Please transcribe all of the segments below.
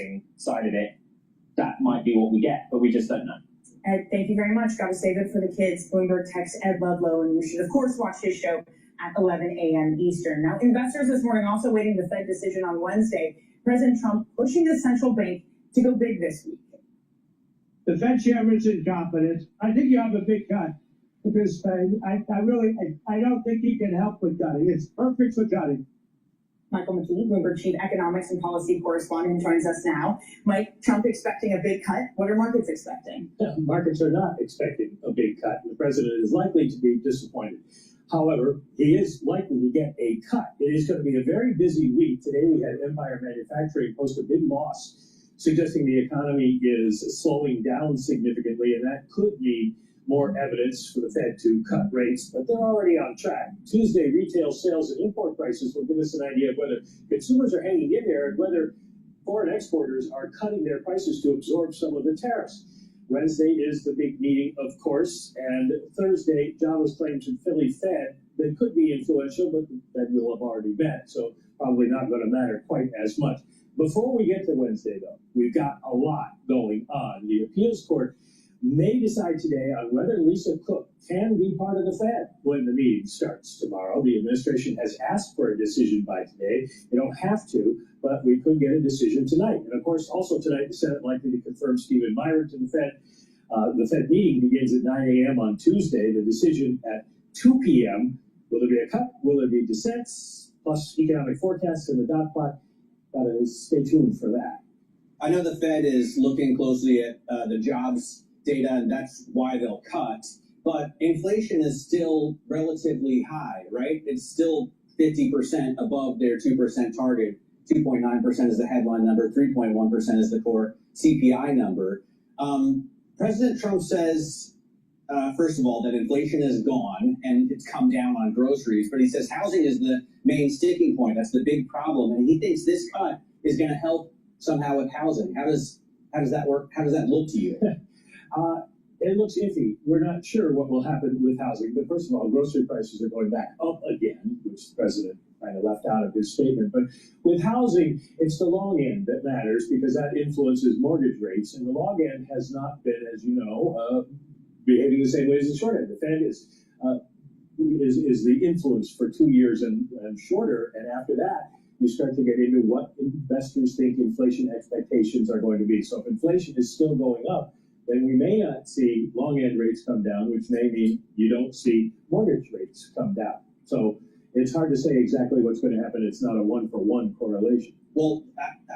housing side of it, that might be what we get, but we just don't know. Ed, thank you very much. Got to save it for the kids. Bloomberg text Ed Ludlow, and you should, of course, watch his show at 11 a.m. Eastern. Now, investors this morning also waiting the Fed decision on Wednesday. President Trump pushing the central bank to go big this week. The Fed chairman's incompetent. I think you have a big cut because I don't think he can help with cutting. It's perfect for cutting. Michael McKee, Bloomberg Chief Economics and Policy Correspondent, joins us now. Mike, Trump expecting a big cut. What are markets expecting? Yeah, markets are not expecting a big cut. The president is likely to be disappointed. However, he is likely to get a cut. It is going to be a very busy week. Today we had Empire Manufacturing post a big loss, suggesting the economy is slowing down significantly, and that could mean more evidence for the Fed to cut rates, but they're already on track. Tuesday, retail sales and import prices will give us an idea of whether consumers are hanging in there and whether foreign exporters are cutting their prices to absorb some of the tariffs. Wednesday is the big meeting, of course, and Thursday, jobless claims in Philly Fed. They could be influential, but the Fed will have already met, so probably not going to matter quite as much. Before we get to Wednesday, though, we've got a lot going on. The appeals court may decide today on whether Lisa Cook can be part of the Fed when the meeting starts tomorrow. The administration has asked for a decision by today. They don't have to, but we could get a decision tonight. And of course, also tonight, the Senate likely to confirm Stephen Myrick to the Fed. The Fed meeting begins at 9 a.m. on Tuesday. The decision at 2 p.m. Will there be a cut? Will there be dissents? Plus economic forecasts and the dot plot. Gotta stay tuned for that. I know the Fed is looking closely at the jobs data, and that's why they'll cut. But inflation is still relatively high, right? It's still 50% above their 2% target. 2.9% is the headline number. 3.1% is the core CPI number. President Trump says, first of all, that inflation is gone and it's come down on groceries. But he says housing is the main sticking point. That's the big problem. And he thinks this cut is going to help somehow with housing. How does that work? How does that look to you? It looks iffy. We're not sure what will happen with housing, but first of all, grocery prices are going back up again, which the president kind of left out of his statement. But with housing, it's the long end that matters because that influences mortgage rates, and the long end has not been, as you know, behaving the same way as the short end. The Fed is the influence for 2 years and shorter, and after that, you start to get into what investors think inflation expectations are going to be. So if inflation is still going up, then we may not see long end rates come down, which may mean you don't see mortgage rates come down. So it's hard to say exactly what's going to happen. It's not a one-for-one correlation. Well,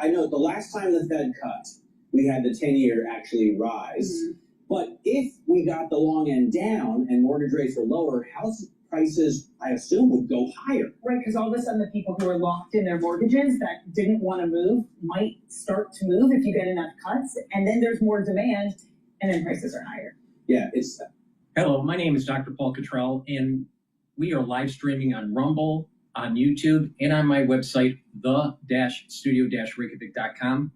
I know the last time the Fed cut, we had the 10-year actually rise. Mm-hmm. But if we got the long end down and mortgage rates were lower, house prices, I assume, would go higher. Right, because all of a sudden the people who are locked in their mortgages that didn't want to move might start to move if you get enough cuts, and then there's more demand, and then prices are higher. Yeah, it's... Hello, my name is DrPaulCottrell, and we are live streaming on Rumble, on YouTube, and on my website, the-studio-reykjavik.com.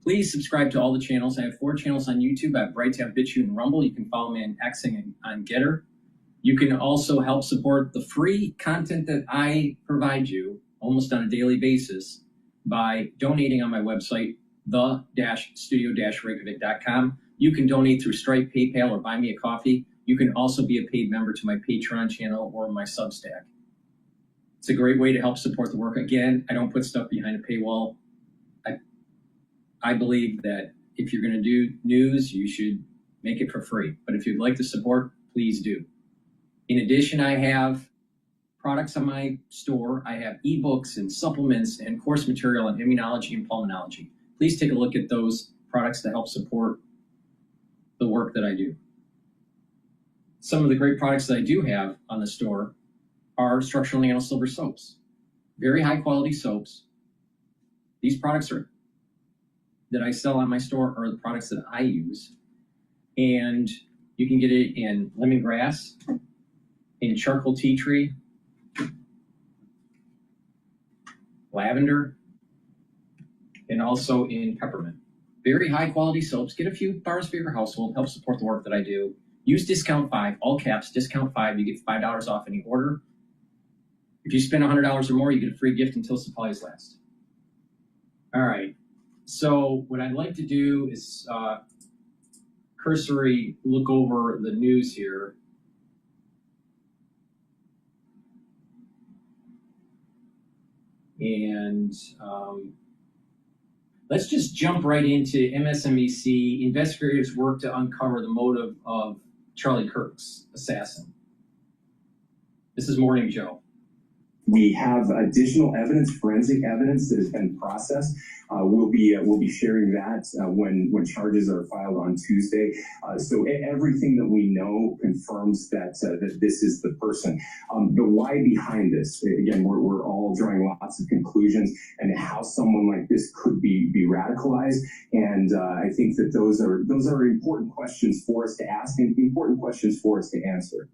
Please subscribe to all the channels. I have 4 channels on YouTube. I have Brighteon, Bitchute, and Rumble. You can follow me on X and on GETTR. You can also help support the free content that I provide you almost on a daily basis by donating on my website, the-studio-reykjavik.com. You can donate through Stripe, PayPal, or buy me a coffee. You can also be a paid member to my Patreon channel or my Substack. It's a great way to help support the work. Again, I don't put stuff behind a paywall. I believe that if you're going to do news, you should make it for free. But if you'd like to support, please do. In addition, I have products on my store. I have ebooks and supplements and course material on immunology and pulmonology. Please take a look at those products to help support the work that I do. Some of the great products that I do have on the store are structural nano silver soaps. Very high quality soaps. These products that I sell on my store are the products that I use. And you can get it in lemongrass, in charcoal tea tree, lavender, and also in peppermint. Very high quality soaps. Get a few bars for your household. Help support the work that I do. Use discount 5, all caps, discount 5. You get $5 off any order. If you spend $100 or more, you get a free gift until supplies last. All right. So what I'd like to do is cursory look over the news here. And let's just jump right into MSNBC. Investigators work to uncover the motive of Charlie Kirk's assassin. This is Morning Joe. We have additional evidence, forensic evidence that has been processed. We'll be sharing that when charges are filed on Tuesday. So everything that we know confirms that that this is the person. The why behind this, again, we're all drawing lots of conclusions and how someone like this could be radicalized. And I think that those are important questions for us to ask and important questions for us to answer.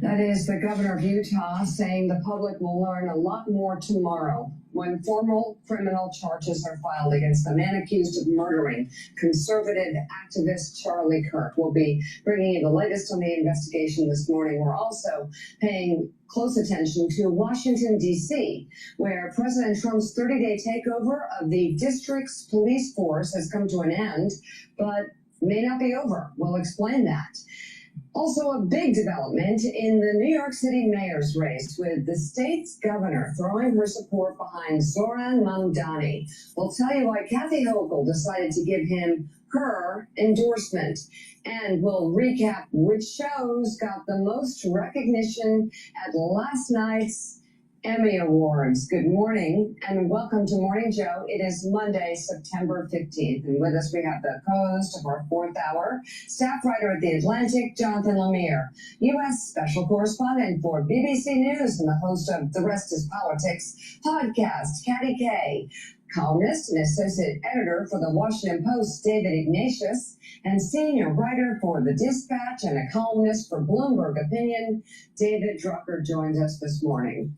That is the governor of Utah saying the public will learn a lot more tomorrow when formal criminal charges are filed against the man accused of murdering conservative activist Charlie Kirk. We'll be bringing you the latest on the investigation this morning. We're also paying close attention to Washington, D.C., where President Trump's 30-day takeover of the district's police force has come to an end, but may not be over. We'll explain that. Also, a big development in the New York City mayor's race, with the state's governor throwing her support behind Zoran Mamdani. We'll tell you why Kathy Hochul decided to give him her endorsement. And we'll recap which shows got the most recognition at last night's Emmy Awards. Good morning and welcome to Morning Joe. It is Monday, September 15th. And with us we have the co-host of our fourth hour, staff writer at The Atlantic, Jonathan Lemire, U.S. special correspondent for BBC News and the host of The Rest is Politics podcast, Katty Kay, columnist and associate editor for the Washington Post, David Ignatius, and senior writer for The Dispatch and a columnist for Bloomberg Opinion, David Drucker joins us this morning.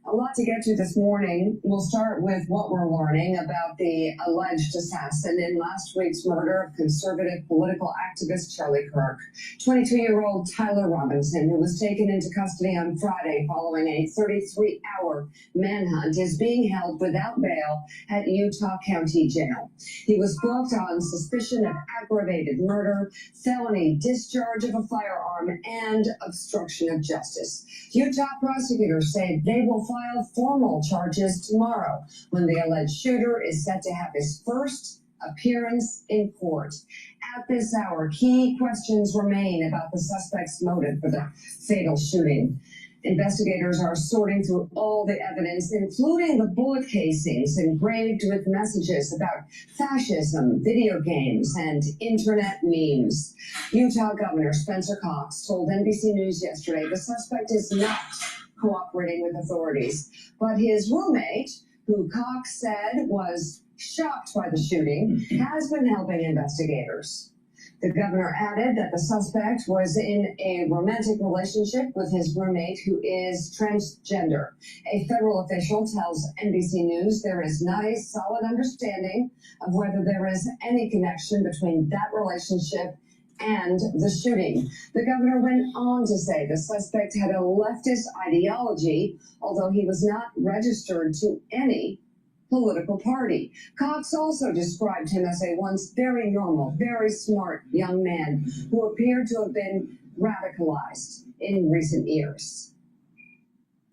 A lot to get to this morning. We'll start with what we're learning about the alleged assassin in last week's murder of conservative political activist Charlie Kirk. 22-year-old Tyler Robinson, who was taken into custody on Friday following a 33-hour manhunt, is being held without bail at Utah County Jail. He was booked on suspicion of aggravated murder, felony discharge of a firearm, and obstruction of justice. Utah prosecutors say they will file formal charges tomorrow when the alleged shooter is set to have his first appearance in court. At this hour, key questions remain about the suspect's motive for the fatal shooting. Investigators are sorting through all the evidence, including the bullet casings engraved with messages about fascism, video games, and internet memes. Utah Governor Spencer Cox told NBC News yesterday the suspect is not cooperating with authorities, but his roommate, who Cox said was shocked by the shooting, has been helping investigators. The governor added that the suspect was in a romantic relationship with his roommate, who is transgender. A federal official tells NBC News there is not a solid understanding of whether there is any connection between that relationship and the shooting. The governor went on to say the suspect had a leftist ideology, although he was not registered to any political party. Cox also described him as a once very normal, very smart young man who appeared to have been radicalized in recent years.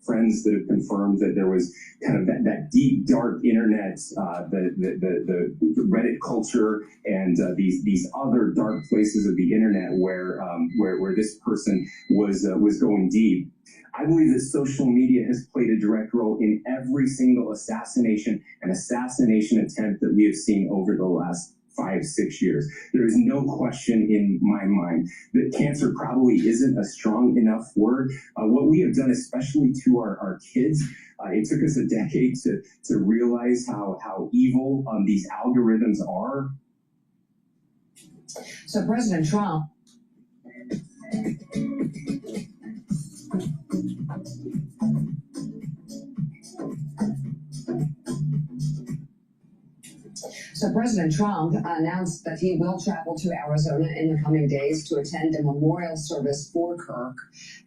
Friends that have confirmed that there was kind of that deep, dark internet, the Reddit culture, and these other dark places of the internet where this person was going deep. I believe that social media has played a direct role in every single assassination and assassination attempt that we have seen over the last 5-6 years. There is no question in my mind that cancer probably isn't a strong enough word. What we have done, especially to our kids, it took us a decade to realize how evil these algorithms are. So President Trump So President Trump announced that he will travel to Arizona in the coming days to attend a memorial service for Kirk.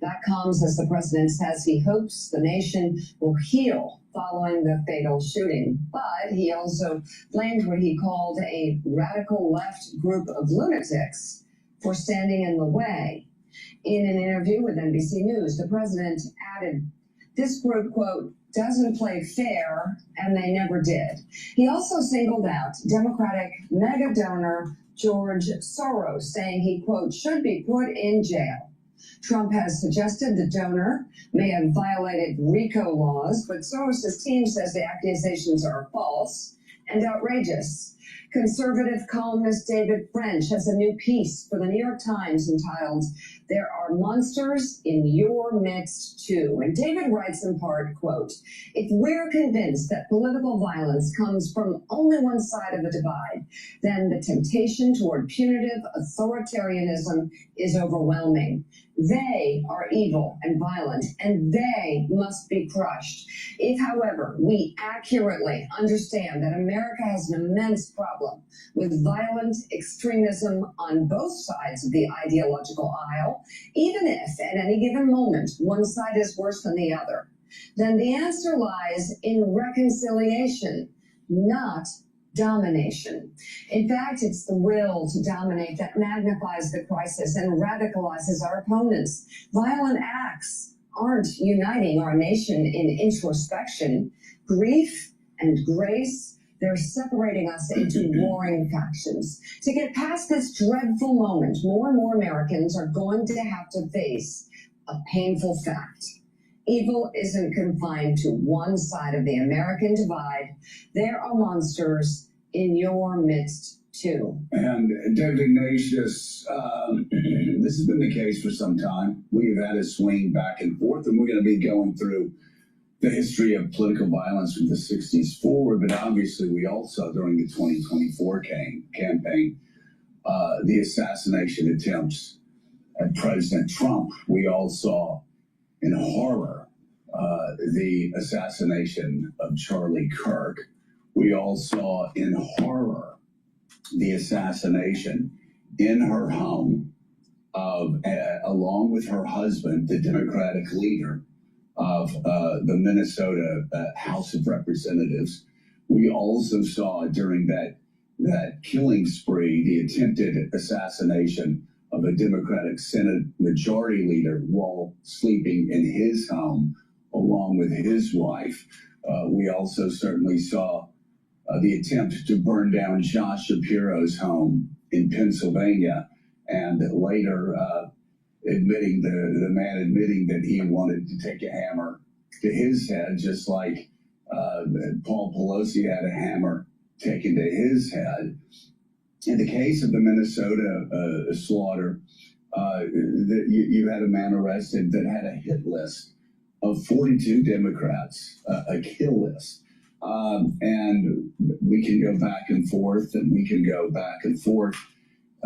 That comes as the president says he hopes the nation will heal following the fatal shooting. But he also blamed what he called a radical left group of lunatics for standing in the way. In an interview with NBC News, the president added, this group, quote, doesn't play fair, and they never did. He also singled out Democratic mega donor George Soros, saying he, quote, should be put in jail. Trump has suggested the donor may have violated RICO laws, but Soros' team says the accusations are false and outrageous. Conservative columnist David French has a new piece for the New York Times entitled, There Are Monsters in Your Midst Too. And David writes in part, quote, if we're convinced that political violence comes from only one side of the divide, then the temptation toward punitive authoritarianism is overwhelming. They are evil and violent, and they must be crushed. If, however, we accurately understand that America has an immense problem with violent extremism on both sides of the ideological aisle, even if at any given moment one side is worse than the other, then the answer lies in reconciliation, not domination. In fact, it's the will to dominate that magnifies the crisis and radicalizes our opponents. Violent acts aren't uniting our nation in introspection, grief and grace. They're separating us into warring factions. To get past this dreadful moment, more and more Americans are going to have to face a painful fact. Evil isn't confined to one side of the American divide. There are monsters in your midst, too. And David Ignatius, this has been the case for some time. We've had a swing back and forth, and we're going to be going through the history of political violence from the 60s forward. But obviously, we all saw during the 2024 campaign the assassination attempts at President Trump. We all saw in horror the assassination of Charlie Kirk. We all saw in horror the assassination in her home of, along with her husband, the Democratic leader of the Minnesota House of Representatives. We also saw during that killing spree the attempted assassination of a Democratic Senate Majority Leader while sleeping in his home along with his wife. We also certainly saw the attempt to burn down Josh Shapiro's home in Pennsylvania, and later the man admitting that he wanted to take a hammer to his head, just like Paul Pelosi had a hammer taken to his head. In the case of the Minnesota slaughter, you had a man arrested that had a hit list of 42 Democrats, a kill list. And we can go back and forth, and we can go back and forth.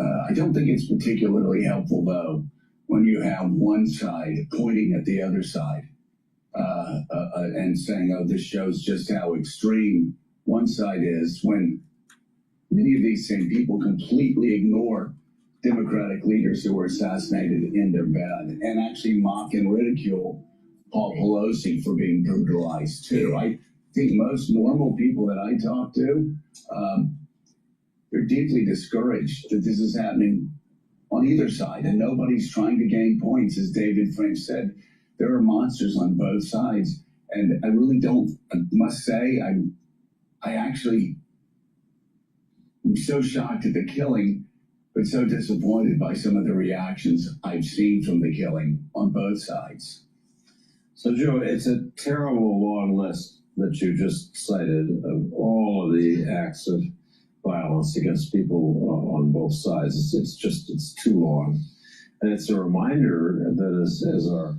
I don't think it's particularly helpful, though, when you have one side pointing at the other side and saying, oh, this shows just how extreme one side is, when many of these same people completely ignore Democratic leaders who were assassinated in their bed and actually mock and ridicule Paul Pelosi for being brutalized, too. I think most normal people that I talk to, they're deeply discouraged that this is happening on either side, and nobody's trying to gain points. As David French said, there are monsters on both sides, and I really don't, I must say, I actually am so shocked at the killing, but so disappointed by some of the reactions I've seen from the killing on both sides. So, Joe, it's a terrible long list that you just cited of all of the acts of violence against people on both sides. It's too long. And it's a reminder that, as our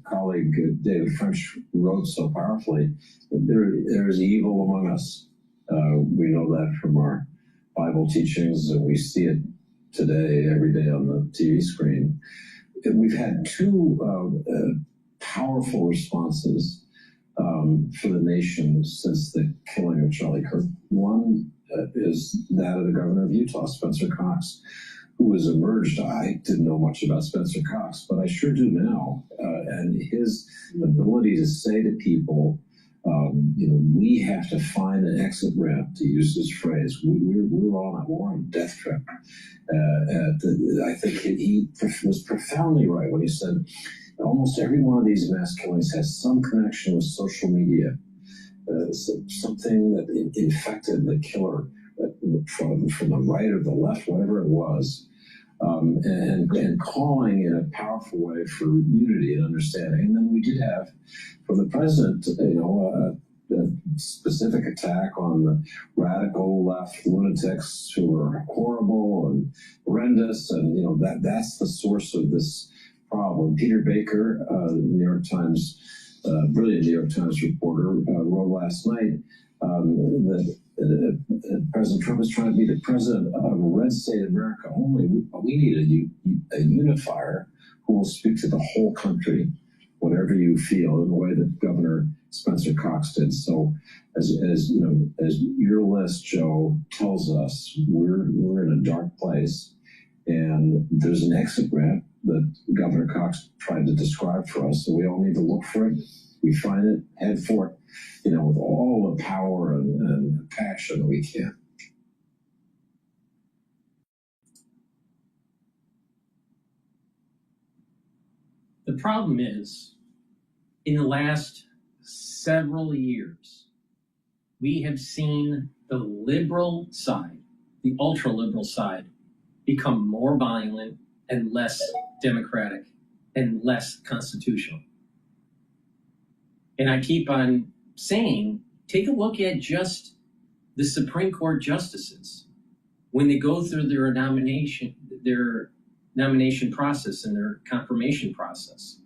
colleague David French wrote so powerfully, that there is evil among us. We know that from our Bible teachings, and we see it today, every day on the TV screen. We've had two powerful responses for the nation since the killing of Charlie Kirk. One is that of the governor of Utah, Spencer Cox, who has emerged. I didn't know much about Spencer Cox, but I sure do now. And his ability to say to people, we have to find an exit ramp, to use his phrase. We're on a death trip. I think he was profoundly right when he said almost every one of these mass killings has some connection with social media. Something that infected the killer from the right or the left, whatever it was. And calling in a powerful way for unity and understanding. And then we did have, from the president, a specific attack on the radical left lunatics who are horrible and horrendous, and that's the source of this problem. Peter Baker, the New York Times, brilliant New York Times reporter, wrote last night that President Trump is trying to be the president of a red state America only. We need a unifier who will speak to the whole country, whatever you feel, in the way that Governor Spencer Cox did. So, as your list, Joe, tells us, we're in a dark place, and there's an exit ramp that Governor Cox tried to describe for us. So we all need to look for it. We find it, head for it, with all the power and passion we can. The problem is, in the last several years, we have seen the liberal side, the ultra-liberal side, become more violent and less democratic and less constitutional. And I keep on saying, take a look at just the Supreme Court justices when they go through their nomination process and their confirmation process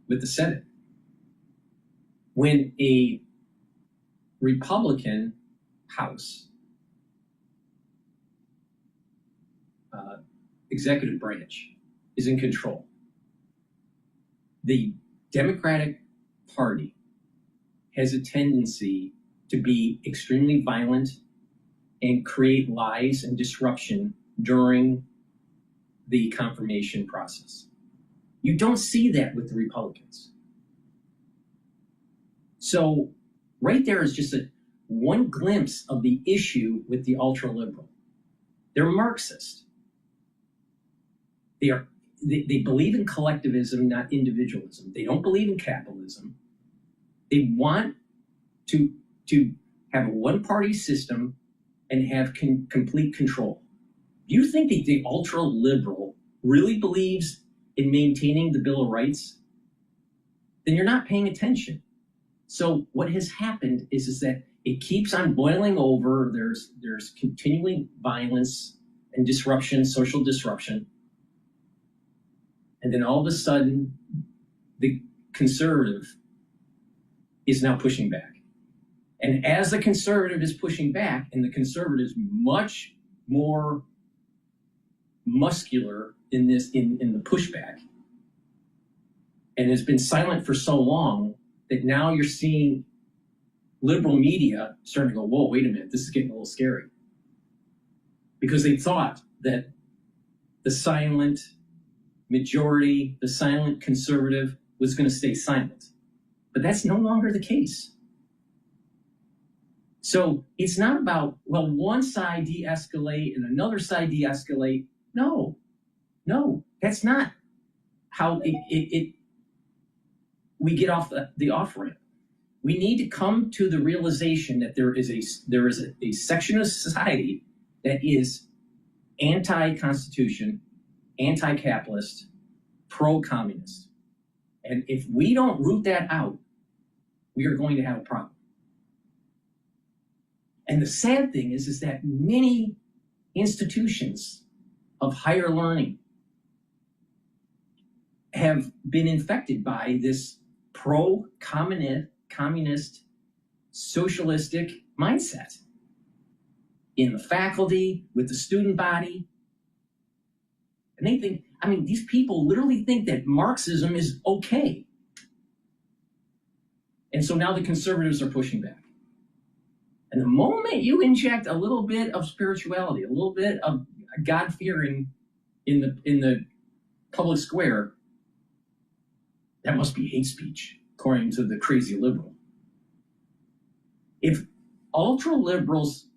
with the Senate. When a Republican House executive branch is in control, the Democratic Party has a tendency to be extremely violent and create lies and disruption during the confirmation process. You don't see that with the Republicans. So right there is just one glimpse of the issue with the ultra-liberal. They're Marxist. They believe in collectivism, not individualism. They don't believe in capitalism. They want to have a one-party system and have complete control. Do you think that the ultra-liberal really believes in maintaining the Bill of Rights? Then you're not paying attention. So what has happened is that it keeps on boiling over. There's continuing violence and disruption, social disruption. And then all of a sudden, the conservative is now pushing back. And as the conservative is pushing back, and the conservative is much more muscular in the pushback, and has been silent for so long that now you're seeing liberal media starting to go, whoa, wait a minute, this is getting a little scary. Because they thought that the silent majority, the silent conservative, was going to stay silent. But that's no longer the case. So it's not about, well, one side de-escalate and another side de-escalate. No, that's not how we get off the off-ramp. We need to come to the realization that there is a section of society that is anti-constitution, anti-capitalist, pro-communist. And if we don't root that out, we are going to have a problem. And the sad thing is that many institutions of higher learning have been infected by this pro-communist, socialistic mindset in the faculty, with the student body. And they think, these people literally think that Marxism is okay. And so now the conservatives are pushing back. And the moment you inject a little bit of spirituality, a little bit of God-fearing in the public square, that must be hate speech, according to the crazy liberal. If ultra-liberals'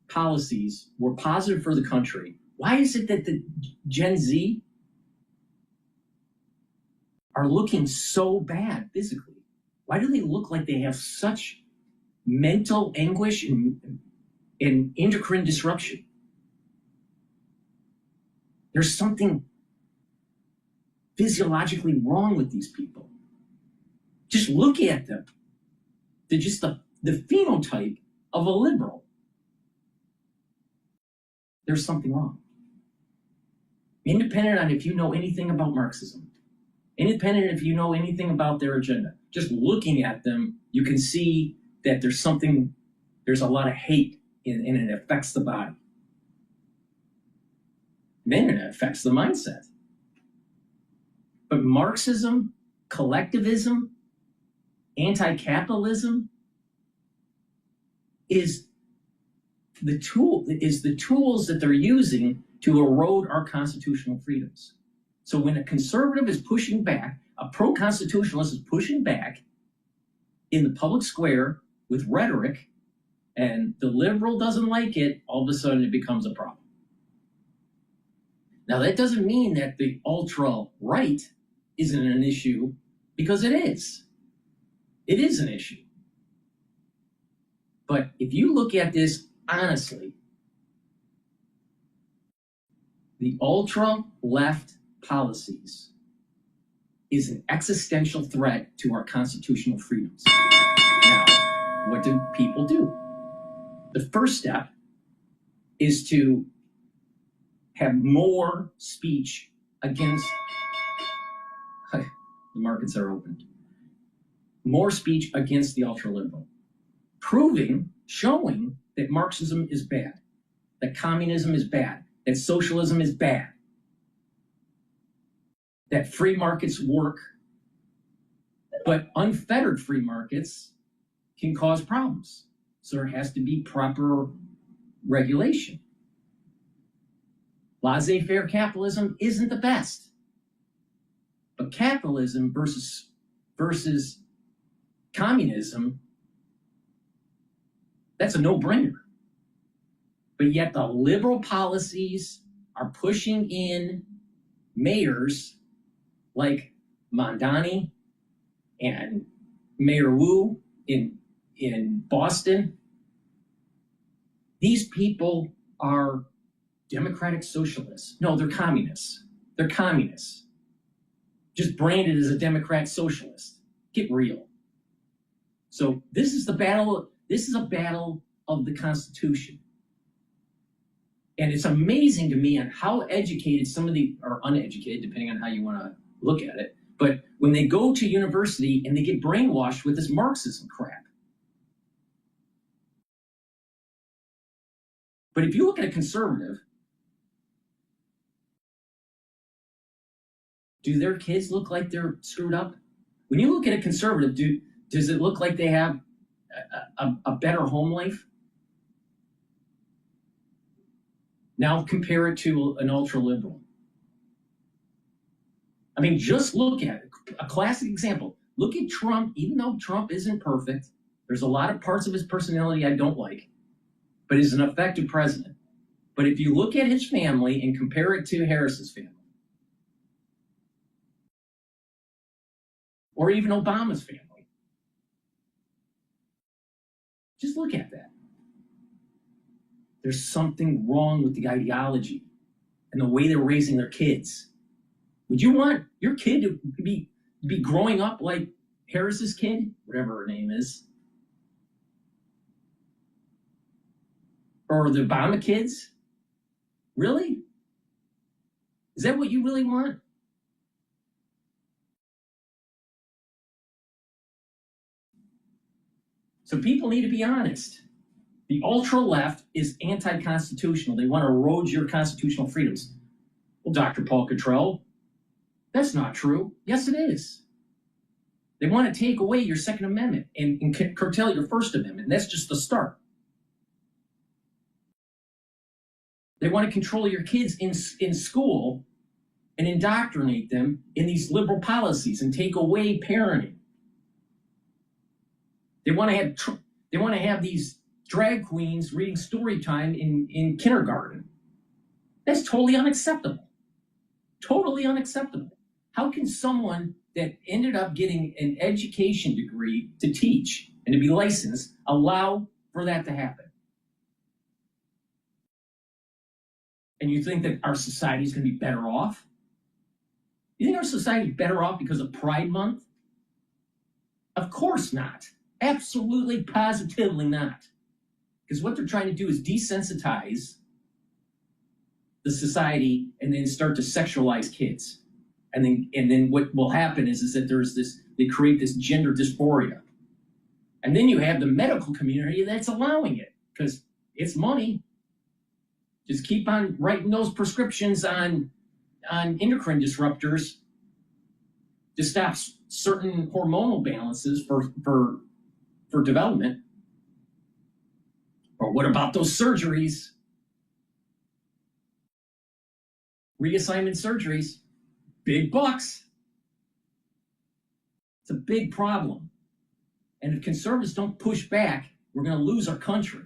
policies were positive for the country, why is it that the Gen Z are looking so bad physically? Why do they look like they have such mental anguish and endocrine disruption? There's something physiologically wrong with these people. Just look at them. They're just the phenotype of a liberal. There's something wrong. Independent on if you know anything about Marxism, independent if you know anything about their agenda, just looking at them, you can see that there's a lot of hate and it affects the body. Then it affects the mindset. But Marxism, collectivism, anti-capitalism is the tools that they're using to erode our constitutional freedoms. So when a conservative is pushing back, a pro-constitutionalist is pushing back in the public square with rhetoric, and the liberal doesn't like it, all of a sudden it becomes a problem. Now that doesn't mean that the ultra-right isn't an issue, because it is. It is an issue. But if you look at this honestly, the ultra-left policies is an existential threat to our constitutional freedoms. Now, what do people do? The first step is to have more speech against, the markets are opened, more speech against the ultra-liberal, showing that Marxism is bad, that communism is bad, that socialism is bad, that free markets work, but unfettered free markets can cause problems. So there has to be proper regulation. Laissez-faire capitalism isn't the best, but capitalism versus communism, that's a no-brainer. But yet the liberal policies are pushing in mayors like Mondani and Mayor Wu in Boston. These people are democratic socialists. No, they're communists. They're communists. Just branded as a democrat socialist. Get real. So this is a battle of the Constitution. And it's amazing to me on how educated some of or uneducated, depending on how you want to look at it, but when they go to university and they get brainwashed with this Marxism crap. But if you look at a conservative, do their kids look like they're screwed up? When you look at a conservative, does it look like they have a better home life? Now compare it to an ultra-liberal. I mean, just look at it. A classic example. Look at Trump. Even though Trump isn't perfect, there's a lot of parts of his personality I don't like, but he's an effective president. But if you look at his family and compare it to Harris's family, or even Obama's family, just look at that. There's something wrong with the ideology and the way they're raising their kids. Would you want your kid to be growing up like Harris's kid, whatever her name is? Or the Obama kids? Really? Is that what you really want? So people need to be honest. The ultra-left is anti-constitutional. They want to erode your constitutional freedoms. Well, Dr. Paul Cottrell, that's not true. Yes, it is. They want to take away your Second Amendment and curtail your First Amendment. That's just the start. They want to control your kids in school and indoctrinate them in these liberal policies and take away parenting. They want to have these drag queens reading story time in kindergarten. That's totally unacceptable. Totally unacceptable. How can someone that ended up getting an education degree to teach and to be licensed allow for that to happen? And you think that our society is going to be better off? You think our society is better off because of Pride Month? Of course not. Absolutely, positively not. Because what they're trying to do is desensitize the society and then start to sexualize kids. And then what will happen is that they create this gender dysphoria. And then you have the medical community that's allowing it because it's money. Just keep on writing those prescriptions on endocrine disruptors to stop certain hormonal balances for development. Or what about those surgeries? Reassignment surgeries, big bucks. It's a big problem. And if conservatives don't push back, we're going to lose our country.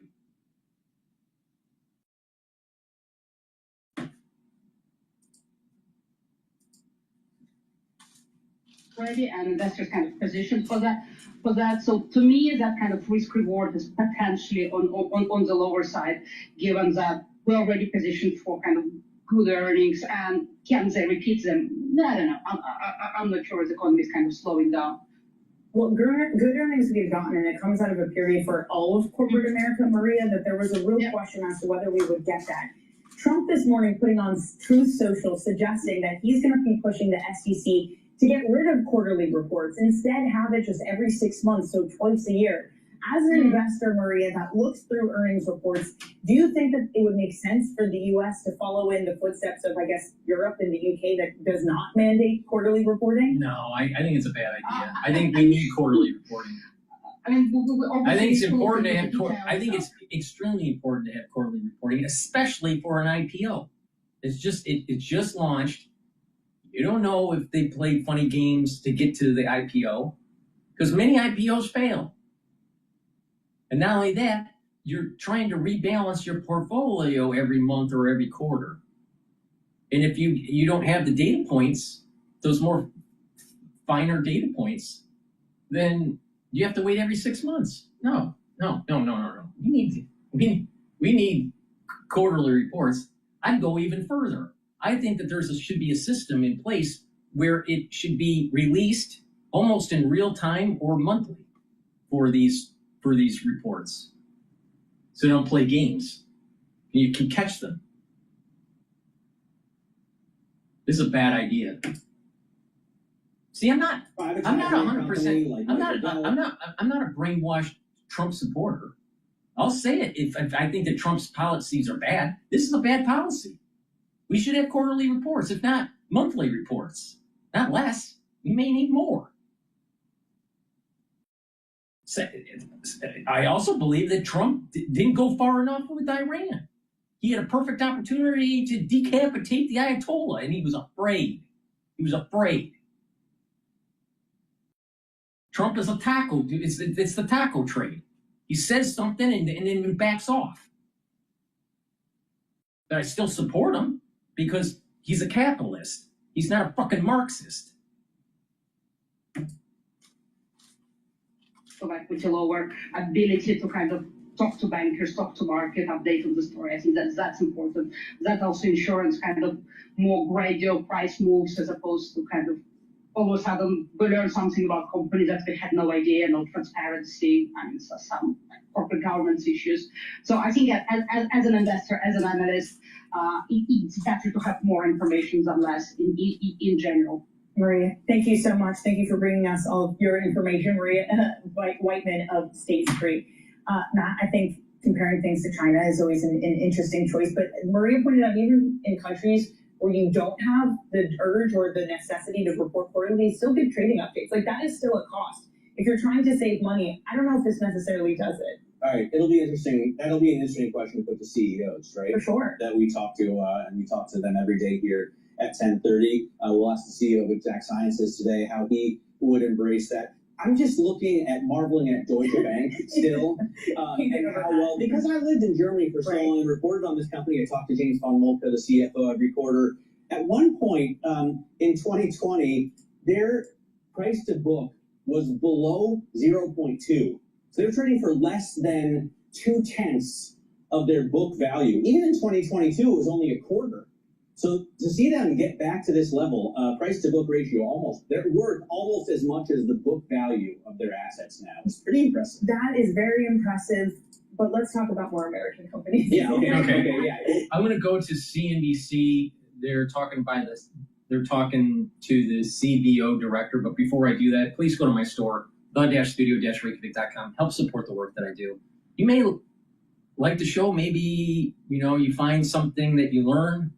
Ready and investors kind of positioned for that. So to me, that kind of risk reward is potentially on the lower side, given that we're already positioned for kind of good earnings, and can they repeat them? I don't know. I'm not sure the economy is kind of slowing down. Well, good earnings we've gotten, and it comes out of a period for all of corporate America, Maria, that there was a real question as to whether we would get that. Trump this morning putting on Truth Social suggesting that he's going to be pushing the SEC to get rid of quarterly reports, instead have it just every 6 months, so twice a year. As an investor, Maria, that looks through earnings reports, do you think that it would make sense for the U.S. to follow in the footsteps of, I guess, Europe and the U.K. that does not mandate quarterly reporting? No, I think it's a bad idea. I think we need quarterly reporting. I mean, I think it's important to have. I think it's extremely important to have quarterly reporting, especially for an IPO. It just launched. You don't know if they played funny games to get to the IPO, because many IPOs fail. And not only that, you're trying to rebalance your portfolio every month or every quarter. And if you don't have the data points, those more finer data points, then you have to wait every 6 months. No. We need quarterly reports. I'd go even further. I think that should be a system in place where it should be released almost in real time or monthly for these reports. So don't play games. You can catch them. This is a bad idea. See, I'm not 100%. I'm not a brainwashed Trump supporter. I'll say it if I think that Trump's policies are bad. This is a bad policy. We should have quarterly reports, if not monthly reports. Not less. We may need more. I also believe that Trump didn't go far enough with Iran. He had a perfect opportunity to decapitate the Ayatollah, and he was afraid. Trump is a taco. It's the taco trade. He says something and then backs off. But I still support him because he's a capitalist. He's not a fucking Marxist. So like with a lower ability to kind of talk to bankers, talk to market, update on the story. I think that's important. That also insurance kind of more gradual price moves as opposed to kind of all of a sudden we learn something about companies that we had no idea, no transparency, and so some corporate governance issues. So I think as an investor, as an analyst, it's better to have more information than less in general. Maria, thank you so much. Thank you for bringing us all of your information, Maria Whiteman of State Street. Matt, I think comparing things to China is always an interesting choice, but Maria pointed out even in countries where you don't have the urge or the necessity to report quarterly, still give trading updates. Like that is still a cost. If you're trying to save money, I don't know if this necessarily does it. All right, it'll be interesting. That'll be an interesting question to put to CEOs, right? For sure. That we talk to, and we talk to them every day here at 10:30. We'll ask the CEO of Exact Sciences today how he would embrace that. I'm just marveling at Deutsche Bank still, and how well, because I lived in Germany for so long and reported on this company. I talked to James von Moltke, the CFO, every quarter. At one point in 2020, their price to book was below 0.2. So they're trading for less than 0.2 of their book value. Even in 2022, it was only a quarter. So to see them get back to this level, price to book ratio, they're worth almost as much as the book value of their assets now. It's pretty impressive. That is very impressive. But let's talk about more American companies. Yeah. Okay. Yeah. I'm going to go to CNBC. They're talking to the CBO director. But before I do that, please go to my store, the-studio-reykjavik.com. Help support the work that I do. You may like the show. Maybe, you find something that you learn,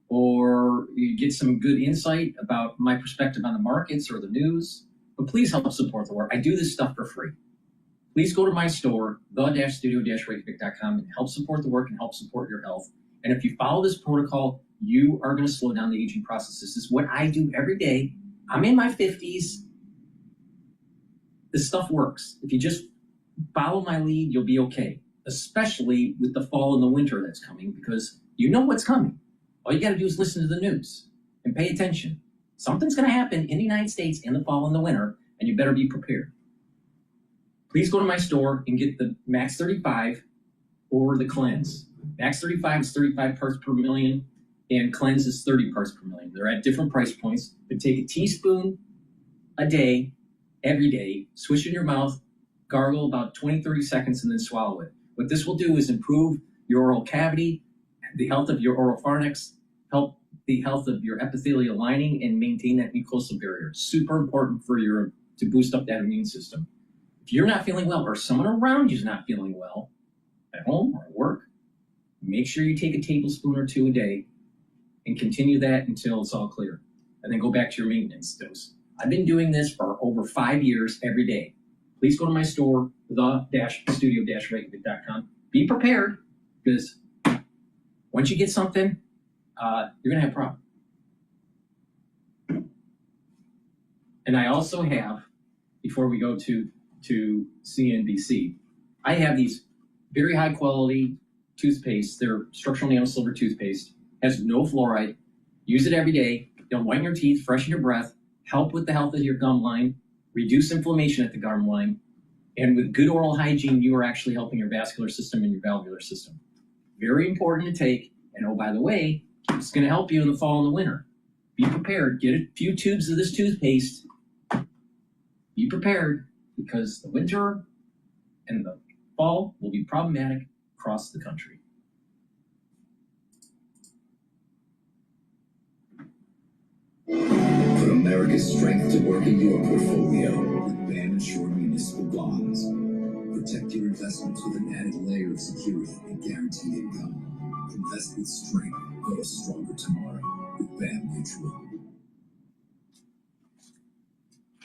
or you get some good insight about my perspective on the markets or the news. But please help support the work. I do this stuff for free. Please go to my store, the-studio-reykjavik.com, and help support the work and help support your health. And if you follow this protocol, you are going to slow down the aging process. This is what I do every day. I'm in my 50s. This stuff works. If you just follow my lead, you'll be okay, especially with the fall and the winter that's coming, because you know what's coming. All you got to do is listen to the news and pay attention. Something's going to happen in the United States in the fall and the winter, and you better be prepared. Please go to my store and get the Max 35 or the Cleanse. Max 35 is 35 parts per million, and Cleanse is 30 parts per million. They're at different price points, but take a teaspoon a day, every day, swish it in your mouth, gargle about 20, 30 seconds, and then swallow it. What this will do is improve your oral cavity, the health of your oral pharynx, help the health of your epithelial lining, and maintain that mucosal barrier. Super important to boost up that immune system. If you're not feeling well, or someone around you is not feeling well, at home or at work, make sure you take a tablespoon or two a day and continue that until it's all clear. And then go back to your maintenance dose. I've been doing this for over 5 years every day. Please go to my store, the-studio-reykjavik.com. Be prepared, because once you get something, you're going to have a problem. And I also have, before we go to CNBC, I have these very high quality toothpaste. They're structural nano-silver toothpaste, has no fluoride. Use it every day. They'll whiten your teeth, freshen your breath, help with the health of your gum line, reduce inflammation at the gum line, and with good oral hygiene, you are actually helping your vascular system and your valvular system. Very important to take. And oh, by the way, it's going to help you in the fall and the winter. Be prepared. Get a few tubes of this toothpaste. Be prepared, because the winter and the fall will be problematic across the country. Put America's strength to work in your portfolio with BAM-insured municipal bonds. Protect your investments with an added layer of security and guaranteed income. Invest with strength for a stronger tomorrow with BAM Mutual.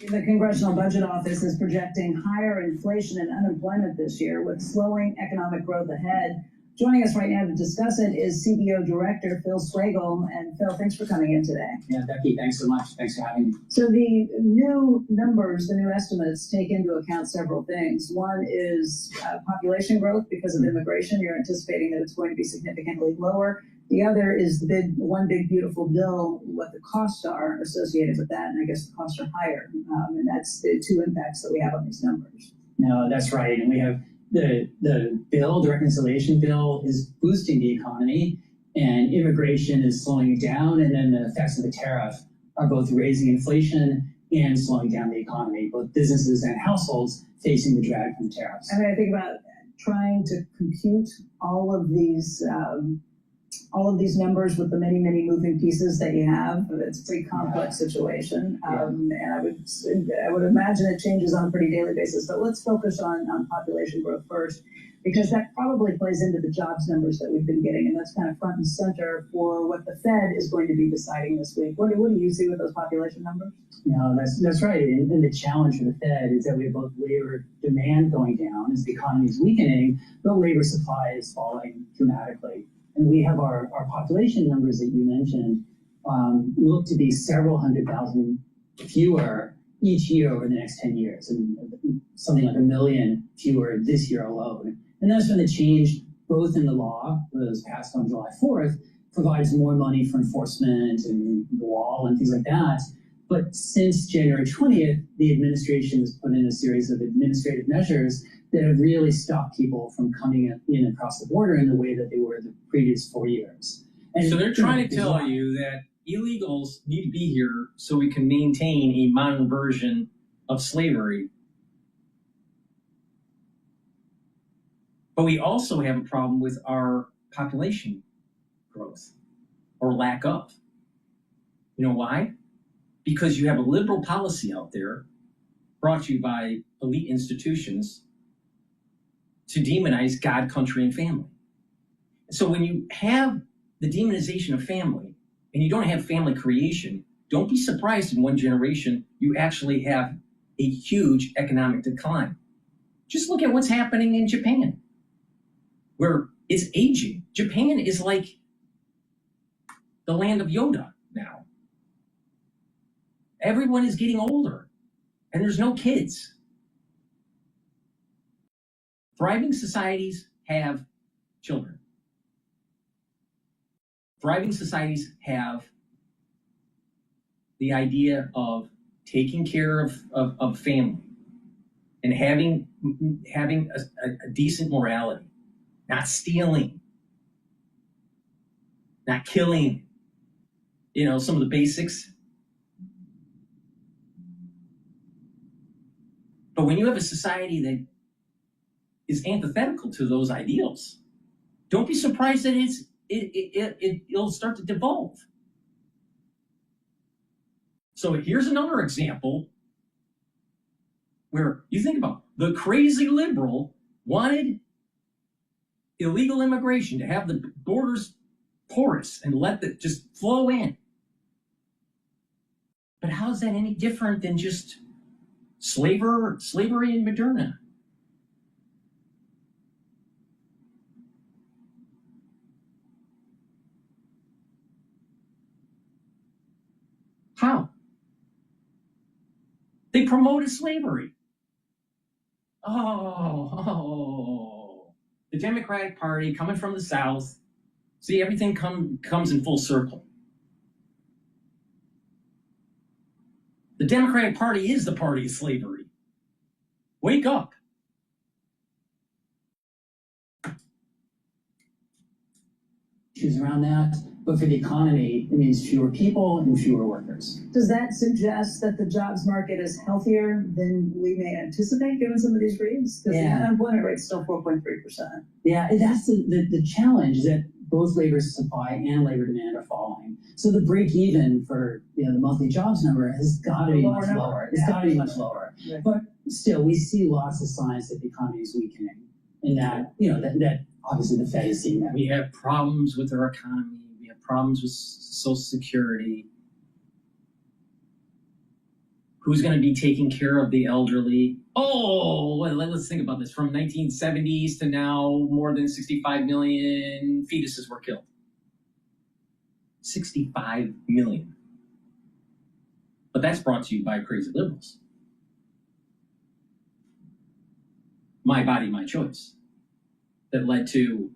The Congressional Budget Office is projecting higher inflation and unemployment this year, with slowing economic growth ahead. Joining us right now to discuss it is CBO Director Phil Swagel. And Phil, thanks for coming in today. Yeah, Becky, thanks so much. Thanks for having me. So the new numbers, the new estimates take into account several things. One is population growth because of immigration. You're anticipating that it's going to be significantly lower. The other is the one big beautiful bill, what the costs are associated with that, and I guess the costs are higher. And that's the two impacts that we have on these numbers. No, that's right. And we have the bill, the reconciliation bill, is boosting the economy, and immigration is slowing it down. And then the effects of the tariff are both raising inflation and slowing down the economy, both businesses and households facing the drag from the tariffs. I mean, I think about trying to compute all of these numbers with the many, many moving pieces that you have. It's a pretty complex situation. And I would imagine it changes on a pretty daily basis. But let's focus on population growth first. because that probably plays into the jobs numbers that we've been getting, and that's kind of front and center for what the Fed is going to be deciding this week. What do you see with those population numbers? No, that's right. And the challenge for the Fed is that we have both labor demand going down as the economy is weakening, but labor supply is falling dramatically. And we have our population numbers that you mentioned look to be several 100,000 fewer each year over the next 10 years, and something like 1 million fewer this year alone. And that's when the change, both in the law that was passed on July 4th, provides more money for enforcement and the wall and things like that. But since January 20th, the administration has put in a series of administrative measures that have really stopped people from coming in across the border in the way that they were the previous 4 years. And so they're trying to tell you that illegals need to be here so we can maintain a modern version of slavery. But we also have a problem with our population growth or lack of. You know why? Because you have a liberal policy out there brought to you by elite institutions to demonize God, country, and family. So when you have the demonization of family and you don't have family creation, don't be surprised in one generation you actually have a huge economic decline. Just look at what's happening in Japan, where it's aging. Japan is like the land of Yoda now. Everyone is getting older, and there's no kids. Thriving societies have children. Thriving societies have the idea of taking care of family and having a decent morality, not stealing, not killing, some of the basics. But when you have a society that is antithetical to those ideals, don't be surprised that it'll start to devolve. So here's another example where you think about the crazy liberal wanted illegal immigration to have the borders porous and let it just flow in. But how's that any different than just slavery in Moderna? How? They promoted slavery. Oh, the Democratic Party coming from the South. See, everything comes in full circle. The Democratic Party is the party of slavery. Wake up. Issues around that, but for the economy, it means fewer people and fewer workers. Does that suggest that the jobs market is healthier than we may anticipate, given some of these reads? Because the unemployment rate's still 4.3%. Yeah, that's the challenge, that both labor supply and labor demand are falling. So the break even for the monthly jobs number has got to be much lower. It's got to be much lower. Right. But still, we see lots of signs that the economy is weakening, and that that obviously the Fed is seeing that. We have problems with our economy. We have problems with Social Security. Who's going to be taking care of the elderly? Oh, well, let's think about this. From 1970s to now, more than 65 million fetuses were killed. 65 million. But that's brought to you by crazy liberals. My body, my choice. That led to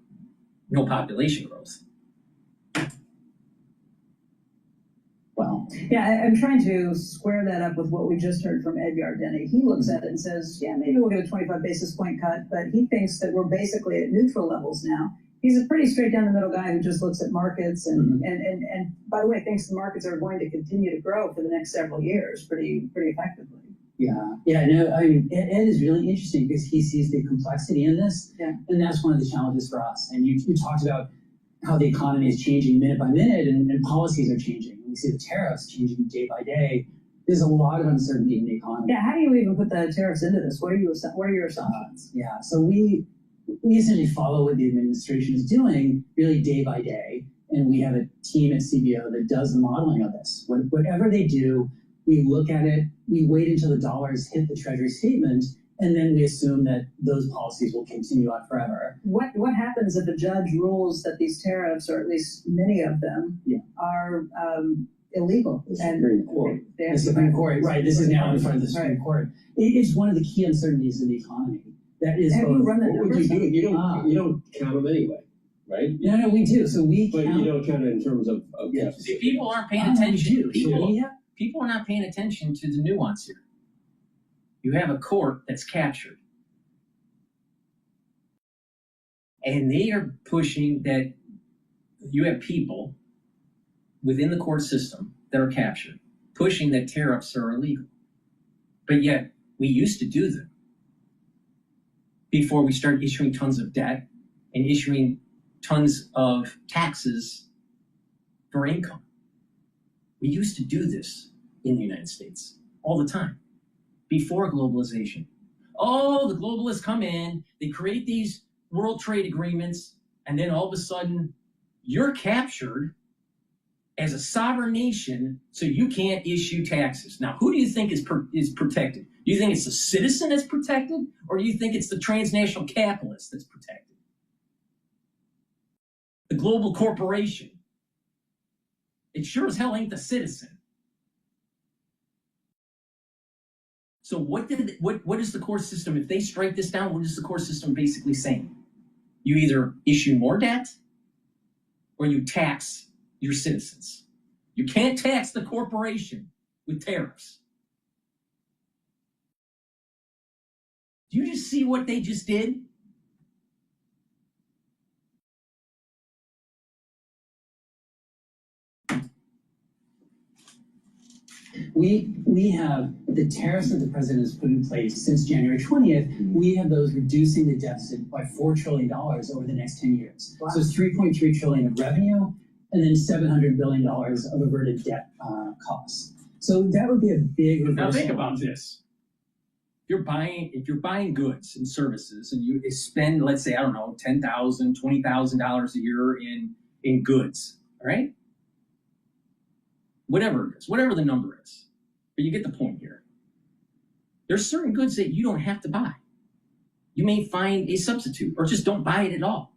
no population growth. Well, yeah, I'm trying to square that up with what we just heard from Ed Yardeni. He looks at it and says, yeah, maybe we'll get a 25 basis point cut, but he thinks that we're basically at neutral levels now. He's a pretty straight down the middle guy who just looks at markets and by the way, thinks the markets are going to continue to grow for the next several years pretty effectively. No, I mean, Ed is really interesting because he sees the complexity in this, and that's one of the challenges for us. And you talked about how the economy is changing minute by minute, and policies are changing. We see the tariffs changing day by day. There's a lot of uncertainty in the economy. Yeah, how do you even put the tariffs into this? What are your assumptions? So we we essentially follow what the administration is doing really day by day. And we have a team at CBO that does the modeling of this. Whatever they do, we look at it, we wait until the dollars hit the Treasury statement, and then we assume that those policies will continue on forever. What happens if a judge rules that these tariffs, or at least many of them, are illegal? The Supreme Court. The Supreme Court, right? This is now in front of the Supreme Court. It's one of the key uncertainties in the economy. That is. Have both, you run the What would numbers? you do? You don't count them anyway, right? No, we do. So we But count. you don't count it in terms of Yes. See, people aren't paying We attention. do. So we have, People are not paying attention to the nuance here. You have a court that's captured. And they are pushing that you have people within the court system that are captured, pushing that tariffs are illegal. But yet, we used to do them before we started issuing tons of debt and issuing tons of taxes for income. We used to do this in the United States all the time before globalization. Oh, the globalists come in, they create these world trade agreements, and then all of a sudden you're captured as a sovereign nation, so you can't issue taxes. Now, who do you think is protected? Do you think it's the citizen that's protected, or do you think it's the transnational capitalist that's protected? The global corporation. It sure as hell ain't the citizen. So what is the court system? If they strike this down, what is the court system basically saying? You either issue more debt or you tax your citizens. You can't tax the corporation with tariffs. Do you just see what they just did? we have the tariffs that the president has put in place since January 20th. We have those reducing the deficit by $4 trillion over the next 10 years. Wow. So it's $3.3 trillion of revenue and then $700 billion of averted debt costs. So that would be a big reversal. Now think about this. If you're buying goods and services and you spend, let's say, I don't know, $10,000, $20,000 a year in goods, all right? Whatever it is, whatever the number is. But you get the point here. There's certain goods that you don't have to buy. You may find a substitute or just don't buy it at all.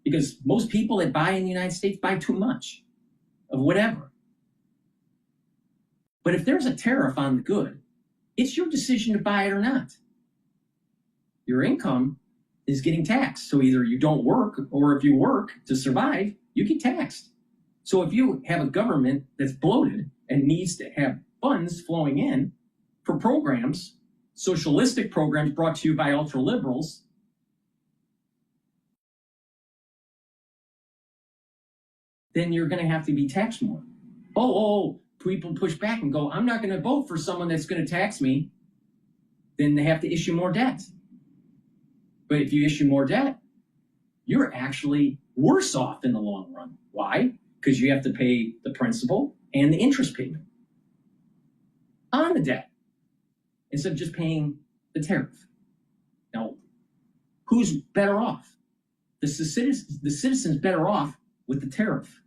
Because most people that buy in the United States buy too much of whatever. But if there's a tariff on the good, it's your decision to buy it or not. Your income is getting taxed. So either you don't work, or if you work to survive, you get taxed. So if you have a government that's bloated and needs to have funds flowing in for programs, socialistic programs brought to you by ultra liberals, then you're going to have to be taxed more. People push back and go, I'm not going to vote for someone that's going to tax me. Then they have to issue more debt. But if you issue more debt, you're actually worse off in the long run. Why? Because you have to pay the principal and the interest payment on the debt instead of just paying the tariff. Now, who's better off? The citizen's better off with the tariff.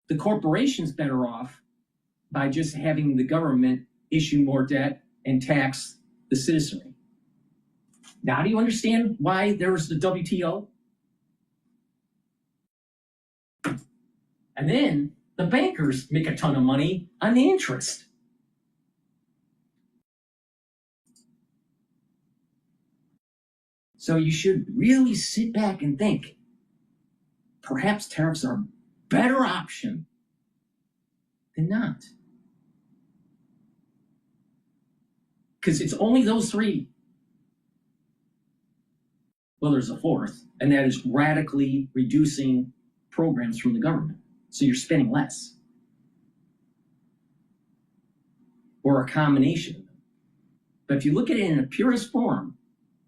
The corporation's better off by just having the government issue more debt and tax the citizenry. Now, do you understand why there's the WTO? And then the bankers make a ton of money on the interest. So you should really sit back and think, perhaps tariffs are a better option than not. Because it's only those three. Well, there's a fourth, and that is radically reducing programs from the government. So you're spending less. Or a combination of them. But if you look at it in a purest form,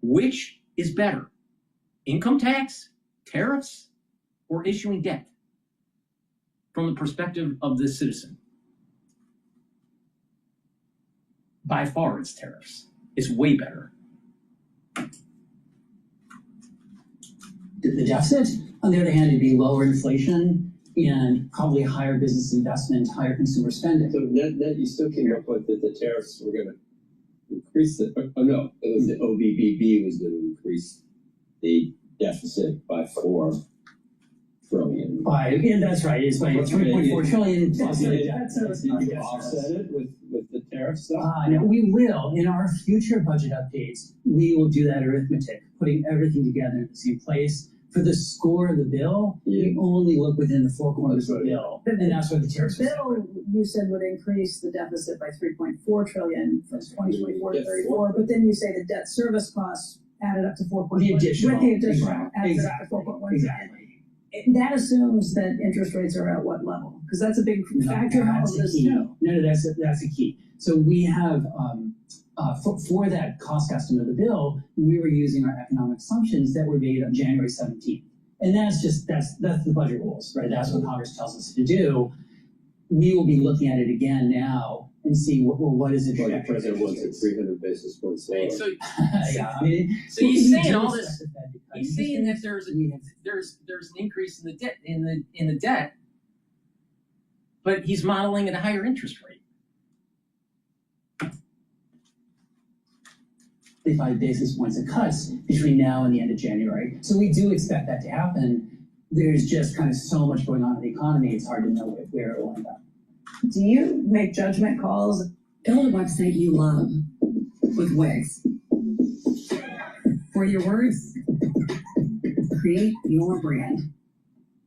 which is better? Income tax, tariffs, or issuing debt? From the perspective of the citizen. By far, it's tariffs. It's way better. the deficit. On the other hand, it'd be lower inflation and probably higher business investment, higher consumer spending. So net, you still came up with that the tariffs were going to increase it. Oh no, it was the OBBB was going to increase the deficit by $4 trillion. Yeah, that's right. It's by 3.4 trillion. That's Did a you offset it with the tariff stuff? No, we will. In our future budget updates, we will do that arithmetic, putting everything together in the same place. For the score of the bill, we only look within the four corners of the bill, and that's what the tariffs are. Bill, you said, would increase the deficit by 3.4 trillion from 2024 to 34, but then you say the debt service costs added up to 4.1. The additional. With the additional, Exactly. added up to 4.1. Exactly. That assumes that interest rates are at what level? Because that's a big factor in all of this too. No, that's a key. So we have, for that cost estimate of the bill, we were using our economic assumptions that were made on January 17th. And that's the budget rules, right? That's what Congress tells us to do. We will be looking at it again now and see what is it. Well, the president wants it 300 basis points lower. So, yeah, I mean, so he's saying do all this. expect the Fed to cut He's interest saying that rates. there's an increase in the debt in the debt, but he's modeling at a higher interest rate. 35 basis points of cuts between now and the end of January. So we do expect that to happen. There's just kind of so much going on in the economy, it's hard to know where it will end up. Do you make judgment calls? Build a website you love with Wix. For your words, create your brand.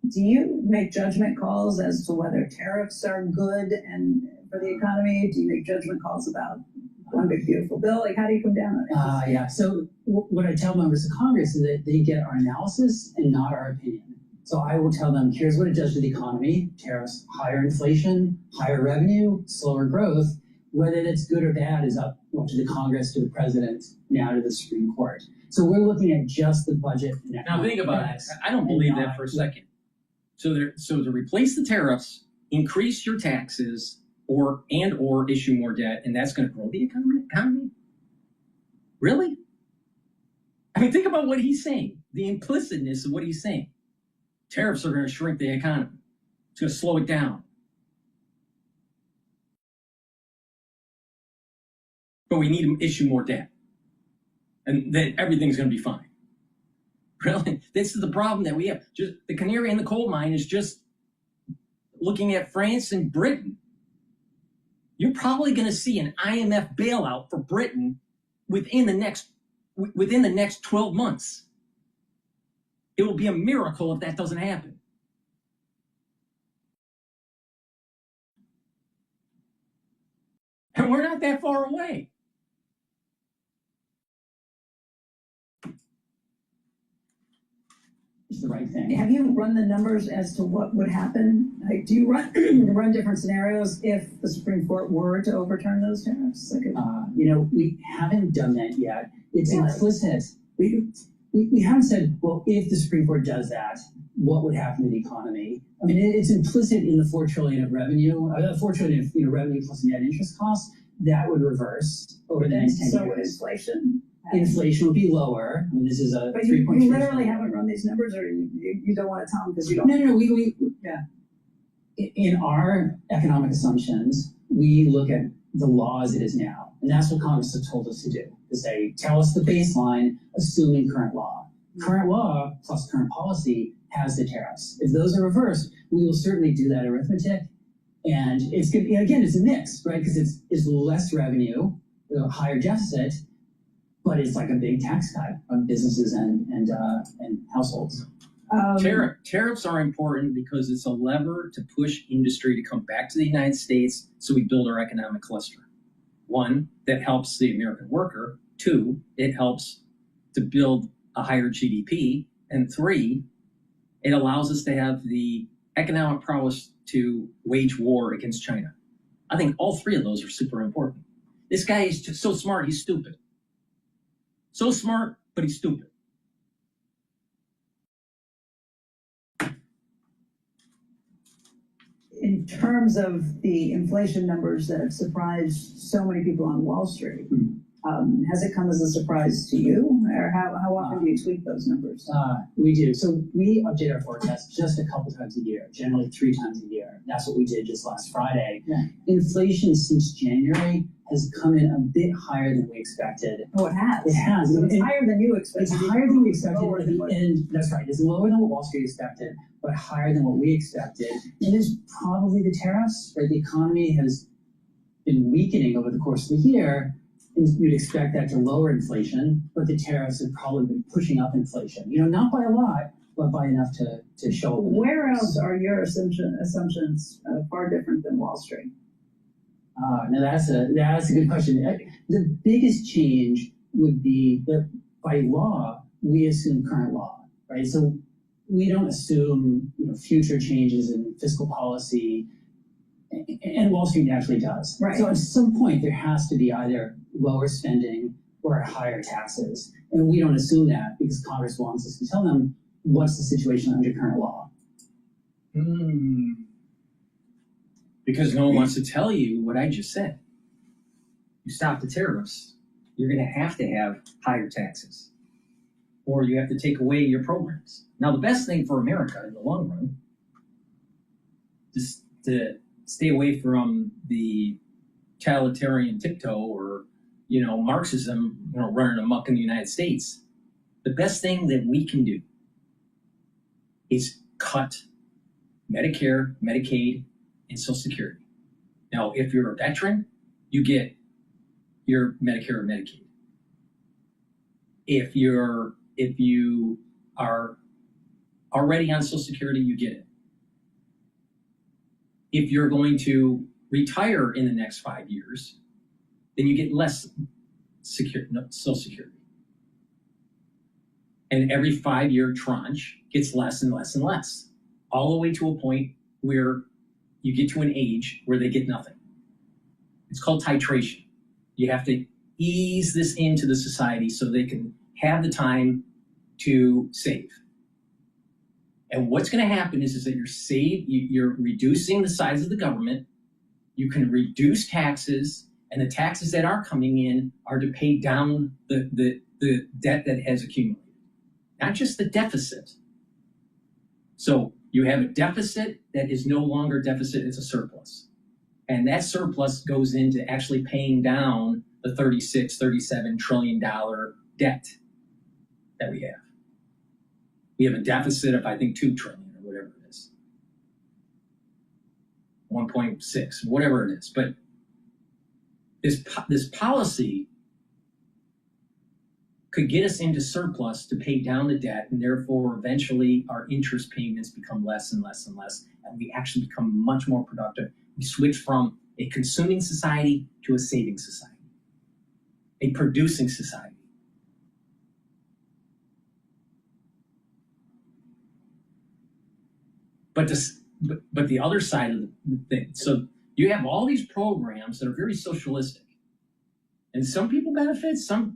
Do you make judgment calls as to whether tariffs are good and for the economy? Do you make judgment calls about one big beautiful bill? Like, how do you come down on it? Yeah, so what I tell members of Congress is that they get our analysis and not our opinion. So I will tell them, here's what it does to the economy: tariffs, higher inflation, higher revenue, slower growth. Whether that's good or bad is up to the Congress, to the president, now to the Supreme Court. So we're looking at just the budget. Now think about it. I don't believe that for a second. So to replace the tariffs, increase your taxes, or issue more debt, and that's going to grow the economy? Really? I mean, think about what he's saying. The implicitness of what he's saying. Tariffs are going to shrink the economy. It's going to slow it down. But we need to issue more debt. And then everything's going to be fine. Really? This is the problem that we have. Just the canary in the coal mine is just looking at France and Britain. You're probably going to see an IMF bailout for Britain within the next 12 months. It will be a miracle if that doesn't happen. And we're not that far away. It's the right thing. Have you run the numbers as to what would happen? Like, do you run different scenarios if the Supreme Court were to overturn those tariffs? Like, we haven't done that yet. It's implicit. We haven't said, well, if the Supreme Court does that, what would happen to the economy? I mean, it's implicit in the $4 trillion of revenue, $4 trillion of revenue plus net interest costs. That would reverse over the next 10 so years. would inflation? Inflation would be lower. I mean, this is a But 3.3. you literally haven't run these numbers, or you don't want to tell them because you don't. No. In our economic assumptions, we look at the law as it is now, and that's what Congress has told us to do. To say, tell us the baseline, assuming current law. Current law plus current policy has the tariffs. If those are reversed, we will certainly do that arithmetic, and it's good. Again, it's a mix, right? Because it's less revenue, higher deficit, but it's like a big tax cut on businesses and households. Tariffs are important because it's a lever to push industry to come back to the United States so we build our economic cluster. One, that helps the American worker. Two, it helps to build a higher GDP. And three, it allows us to have the economic prowess to wage war against China. I think all three of those are super important. This guy is just so smart, he's stupid. So smart, but he's stupid. In terms of the inflation numbers that have surprised so many people on Wall Street, Has it come as a surprise to you, or how often do you tweak those numbers? We do. So we update our forecast just a couple times a year, generally 3 times a year. That's what we did just last Friday. Yeah. Inflation since January has come in a bit higher than we expected. Oh, it has. It has. So it's higher than you expected. It's higher than we expected. Lower than what- And that's right. It's lower than what Wall Street expected, but higher than what we expected. And it's probably the tariffs, right? The economy has been weakening over the course of the year. And you'd expect that to lower inflation, but the tariffs have probably been pushing up inflation. Not by a lot, but by enough to show up. Where else are your assumptions far different than Wall Street? Now that's a good question. The biggest change would be that by law, we assume current law, right? So we don't assume future changes in fiscal policy, and Wall Street naturally does. Right. So at some point, there has to be either lower spending or higher taxes, and we don't assume that because Congress wants us to tell them what's the situation under current law. Because no one wants to tell you what I just said. You stop the tariffs, you're going to have higher taxes. Or you have to take away your programs. Now, the best thing for America in the long run is to stay away from the totalitarian tiptoe or, Marxism, running amok in the United States. The best thing that we can do is cut Medicare, Medicaid, and Social Security. Now, if you're a veteran, you get your Medicare or Medicaid. If you are already on Social Security, you get it. If you're going to retire in the next 5 years, then you get less Social Security. And every 5-year tranche gets less and less and less, all the way to a point where you get to an age where they get nothing. It's called titration. You have to ease this into the society so they can have the time to save. And what's going to happen is that you're reducing the size of the government. You can reduce taxes, and the taxes that are coming in are to pay down the debt that has accumulated, not just the deficit. So you have a deficit that is no longer a deficit, it's a surplus. And that surplus goes into actually paying down the $37 trillion debt that we have. We have a deficit of, I think, 2 trillion or whatever it is. 1.6, whatever it is. But this policy could get us into surplus to pay down the debt, and therefore eventually our interest payments become less and less and less, and we actually become much more productive. We switch from a consuming society to a saving society, a producing society. But the other side of the thing, so you have all these programs that are very socialistic. And some people benefit, some,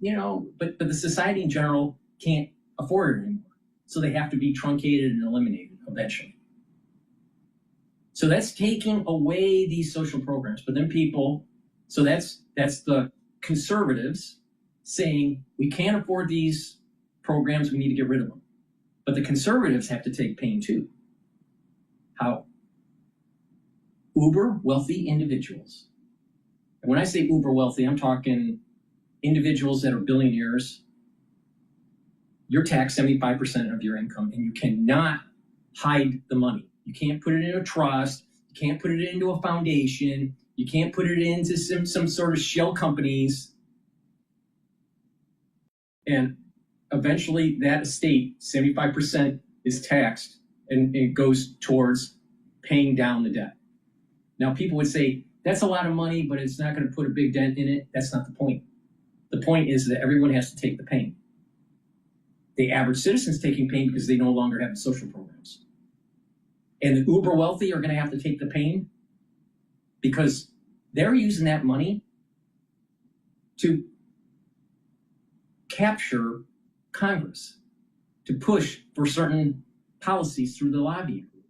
but the society in general can't afford it anymore. So they have to be truncated and eliminated eventually. So that's taking away these social programs. But then so that's the conservatives saying we can't afford these programs, we need to get rid of them. But the conservatives have to take pain too. How? Uber wealthy individuals. And when I say uber wealthy, I'm talking individuals that are billionaires. You're taxed 75% of your income, and you cannot hide the money. You can't put it in a trust. You can't put it into a foundation. You can't put it into some sort of shell companies. And eventually that estate, 75%, is taxed, and it goes towards paying down the debt. Now, people would say, that's a lot of money, but it's not going to put a big dent in it. That's not the point. The point is that everyone has to take the pain. The average citizen's taking pain because they no longer have the social programs. And the uber wealthy are going to have to take the pain because they're using that money to capture Congress, to push for certain policies through the lobbying group.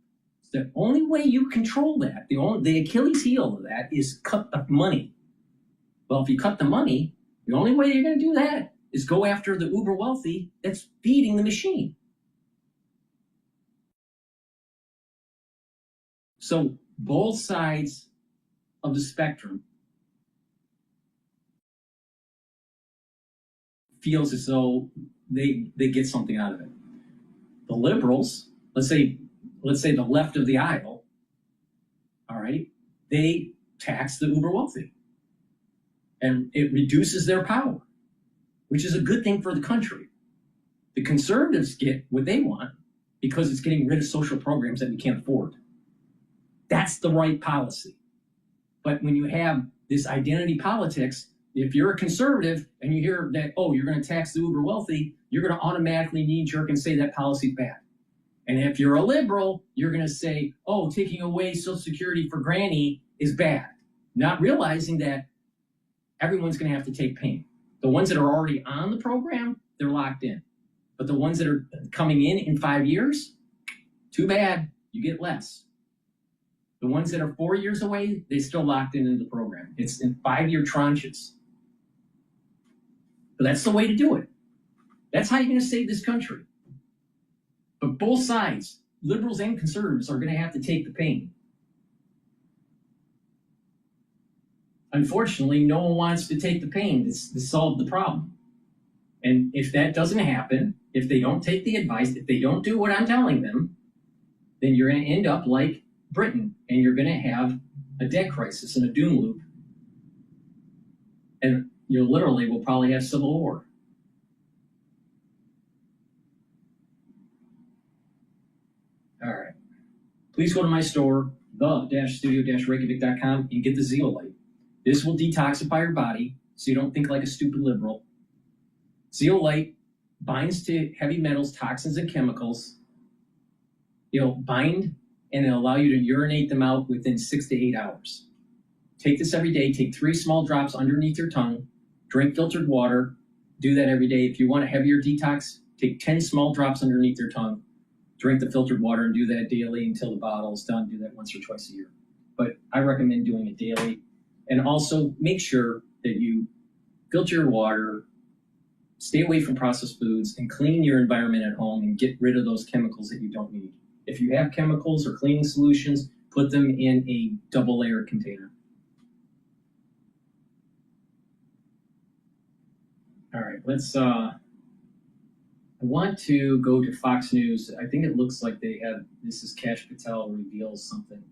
The only way you control that, the Achilles heel of that is cut the money. Well, if you cut the money, The only way you're going to do that is go after the uber wealthy that's feeding the machine. So both sides of the spectrum feels as though they get something out of it. The liberals, let's say the left of the aisle, all right, they tax the uber wealthy. And it reduces their power, which is a good thing for the country. The conservatives get what they want because it's getting rid of social programs that we can't afford. That's the right policy. But when you have this identity politics, if you're a conservative and you hear that, oh, you're going to tax the uber wealthy, you're going to automatically knee-jerk and say that policy's bad. And if you're a liberal, you're going to say, oh, taking away Social Security for granny is bad, not realizing that everyone's going to have to take pain. The ones that are already on the program, they're locked in. But the ones that are coming in 5 years, too bad, you get less. The ones that are 4 years away, they still locked into the program. It's in 5-year tranches. But that's the way to do it. That's how you're going to save this country. But both sides, liberals and conservatives, are going to have to take the pain. Unfortunately, no one wants to take the pain to solve the problem. And if that doesn't happen, if they don't take the advice, if they don't do what I'm telling them, then you're going to end up like Britain, and you're going to have a debt crisis and a doom loop. And you literally will probably have civil war. All right. Please go to my store, the-studio-reykjavik.com, and get the zeolite. This will detoxify your body so you don't think like a stupid liberal. Zeolite binds to heavy metals, toxins, and chemicals. It'll bind and it'll allow you to urinate them out within 6 to 8 hours. Take this every day. Take 3 small drops underneath your tongue. Drink filtered water. Do that every day. If you want a heavier detox, take 10 small drops underneath your tongue. Drink the filtered water and do that daily until the bottle is done. Do that once or twice a year. But I recommend doing it daily. And also make sure that you filter your water, stay away from processed foods, and clean your environment at home and get rid of those chemicals that you don't need. If you have chemicals or cleaning solutions, put them in a double-layer container. All right, let's, I want to go to Fox News. I think it looks like they have, this is Kash Patel reveals something.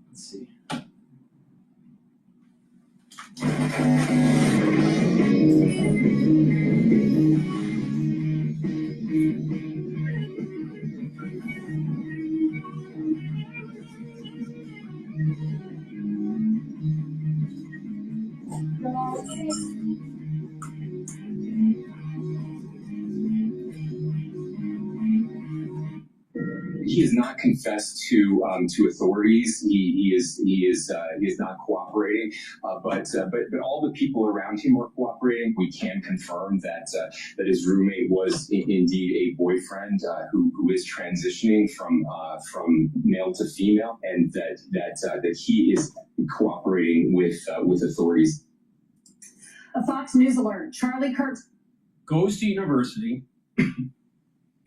Let's see. He has not confessed to authorities. He is not cooperating. But all the people around him are cooperating. We can confirm that his roommate was indeed a boyfriend who is transitioning from male to female, and that he is cooperating with authorities. A Fox News alert: Charlie Kirk goes to university,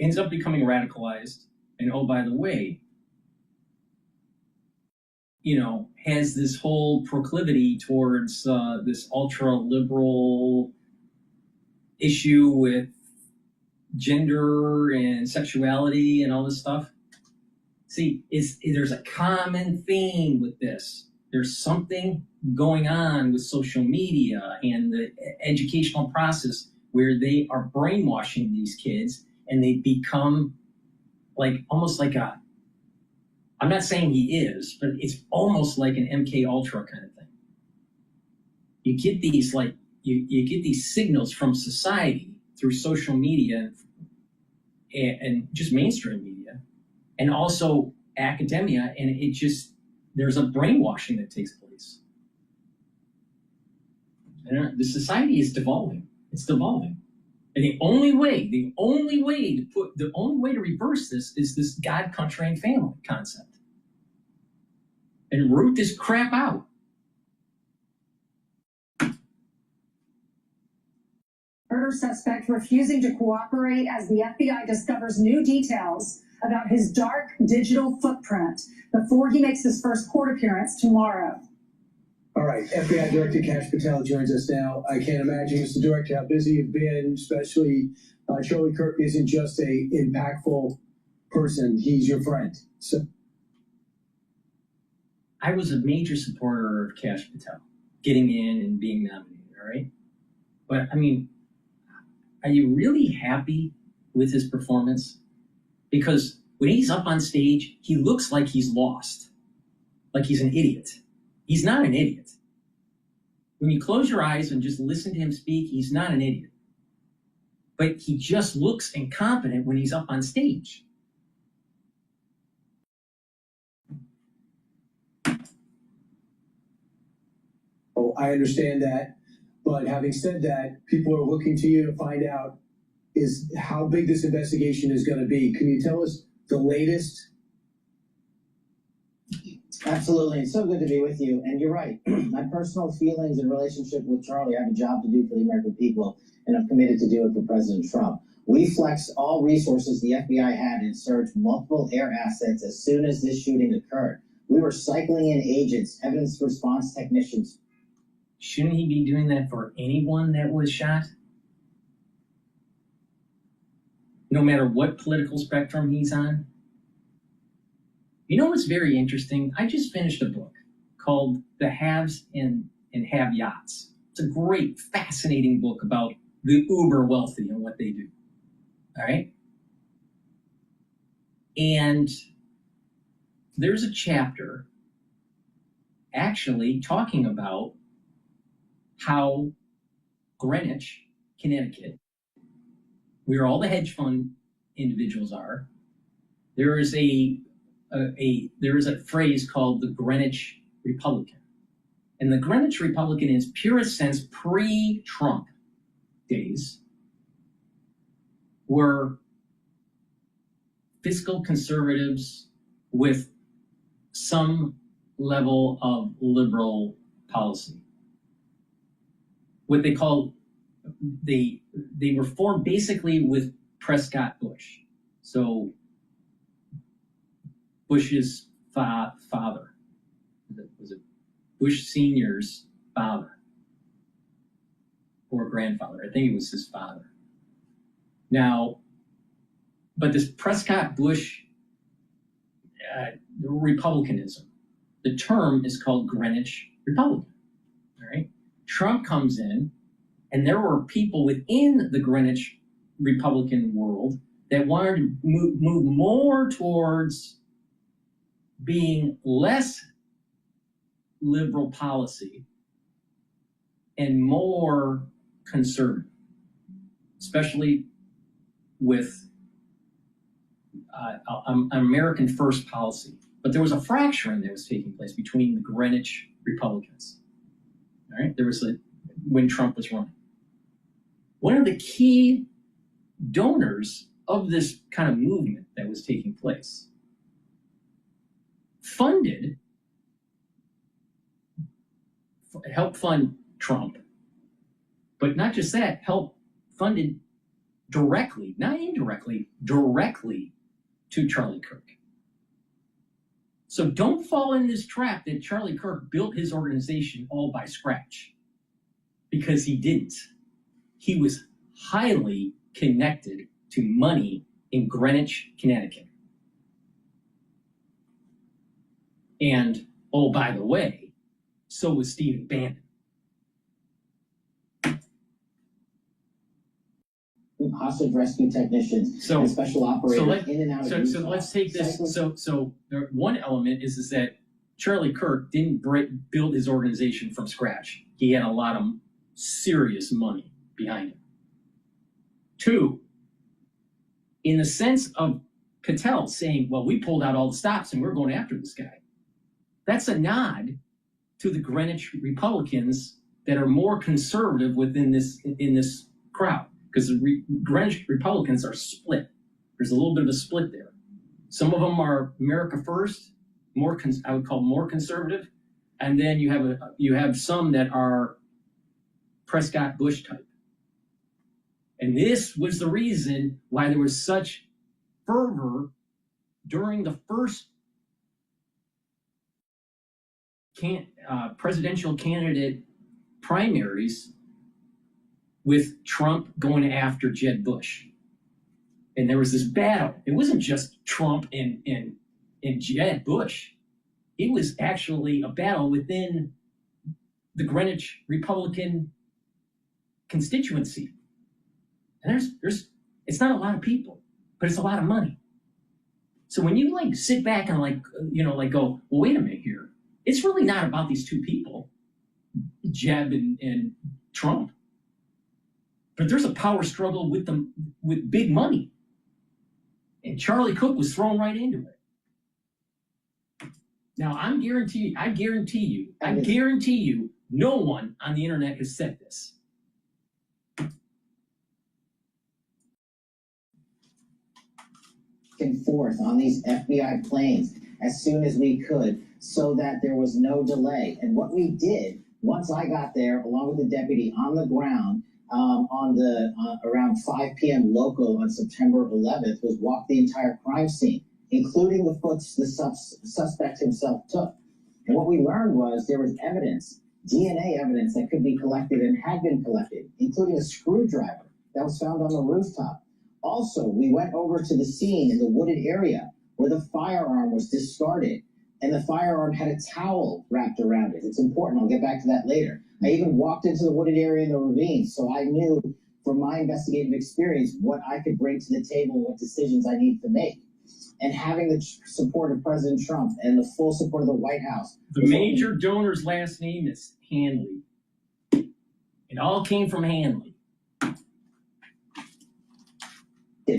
ends up becoming radicalized. And oh, by the way, has this whole proclivity towards this ultra-liberal issue with gender and sexuality and all this stuff. See, there's a common theme with this. There's something going on with social media and the educational process where they are brainwashing these kids, and they become almost like I'm not saying he is, but it's almost like an MK Ultra kind of thing. You get these you get these signals from society through social media and just mainstream media, and also academia, and there's a brainwashing that takes place. And the society is devolving. It's devolving. And the only way to reverse this is this God, country, and family concept. And root this crap out. Murder suspect refusing to cooperate as the FBI discovers new details about his dark digital footprint before he makes his first court appearance tomorrow. All right, FBI Director Kash Patel joins us now. I can't imagine, Mr. Director, how busy you've been, especially Charlie Kirk isn't just a impactful person, he's your friend. So I was a major supporter of Kash Patel getting in and being nominated, all right? But, I mean, are you really happy with his performance? Because when he's up on stage, he looks like he's lost, like he's an idiot. He's not an idiot. When you close your eyes and just listen to him speak, he's not an idiot. But he just looks incompetent when he's up on stage. Oh, I understand that. But having said that, people are looking to you to find out is how big this investigation is going to be. Can you tell us the latest? Absolutely. It's so good to be with you. And you're right. My personal feelings and relationship with Charlie, I have a job to do for the American people, and I'm committed to do it for President Trump. We flexed all resources the FBI had and searched multiple air assets as soon as this shooting occurred. We were cycling in agents, evidence response technicians. Shouldn't he be doing that for anyone that was shot? No matter what political spectrum he's on? You know what's very interesting? I just finished a book called The Haves and Have-Yachts. It's a great, fascinating book about the uber wealthy and what they do. All right? And there's a chapter actually talking about how Greenwich, Connecticut, where all the hedge fund individuals are, there is a phrase called the Greenwich Republican. And the Greenwich Republican is purest sense pre-Trump days were fiscal conservatives with some level of liberal policy. What they call, they were formed basically with Prescott Bush. So Bush's father, was it Bush Sr.'s father or grandfather? I think it was his father. Now, but this Prescott Bush Republicanism, the term is called Greenwich Republican, all right? Trump comes in, and there were people within the Greenwich Republican world that wanted to move more towards being less liberal policy and more conservative, especially with American first policy. But there was a fracturing that was taking place between the Greenwich Republicans. All right, there was when Trump was running. One of the key donors of this kind of movement that was taking place helped fund Trump, but not just that, funded directly, not indirectly, directly to Charlie Kirk. So don't fall in this trap that Charlie Kirk built his organization all by scratch, because he didn't. He was highly connected to money in Greenwich, Connecticut. And, oh, by the way, so was Stephen Bannon. Hostage rescue technicians and special operators in and out of Utah. So let's take this. So one element is that Charlie Kirk didn't build his organization from scratch. He had a lot of serious money behind him. Two, in the sense of Patel saying, well, we pulled out all the stops and we're going after this guy. That's a nod to the Greenwich Republicans that are more conservative within this crowd, because the Greenwich Republicans are split. There's a little bit of a split there. Some of them are America First, I would call more conservative, and then you have some that are Prescott Bush type. And this was the reason why there was such fervor during the first presidential candidate primaries with Trump going after Jeb Bush. And there was this battle. It wasn't just Trump and Jeb Bush. It was actually a battle within the Greenwich Republican constituency. And it's not a lot of people, but it's a lot of money. So when you like sit back and go, well, wait a minute here. It's really not about these two people, Jeb and Trump. But there's a power struggle with big money. And Charlie Cook was thrown right into it. Now I guarantee you, no one on the internet has said this. And forth on these FBI planes as soon as we could so that there was no delay. And what we did, once I got there, along with the deputy on the ground, around 5 p.m. local on September 11th, was walk the entire crime scene, including the foots the suspect himself took. And what we learned was there was evidence, DNA evidence that could be collected and had been collected, including a screwdriver that was found on the rooftop. Also, we went over to the scene in the wooded area where the firearm was discarded, and the firearm had a towel wrapped around it. It's important. I'll get back to that later. I even walked into the wooded area in the ravine, so I knew from my investigative experience what I could bring to the table, what decisions I needed to make. And having the support of President Trump and the full support of the White House. The major donor's last name is Hanley. It all came from Hanley.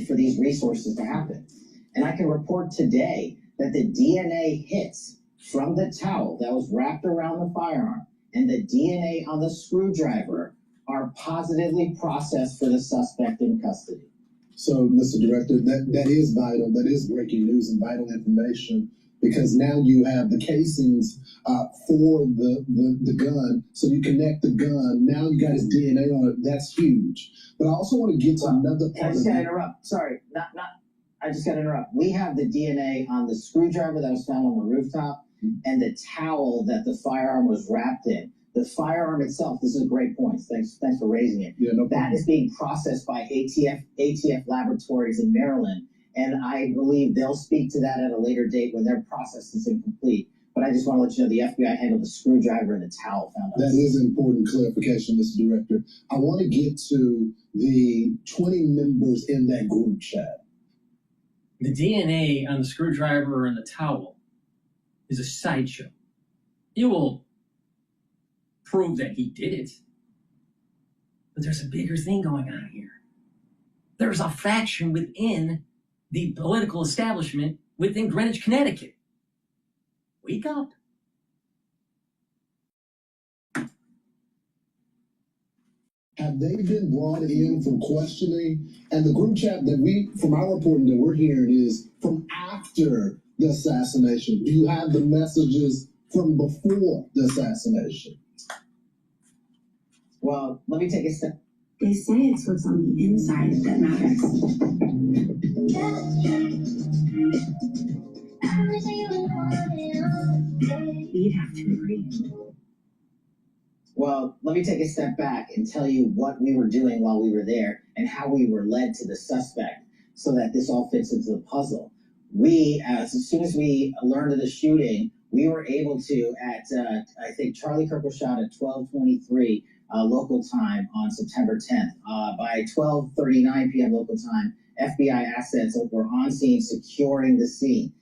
For these resources to happen. And I can report today that the DNA hits from the towel that was wrapped around the firearm and the DNA on the screwdriver are positively processed for the suspect in custody. So, Mr. Director, that is vital. That is breaking news and vital information, because now you have the casings for the gun. So you connect the gun. Now you got his DNA on it. That's huge. But I also want to get to another part. I just got to interrupt. Sorry, I just got to interrupt. We have the DNA on the screwdriver that was found on the rooftop and the towel that the firearm was wrapped in. The firearm itself, this is a great point. Thanks for raising it. Yeah, no problem. That is being processed by ATF laboratories in Maryland. And I believe they'll speak to that at a later date when their process is incomplete. But I just want to let you know the FBI handled the screwdriver and the towel found on. That is important clarification, Mr. Director. I want to get to the 20 members in that group chat. The DNA on the screwdriver and the towel is a sideshow. It will prove that he did it. But there's a bigger thing going on here. There's a faction within the political establishment within Greenwich, Connecticut. Wake up. Have they been brought in from questioning? And the group chat that from our reporting that we're hearing is from after the assassination. Do you have the messages from before the assassination? Well, let me take a step. They say it's what's on the inside that matters. You'd have to agree. Well, let me take a step back and tell you what we were doing while we were there and how we were led to the suspect so that this all fits into the puzzle. We, as soon as we learned of the shooting, we were able to, I think Charlie Kirk was shot at 12:23 local time on September 10th. By 12:39 p.m. local time, FBI assets were on scene securing the scene.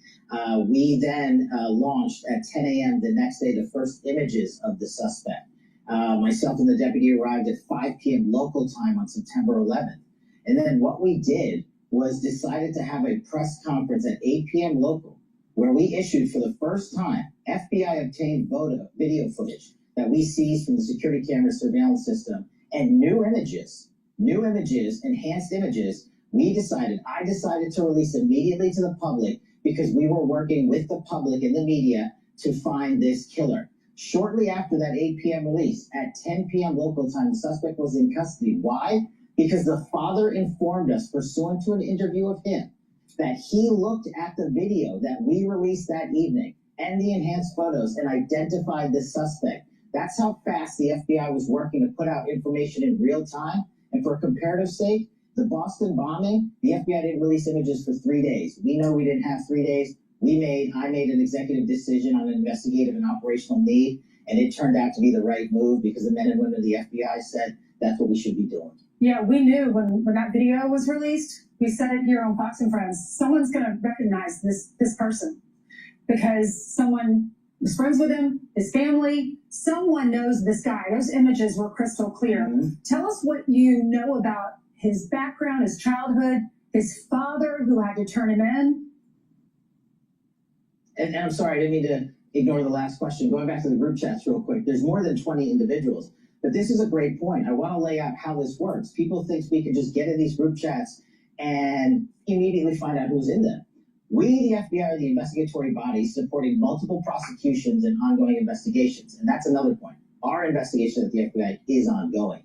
We then launched at 10 a.m. the next day the first images of the suspect. Myself and the deputy arrived at 5 p.m. local time on September 11th. And then what we did was decided to have a press conference at 8 p.m. local, where we issued for the first time FBI obtained video footage that we seized from the security camera surveillance system and new images, enhanced images. I decided to release immediately to the public because we were working with the public and the media to find this killer. Shortly after that 8 p.m. release, at 10 p.m. local time, the suspect was in custody. Why? because the father informed us, pursuant to an interview of him, that he looked at the video that we released that evening and the enhanced photos and identified the suspect. That's how fast the FBI was working to put out information in real time. And for comparative sake, the Boston bombing, the FBI didn't release images for 3 days. We know we didn't have 3 days. I made an executive decision on an investigative and operational need, and it turned out to be the right move because the men and women of the FBI said that's what we should be doing. Yeah, we knew when that video was released, we said it here on Fox and Friends, someone's going to recognize this person because someone was friends with him, his family, someone knows this guy. Those images were crystal clear. Mm-hmm. Tell us what you know about his background, his childhood, his father who had to turn him in. And I'm sorry, I didn't mean to ignore the last question. Going back to the group chats real quick, there's more than 20 individuals. But this is a great point. I want to lay out how this works. People think we can just get in these group chats and immediately find out who's in them. We, the FBI, are the investigatory body supporting multiple prosecutions and ongoing investigations. And that's another point. Our investigation at the FBI is ongoing.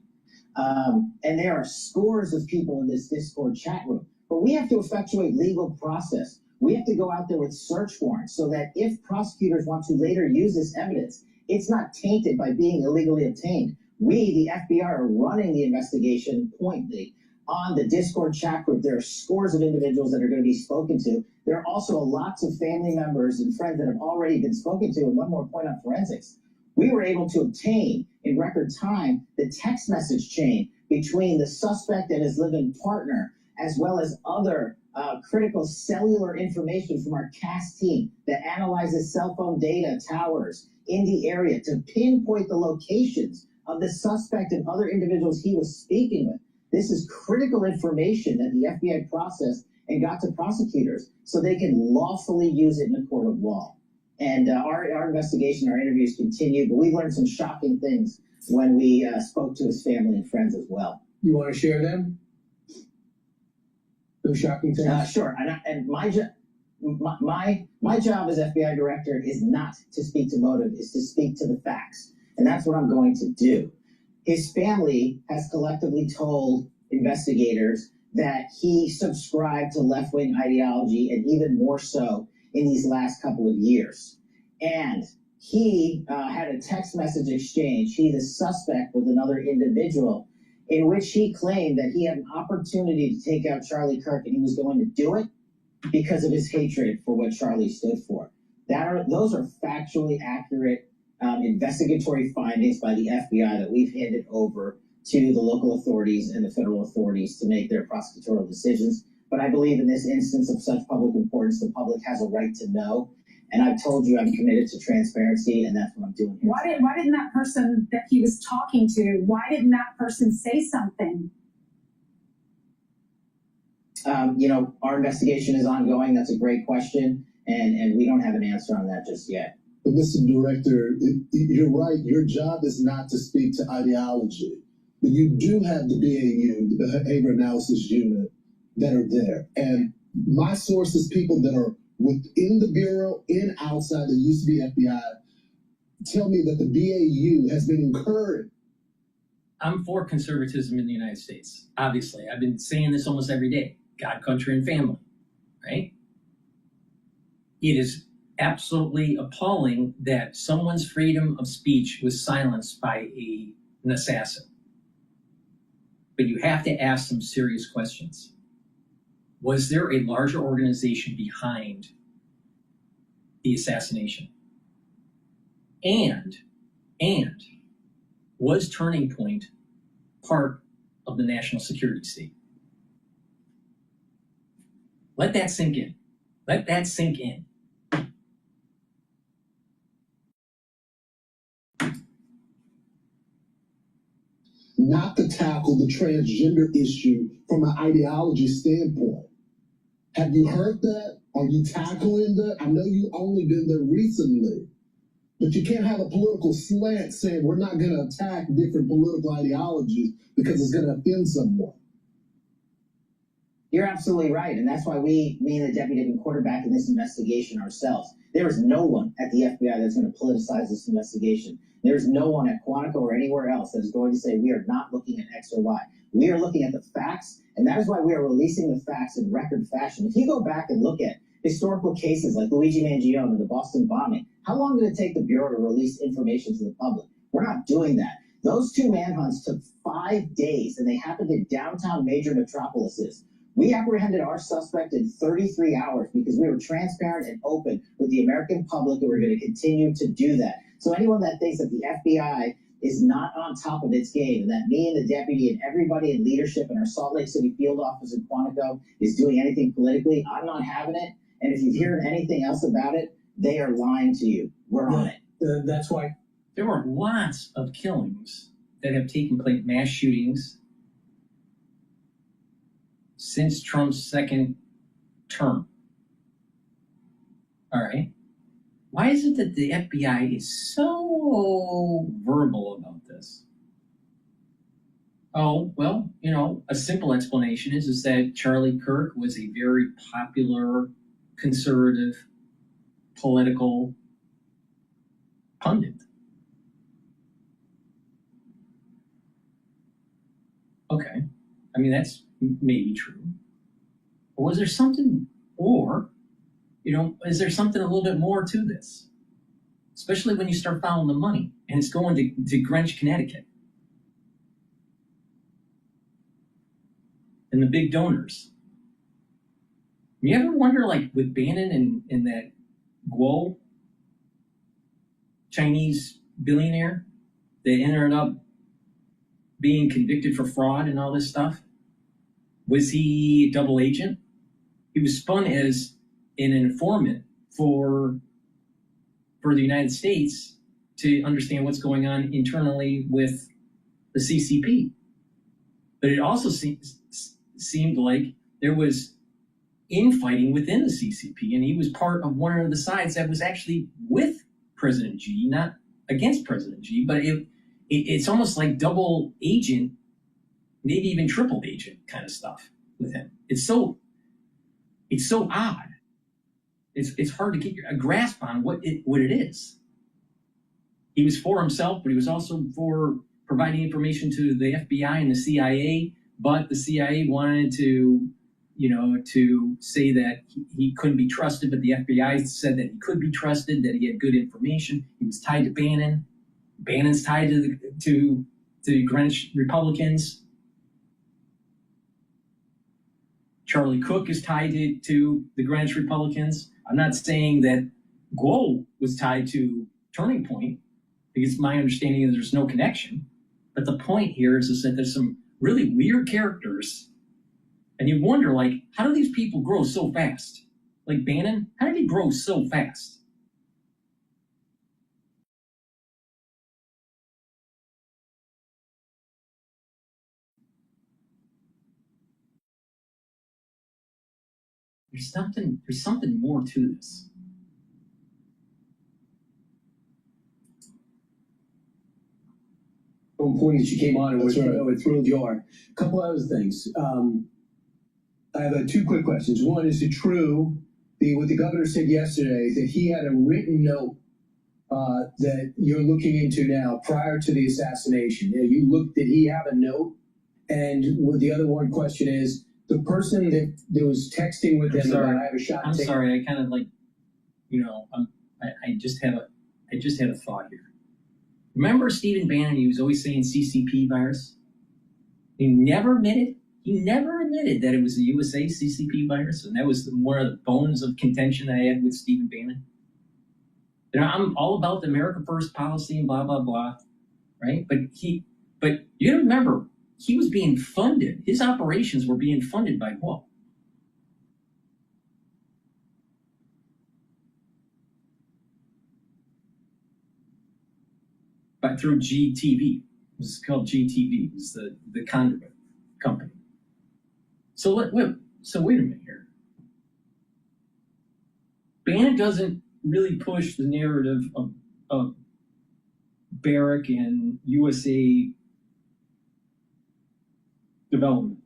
And there are scores of people in this Discord chat room. But we have to effectuate legal process. We have to go out there with search warrants so that if prosecutors want to later use this evidence, it's not tainted by being illegally obtained. We, the FBI, are running the investigation pointedly on the Discord chat group. There are scores of individuals that are going to be spoken to. There are also lots of family members and friends that have already been spoken to. And one more point on forensics. We were able to obtain in record time the text message chain between the suspect and his living partner, as well as other critical cellular information from our CAS team that analyzes cell phone data towers in the area to pinpoint the locations of the suspect and other individuals he was speaking with. This is critical information that the FBI processed and got to prosecutors so they can lawfully use it in a court of law. And our investigation, our interviews continued, but we learned some shocking things when we spoke to his family and friends as well. You want to share them? Those shocking things? Sure. And my job as FBI director is not to speak to motive, is to speak to the facts. And that's what I'm going to do. His family has collectively told investigators that he subscribed to left-wing ideology, and even more so in these last couple of years. And he had a text message exchange, he the suspect, with another individual, in which he claimed that he had an opportunity to take out Charlie Kirk, and he was going to do it because of his hatred for what Charlie stood for. Those are factually accurate investigatory findings by the FBI that we've handed over to the local authorities and the federal authorities to make their prosecutorial decisions. But I believe in this instance of such public importance, the public has a right to know. And I've told you I'm committed to transparency, and that's what I'm doing here. Why didn't that person that he was talking to, why didn't that person say something? Our investigation is ongoing. That's a great question. And we don't have an answer on that just yet. But Mr. Director, you're right. Your job is not to speak to ideology. But you do have the BAU, the Behavior Analysis Unit, that are there. And my sources, people that are within the Bureau and outside that used to be FBI, tell me that the BAU has been encouraged. I'm for conservatism in the United States. Obviously, I've been saying this almost every day. God, country, and family, right? It is absolutely appalling that someone's freedom of speech was silenced by an assassin. But you have to ask some serious questions. Was there a larger organization behind the assassination? And was Turning Point part of the national security state? Let that sink in. Let that sink in. Not to tackle the transgender issue from an ideology standpoint. Have you heard that? Are you tackling that? I know you've only been there recently, but you can't have a political slant saying we're not going to attack different political ideologies because it's going to offend someone. You're absolutely right, and that's why me and the deputy have been quarterbacking this investigation ourselves. There is no one at the FBI that's going to politicize this investigation. There's no one at Quantico or anywhere else that is going to say we are not looking at X or Y. We are looking at the facts, and that is why we are releasing the facts in record fashion. If you go back and look at historical cases like Luigi Mangione and the Boston bombing, how long did it take the Bureau to release information to the public? We're not doing that. Those two manhunts took 5 days, and they happened in downtown major metropolises. We apprehended our suspect in 33 hours because we were transparent and open with the American public, and we're going to continue to do that. So anyone that thinks that the FBI is not on top of its game, and that me and the deputy and everybody in leadership in our Salt Lake City field office in Quantico is doing anything politically, I'm not having it. And if you've heard anything else about it, they are lying to you. We're on it. That's why there were lots of killings that have taken place, mass shootings, since Trump's second term. All right. Why is it that the FBI is so verbal about this? Oh, well, you know, a simple explanation is that Charlie Kirk was a very popular conservative political pundit. Okay. I mean, that's maybe true. Or was there something, or, you know, is there something a little bit more to this? Especially when you start following the money and it's going to Greenwich, Connecticut. And the big donors. You ever wonder, like, with Bannon and that Guo Chinese billionaire that ended up being convicted for fraud and all this stuff? Was he a double agent? He was spun as an informant for the United States to understand what's going on internally with the CCP. But it also seemed like there was infighting within the CCP, and he was part of one of the sides that was actually with President Xi, not against President Xi, but it's almost like double agent, maybe even triple agent kind of stuff with him. It's so odd. It's hard to get a grasp on what it is. He was for himself, but he was also for providing information to the FBI and the CIA, but the CIA wanted to say that he couldn't be trusted, but the FBI said that he could be trusted, that he had good information. He was tied to Bannon. Bannon's tied to the Greenwich Republicans. Charlie Cook is tied to the Greenwich Republicans. I'm not saying that Guo was tied to Turning Point, because my understanding is there's no connection. But the point here is that there's some really weird characters, and you wonder, like, how do these people grow so fast? Like Bannon, how did he grow so fast? There's something more to this. One point that you came on and it thrilled you are. A couple other things. I have two quick questions. One, is it true what the governor said yesterday, that he had a written note that you're looking into now prior to the assassination? Did he have a note? And the other one question is, the person that was texting with him about I have a shot. I'm sorry. I kind of I just had a thought here. Remember Stephen Bannon? He was always saying CCP virus. He never admitted that it was the USA CCP virus, and that was one of the bones of contention I had with Stephen Bannon. You know, I'm all about the America First policy and blah blah blah, right? But you gotta remember, he was being funded. His operations were being funded by what? But through GTV. It was called GTV. It was the conduit company. So wait a minute here. Bannon doesn't really push the narrative of Barrick and USA development.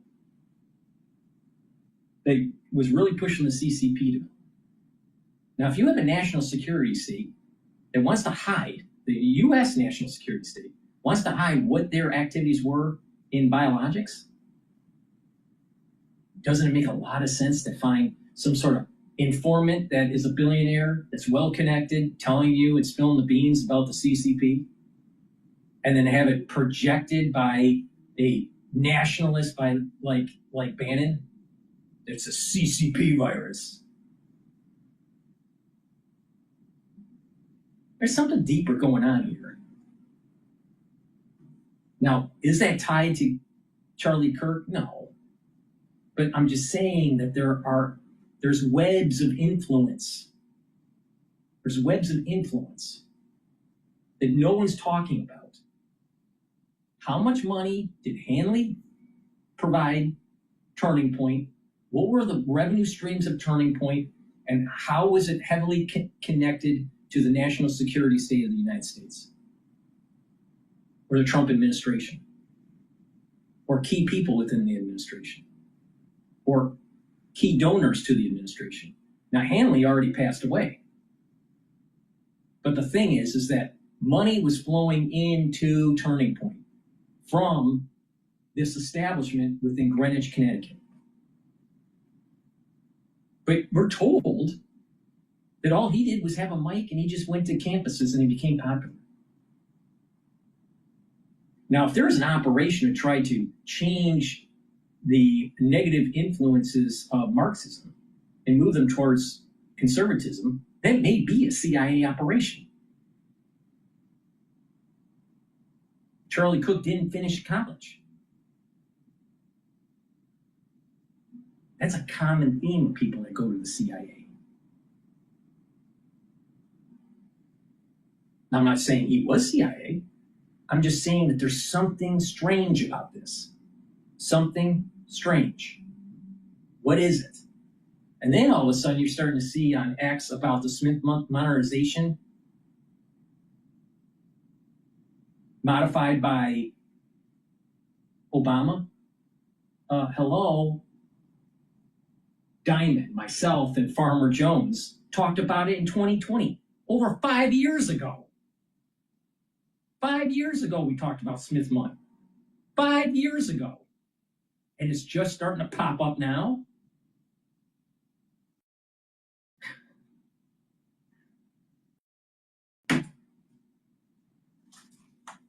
They was really pushing the CCP development. Now, if you have a national security state that wants to hide, the U.S. national security state wants to hide what their activities were in biologics, Doesn't it make a lot of sense to find some sort of informant that is a billionaire, that's well connected, telling you and spilling the beans about the CCP, and then have it projected by a nationalist like Bannon? It's a CCP virus. There's something deeper going on here. Now, is that tied to Charlie Kirk? No. But I'm just saying that there's webs of influence. There's webs of influence that no one's talking about. How much money did Hanley provide Turning Point? What were the revenue streams of Turning Point? And how was it heavily connected to the national security state of the United States? Or the Trump administration? Or key people within the administration? Or key donors to the administration? Now, Hanley already passed away. But the thing is that money was flowing into Turning Point from this establishment within Greenwich, Connecticut. But we're told that all he did was have a mic and he just went to campuses and he became popular. Now, if there's an operation to try to change the negative influences of Marxism and move them towards conservatism, that may be a CIA operation. Charlie Cook didn't finish college. That's a common theme of people that go to the CIA. Now, I'm not saying he was CIA. I'm just saying that there's something strange about this. Something strange. What is it? And then all of a sudden you're starting to see on X about the Smith modernization modified by Obama. Hello, Diamond, myself, and Farmer Jones talked about it in 2020, over 5 years ago. 5 years ago, we talked about Smith Munn. 5 years ago. And it's just starting to pop up now.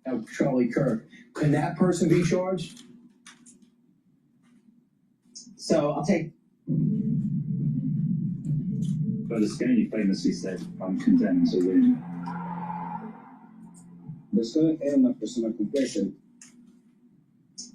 Now, Charlie Kirk, can that person be charged? So I'll take. Berlusconi famously said, "I'm condemned to win." Berlusconi è una persona complessa.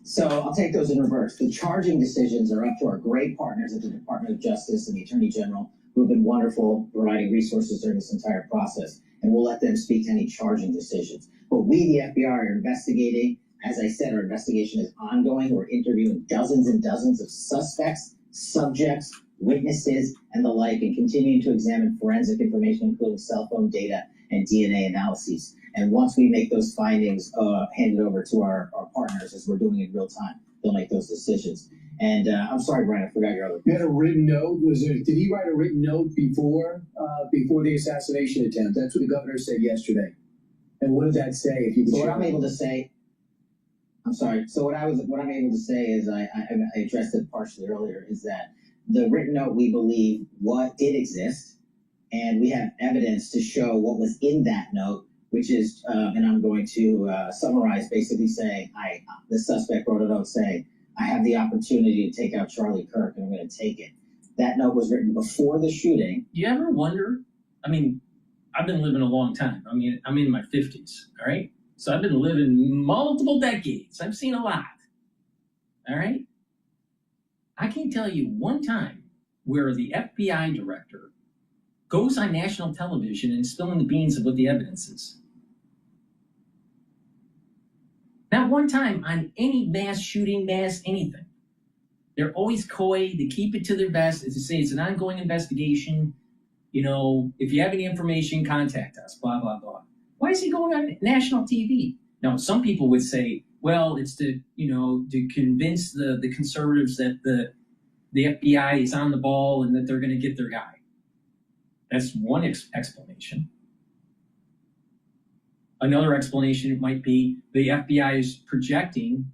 So I'll take those in reverse. The charging decisions are up to our great partners at the Department of Justice and the Attorney General, who have been wonderful providing resources during this entire process. And we'll let them speak to any charging decisions. But we, the FBI, are investigating. As I said, our investigation is ongoing. We're interviewing dozens and dozens of suspects, subjects, witnesses, and the like, and continuing to examine forensic information, including cell phone data and DNA analyses. And once we make those findings, hand it over to our partners, as we're doing in real time, they'll make those decisions. And I'm sorry, Brian, I forgot your other question. You had a written note. Did he write a written note before the assassination attempt? That's what the governor said yesterday. And what did that say? If you could So what share I'm able to say, I'm sorry. So what I'm able to say is I addressed it partially earlier, is that the written note, we believe what did exist, and we have evidence to show what was in that note, which is, and I'm going to summarize, basically saying, the suspect wrote a note saying, I have the opportunity to take out Charlie Kirk, and I'm going to take it. That note was written before the shooting. Do you ever wonder? I mean, I've been living a long time. I mean, I'm in my 50s, all right? So I've been living multiple decades. I've seen a lot, all right? I can't tell you one time where the FBI director goes on national television and spilling the beans of what the evidence is. Not one time on any mass shooting, mass anything. They're always coy. They keep it to their best. As they say, it's an ongoing investigation. You know, if you have any information, contact us, blah, blah, blah. Why is he going on national TV? Now, some people would say, well, it's to convince the conservatives that the FBI is on the ball and that they're going to get their guy. That's one explanation. Another explanation might be the FBI is projecting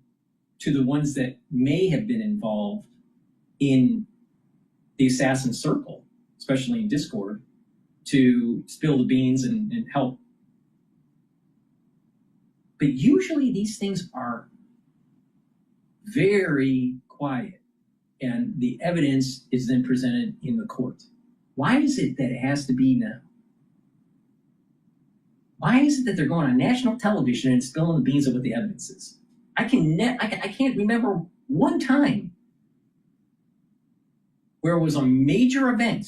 to the ones that may have been involved in the assassin circle, especially in Discord, to spill the beans and help. But usually these things are very quiet, and the evidence is then presented in the court. Why is it that it has to be now? Why is it that they're going on national television and spilling the beans of what the evidence is? I can't remember one time where it was a major event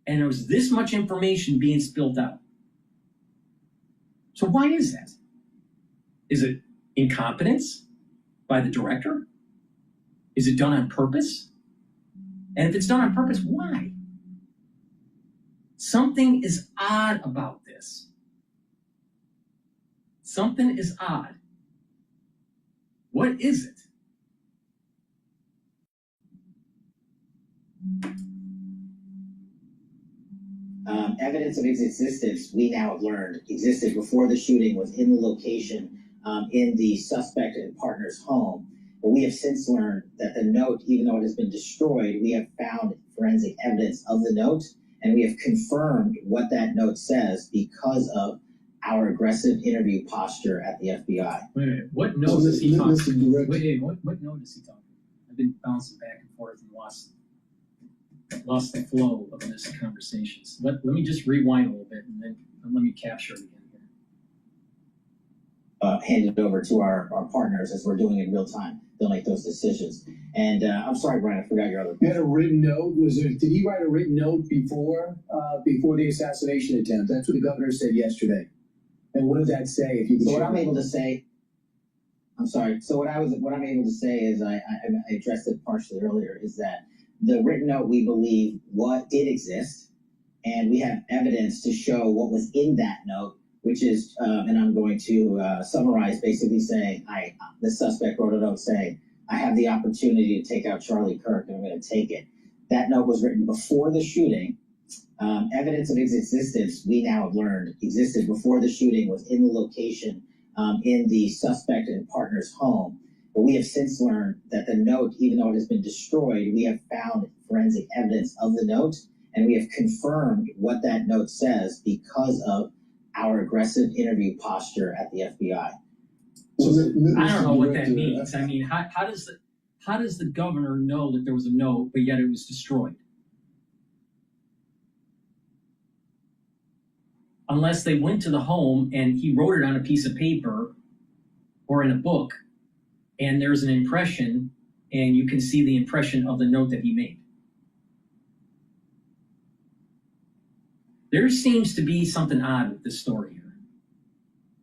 and there was this much information being spilled out. So why is that? Is it incompetence by the director? Is it done on purpose? And if it's done on purpose, why? Something is odd about this. Something is odd. What is it? Evidence of its existence, we now have learned, existed before the shooting, was in the location in the suspect and partner's home. But we have since learned that the note, even though it has been destroyed, we have found forensic evidence of the note, and we have confirmed what that note says because of our aggressive interview posture at the FBI. Wait, what note is he talking? Wait, what note is he talking? I've been bouncing back and forth and lost the flow of this conversations. Let me just rewind a little bit and then let me capture it again here. Hand it over to our partners as we're doing it in real time. They'll make those decisions. And I'm sorry, Brian, I forgot your other You had a written note. Did he write a written note before the assassination attempt? That's what the governor said yesterday. And what does that say? If you could so what I'm able to say, I'm sorry. So what I'm able to say is I addressed it partially earlier, is that the written note, we believe, what did exist, and we have evidence to show what was in that note, which is, and I'm going to summarize, basically saying, the suspect wrote a note saying, I have the opportunity to take out Charlie Kirk, and I'm going to take it. That note was written before the shooting. Evidence of its existence, we now have learned, existed before the shooting, was in the location in the suspect and partner's home. But we have since learned that the note, even though it has been destroyed, we have found forensic evidence of the note, and we have confirmed what that note says because of our aggressive interview posture at the FBI. So I don't know what that means. I mean, how does the governor know that there was a note, but yet it was destroyed? Unless they went to the home and he wrote it on a piece of paper or in a book, and there's an impression, and you can see the impression of the note that he made. There seems to be something odd with this story here.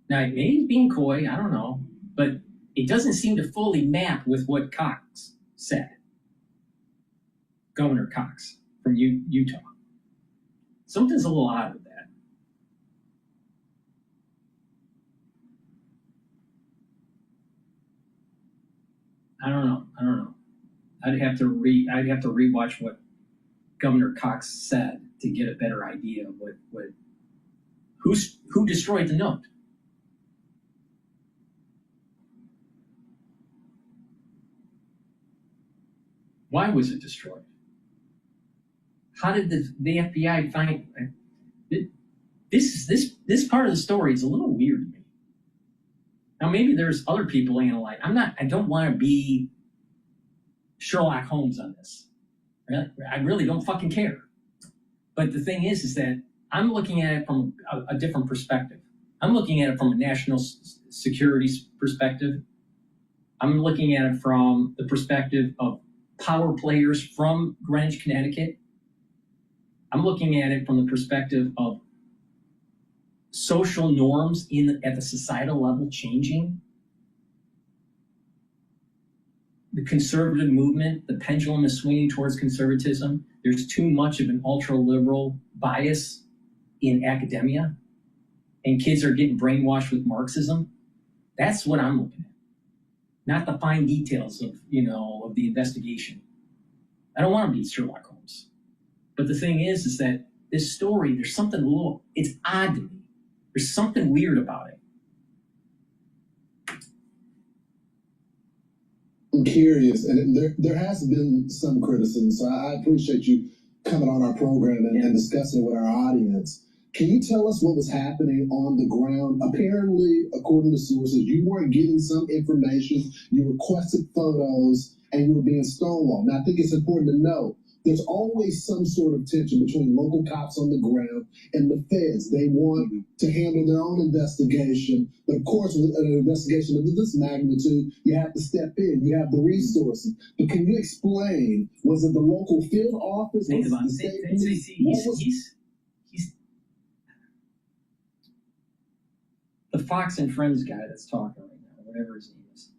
Now, maybe he's being coy, I don't know, but it doesn't seem to fully map with what Cox said. Governor Cox from Utah. Something's a little odd with that. I don't know. I'd have to rewatch what Governor Cox said to get a better idea of who destroyed the note. Why was it destroyed? How did the FBI find this part of the story is a little weird to me. Now, maybe there's other people analyze. I don't want to be Sherlock Holmes on this. I really don't fucking care. But the thing is that I'm looking at it from a different perspective. I'm looking at it from a national security perspective. I'm looking at it from the perspective of power players from Greenwich, Connecticut. I'm looking at it from the perspective of social norms at the societal level changing. The conservative movement, the pendulum is swinging towards conservatism. There's too much of an ultra-liberal bias in academia, and kids are getting brainwashed with Marxism. That's what I'm looking at, not the fine details of the investigation. I don't want to be Sherlock Holmes, but the thing is that this story, there's something it's odd to me. There's something weird about it. I'm curious, and there has been some criticism, so I appreciate you coming on our program and discussing it with our audience. Can you tell us what was happening on the ground? Apparently, according to sources, you weren't getting some information, you requested photos, and you were being stonewalled. Now, I think it's important to know there's always some sort of tension between local cops on the ground and the feds. They want to handle their own investigation, but of course, with an investigation of this magnitude, you have to step in. You have the resources. But can you explain? Was it the local field office? Think Was it about the state it. police? He's the Fox and Friends guy that's talking right now, whatever his name is.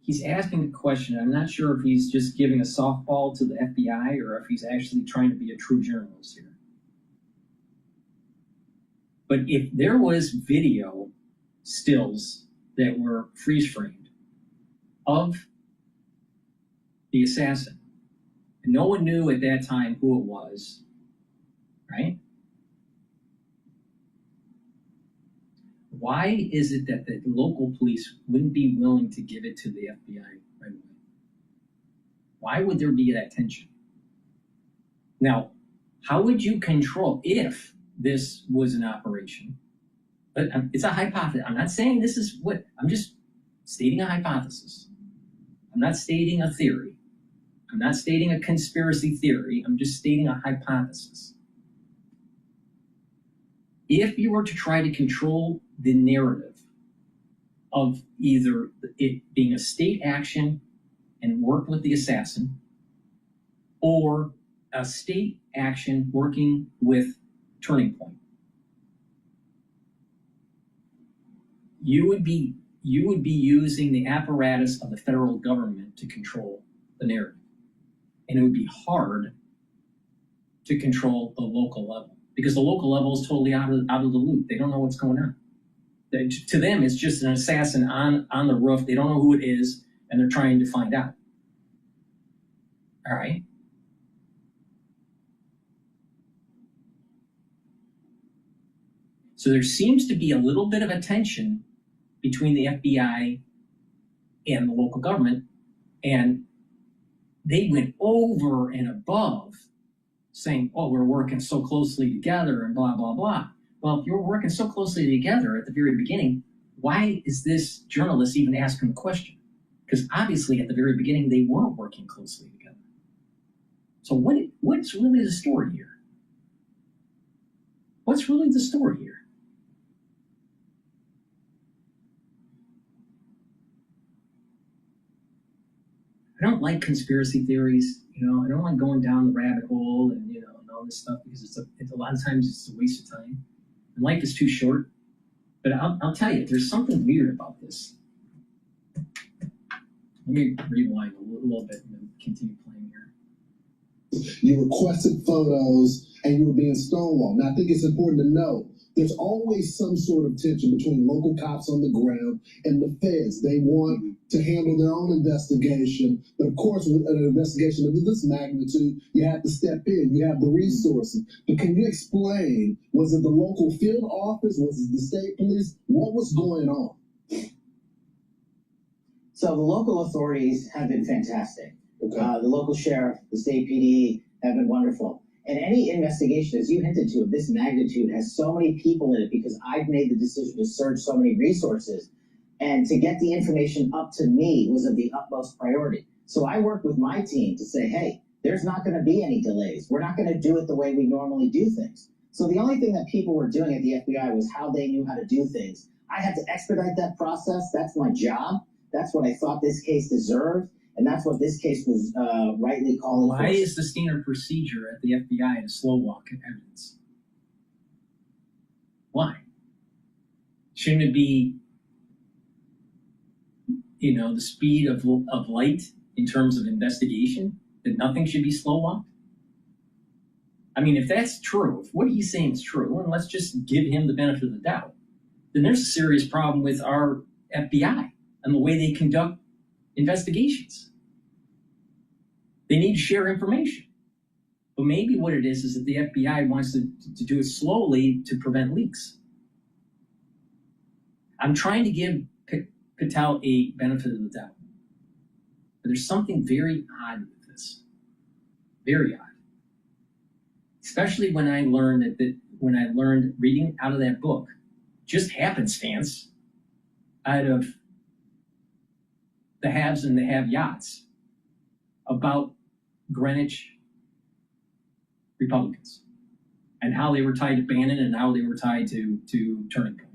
He's asking a question. I'm not sure if he's just giving a softball to the FBI or if he's actually trying to be a true journalist here. But if there was video stills that were freeze-framed of the assassin, and no one knew at that time who it was, right? Why is it that the local police wouldn't be willing to give it to the FBI right away? Why would there be that tension? Now, how would you control if this was an operation? But it's a hypothesis. I'm not saying this is what, I'm just stating a hypothesis. I'm not stating a theory. I'm not stating a conspiracy theory. I'm just stating a hypothesis. If you were to try to control the narrative of either it being a state action and work with the assassin, or a state action working with Turning Point, you would be using the apparatus of the federal government to control the narrative. And it would be hard to control the local level, because the local level is totally out of the loop. They don't know what's going on. To them, it's just an assassin on the roof. They don't know who it is, and they're trying to find out. All right. So there seems to be a little bit of a tension between the FBI and the local government, and they went over and above saying, oh, we're working so closely together and blah, blah, blah. Well, if you're working so closely together at the very beginning, why is this journalist even asking the question? Because obviously at the very beginning, they weren't working closely together. So what's really the story here? What's really the story here? I don't like conspiracy theories. You know, I don't like going down the rabbit hole and, you know, and all this stuff, because it's a lot of times it's a waste of time. And life is too short. But I'll tell you, there's something weird about this. Let me rewind a little bit and then continue playing here. You requested photos and you were being stonewalled. Now, I think it's important to know there's always some sort of tension between local cops on the ground and the feds. They want to handle their own investigation, but of course, with an investigation of this magnitude, you have to step in. You have the resources. But can you explain, was it the local field office? Was it the state police? What was going on? So the local authorities have been fantastic. Okay. The local sheriff, the state PD have been wonderful. And any investigation, as you hinted to, of this magnitude has so many people in it, because I've made the decision to surge so many resources. And to get the information up to me was of the utmost priority. So I worked with my team to say, hey, there's not going to be any delays. We're not going to do it the way we normally do things. So the only thing that people were doing at the FBI was how they knew how to do things. I had to expedite that process. That's my job. That's what I thought this case deserved. And that's what this case was rightly calling for. Why is the standard procedure at the FBI to slow walk evidence? Why? Shouldn't it be, you know, the speed of light in terms of investigation, that nothing should be slow walked? I mean, if that's true, if what he's saying is true, and let's just give him the benefit of the doubt, then there's a serious problem with our FBI and the way they conduct investigations. They need to share information. But maybe what it is that the FBI wants to do it slowly to prevent leaks. I'm trying to give Patel a benefit of the doubt. But there's something very odd with this. Very odd. Especially when I learned when I learned reading out of that book, just happenstance, out of the haves and the have-yachts, about Greenwich Republicans and how they were tied to Bannon and how they were tied to Turning Point.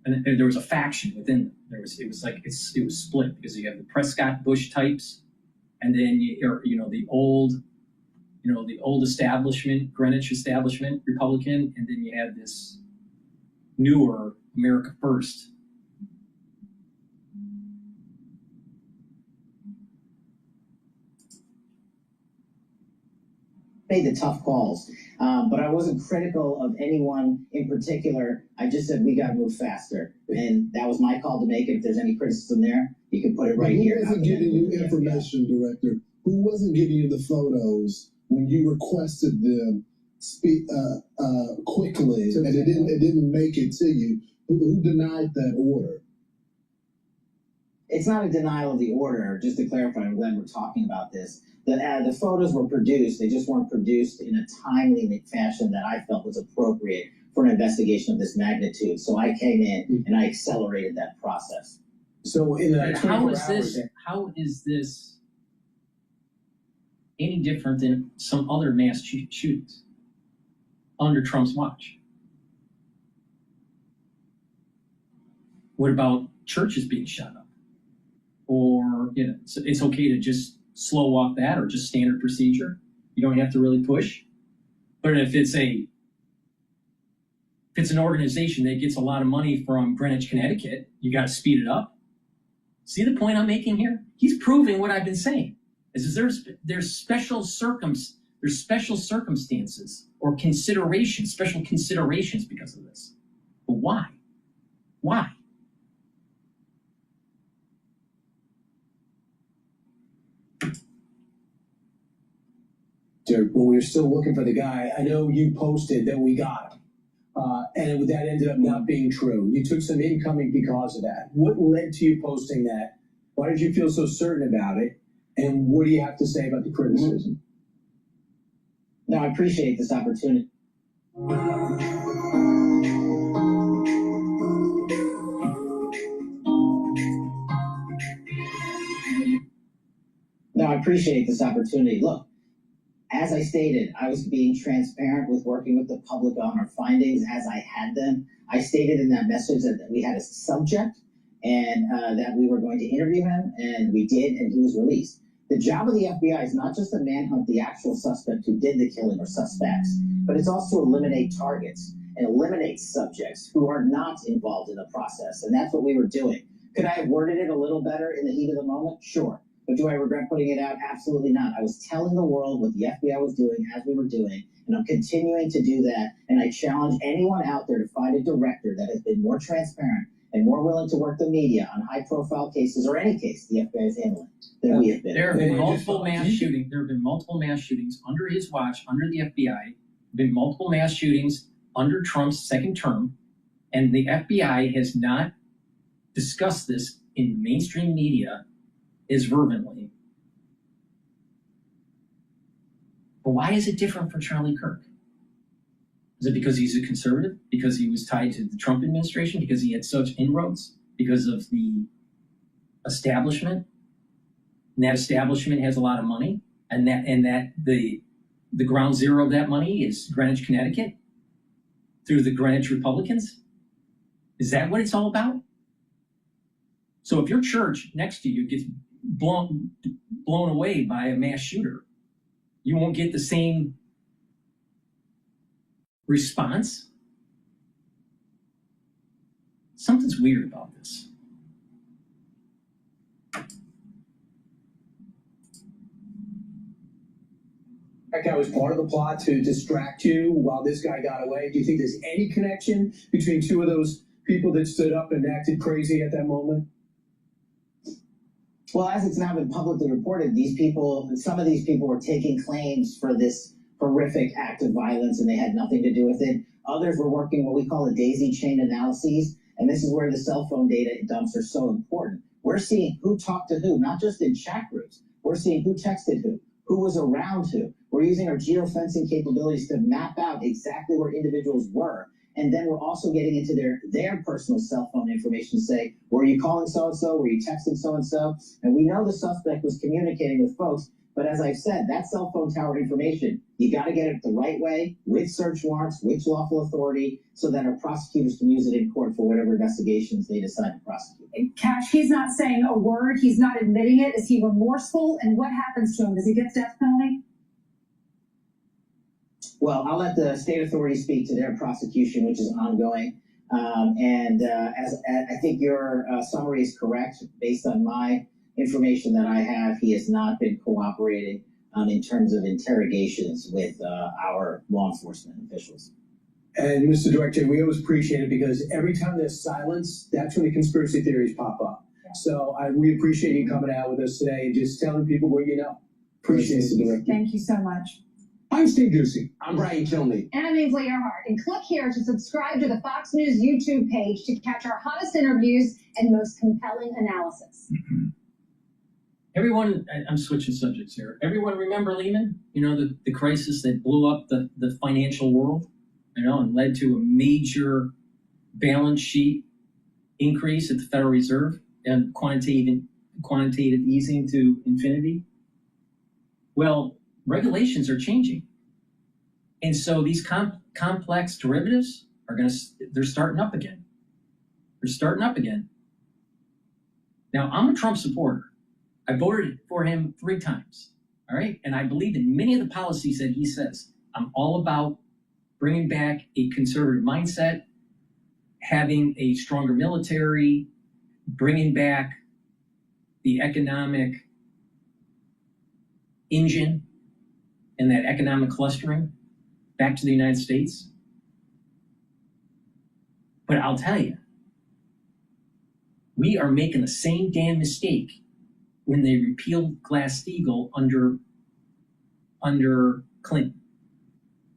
And there was a faction within them. It was split because you have the Prescott Bush types, and then the old establishment, Greenwich establishment Republican, and then you have this newer America First. Made the tough calls, but I wasn't critical of anyone in particular. I just said we got to move faster, and that was my call to make it. If there's any criticism there, you can put it right here. Who wasn't giving you information, Director? Who wasn't giving you the photos when you requested them quickly, and it didn't make it to you? Who denied that order? It's not a denial of the order. Just to clarify, I'm glad we're talking about this. The photos were produced. They just weren't produced in a timely fashion that I felt was appropriate for an investigation of this magnitude. So I came in and I accelerated that process. So in the how is this any different than some other mass shootings under Trump's watch? What about churches being shut up? Or it's okay to just slow walk that, or just standard procedure. You don't have to really push. But if it's an organization that gets a lot of money from Greenwich, Connecticut, you got to speed it up. See the point I'm making here? He's proving what I've been saying. Is there's special circumstances or considerations, special considerations because of this. But why? Why? When we were still looking for the guy, I know you posted that we got him, and that ended up not being true. You took some incoming because of that. What led to you posting that? Why did you feel so certain about it? And what do you have to say about the criticism? No, I appreciate this opportunity. Look, as I stated, I was being transparent with working with the public on our findings as I had them. I stated in that message that we had a subject and that we were going to interview him, and we did, and he was released. The job of the FBI is not just to manhunt the actual suspect who did the killing or suspects, but it's also to eliminate targets and eliminate subjects who are not involved in the process, and that's what we were doing. Could I have worded it a little better in the heat of the moment? Sure. But do I regret putting it out? Absolutely not. I was telling the world what the FBI was doing as we were doing, and I'm continuing to do that. And I challenge anyone out there to find a director that has been more transparent and more willing to work the media on high-profile cases, or any case the FBI is handling, than we have been. There have been multiple mass shootings. There have been multiple mass shootings under his watch, under the FBI. There have been multiple mass shootings under Trump's second term, and the FBI has not discussed this in mainstream media as fervently. But why is it different for Charlie Kirk? Is it because he's a conservative? Because he was tied to the Trump administration? Because he had such inroads? Because of the establishment? And that establishment has a lot of money? And that the ground zero of that money is Greenwich, Connecticut? Through the Greenwich Republicans? Is that what it's all about? So if your church next to you gets blown away by a mass shooter, you won't get the same response? Something's weird about this. That guy was part of the plot to distract you while this guy got away. Do you think there's any connection between two of those people that stood up and acted crazy at that moment? Well, as it's now been publicly reported, some of these people were taking claims for this horrific act of violence, and they had nothing to do with it. Others were working what we call a daisy chain analyses, And this is where the cell phone data dumps are so important. We're seeing who talked to who, not just in chat groups. We're seeing who texted who was around who. We're using our geofencing capabilities to map out exactly where individuals were. And then we're also getting into their personal cell phone information to say, were you calling so-and-so? Were you texting so-and-so? And we know the suspect was communicating with folks. But as I've said, that cell phone tower information, you got to get it the right way, with search warrants, with lawful authority, so that our prosecutors can use it in court for whatever investigations they decide to prosecute. Cash, he's not saying a word. He's not admitting it. Is he remorseful? And what happens to him? Does he get death penalty? Well, I'll let the state authorities speak to their prosecution, which is ongoing. As I think your summary is correct, based on my information that I have, he has not been cooperating in terms of interrogations with our law enforcement officials. And Mr. Director, we always appreciate it because every time there's silence, that's when the conspiracy theories pop up. Yeah. So we appreciate you coming out with us today and just telling people what you know. Appreciate it, Mr. Director. Thank you so much. I'm Steve Ducey. I'm Brighteon Channel. And I'm Ainsley Earhart. And click here to subscribe to the Fox News YouTube page to catch our hottest interviews and most compelling analysis. Everyone, I'm switching subjects here. Everyone remember Lehman? You know, the crisis that blew up the financial world, you know, and led to a major balance sheet increase at the Federal Reserve and quantitative easing to infinity. Well, regulations are changing. And so these complex derivatives they're starting up again. They're starting up again. Now, I'm a Trump supporter. I voted for him 3 times, all right? And I believe in many of the policies that he says. I'm all about bringing back a conservative mindset, having a stronger military, bringing back the economic engine and that economic clustering back to the United States. But I'll tell you, we are making the same damn mistake when they repealed Glass-Steagall under Clinton,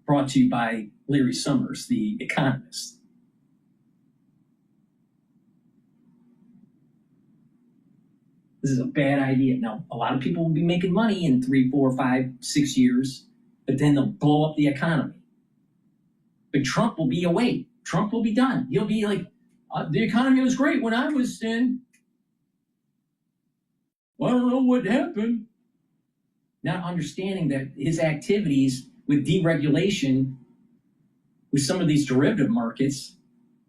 brought to you by Larry Summers, the economist. This is a bad idea. Now, a lot of people will be making money in 3, 4, 5, 6 years, but then they'll blow up the economy. But Trump will be away. Trump will be done. He'll be like, the economy was great when I was in. Well, I don't know what happened. Not understanding that his activities with deregulation with some of these derivative markets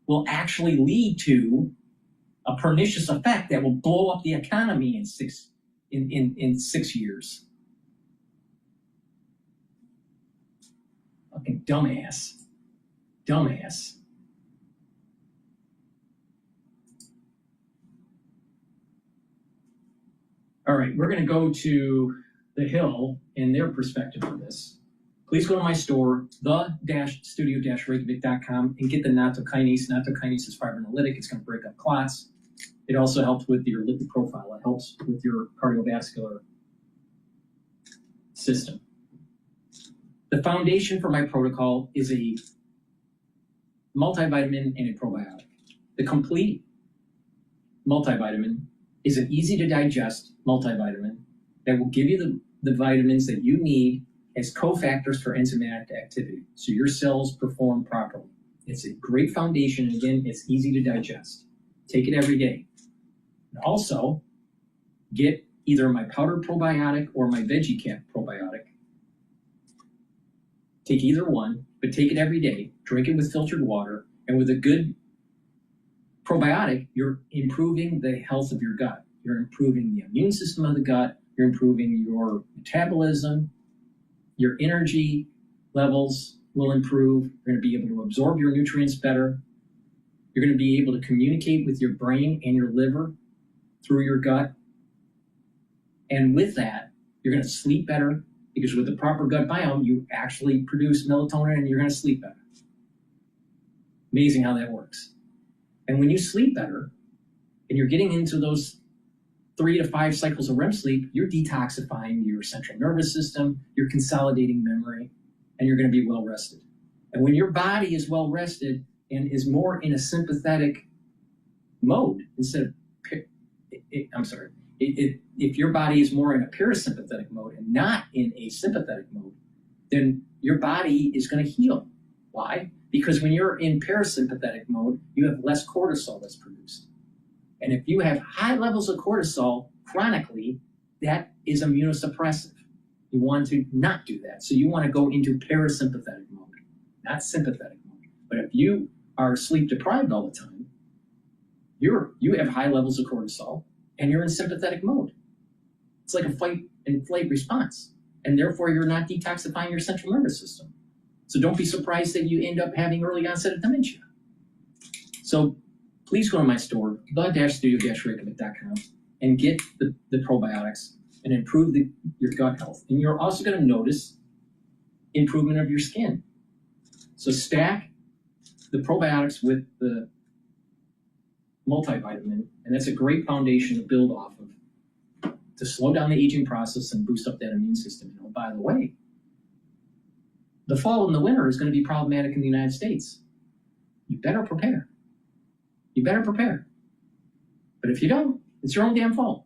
will actually lead to a pernicious effect that will blow up the economy in 6 years. Fucking dumbass. Dumbass. All right, we're going to go to The Hill and their perspective on this. Please go to my store, the-studio-reykjavik.com, and get the nattokinase. Nattokinase is fibrinolytic. It's going to break up clots. It also helps with your lipid profile. It helps with your cardiovascular system. The foundation for my protocol is a multivitamin and a probiotic. The complete multivitamin is an easy-to-digest multivitamin that will give you the vitamins that you need as cofactors for enzymatic activity, so your cells perform properly. It's a great foundation, and again, it's easy to digest. Take it every day. And also, get either my powdered probiotic or my VeggieCap probiotic. Take either one, but take it every day. Drink it with filtered water, and with a good probiotic, you're improving the health of your gut. You're improving the immune system of the gut. You're improving your metabolism. Your energy levels will improve. You're going to be able to absorb your nutrients better. You're going to be able to communicate with your brain and your liver through your gut. And with that, you're going to sleep better, because with the proper gut biome, you actually produce melatonin and you're going to sleep better. Amazing how that works. And when you sleep better, and you're getting into those 3 to 5 cycles of REM sleep, you're detoxifying your central nervous system, you're consolidating memory, and you're going to be well rested. And when your body is well rested and is more in a sympathetic mode instead of, if your body is more in a parasympathetic mode and not in a sympathetic mode, then your body is going to heal. Why? Because when you're in parasympathetic mode, you have less cortisol that's produced. And if you have high levels of cortisol chronically, that is immunosuppressive. You want to not do that. So you want to go into parasympathetic mode, not sympathetic mode. But if you are sleep deprived all the time, you have high levels of cortisol and you're in sympathetic mode. It's like a fight and flight response. And therefore you're not detoxifying your central nervous system. So don't be surprised that you end up having early onset of dementia. So please go to my store, the-studio-reykjavik.com, and get the probiotics and improve your gut health. And you're also going to notice improvement of your skin. So stack the probiotics with the multivitamin, and that's a great foundation to build off of to slow down the aging process and boost up that immune system. And oh, by the way, the fall and the winter is going to be problematic in the United States. You better prepare. You better prepare. But if you don't, it's your own damn fault.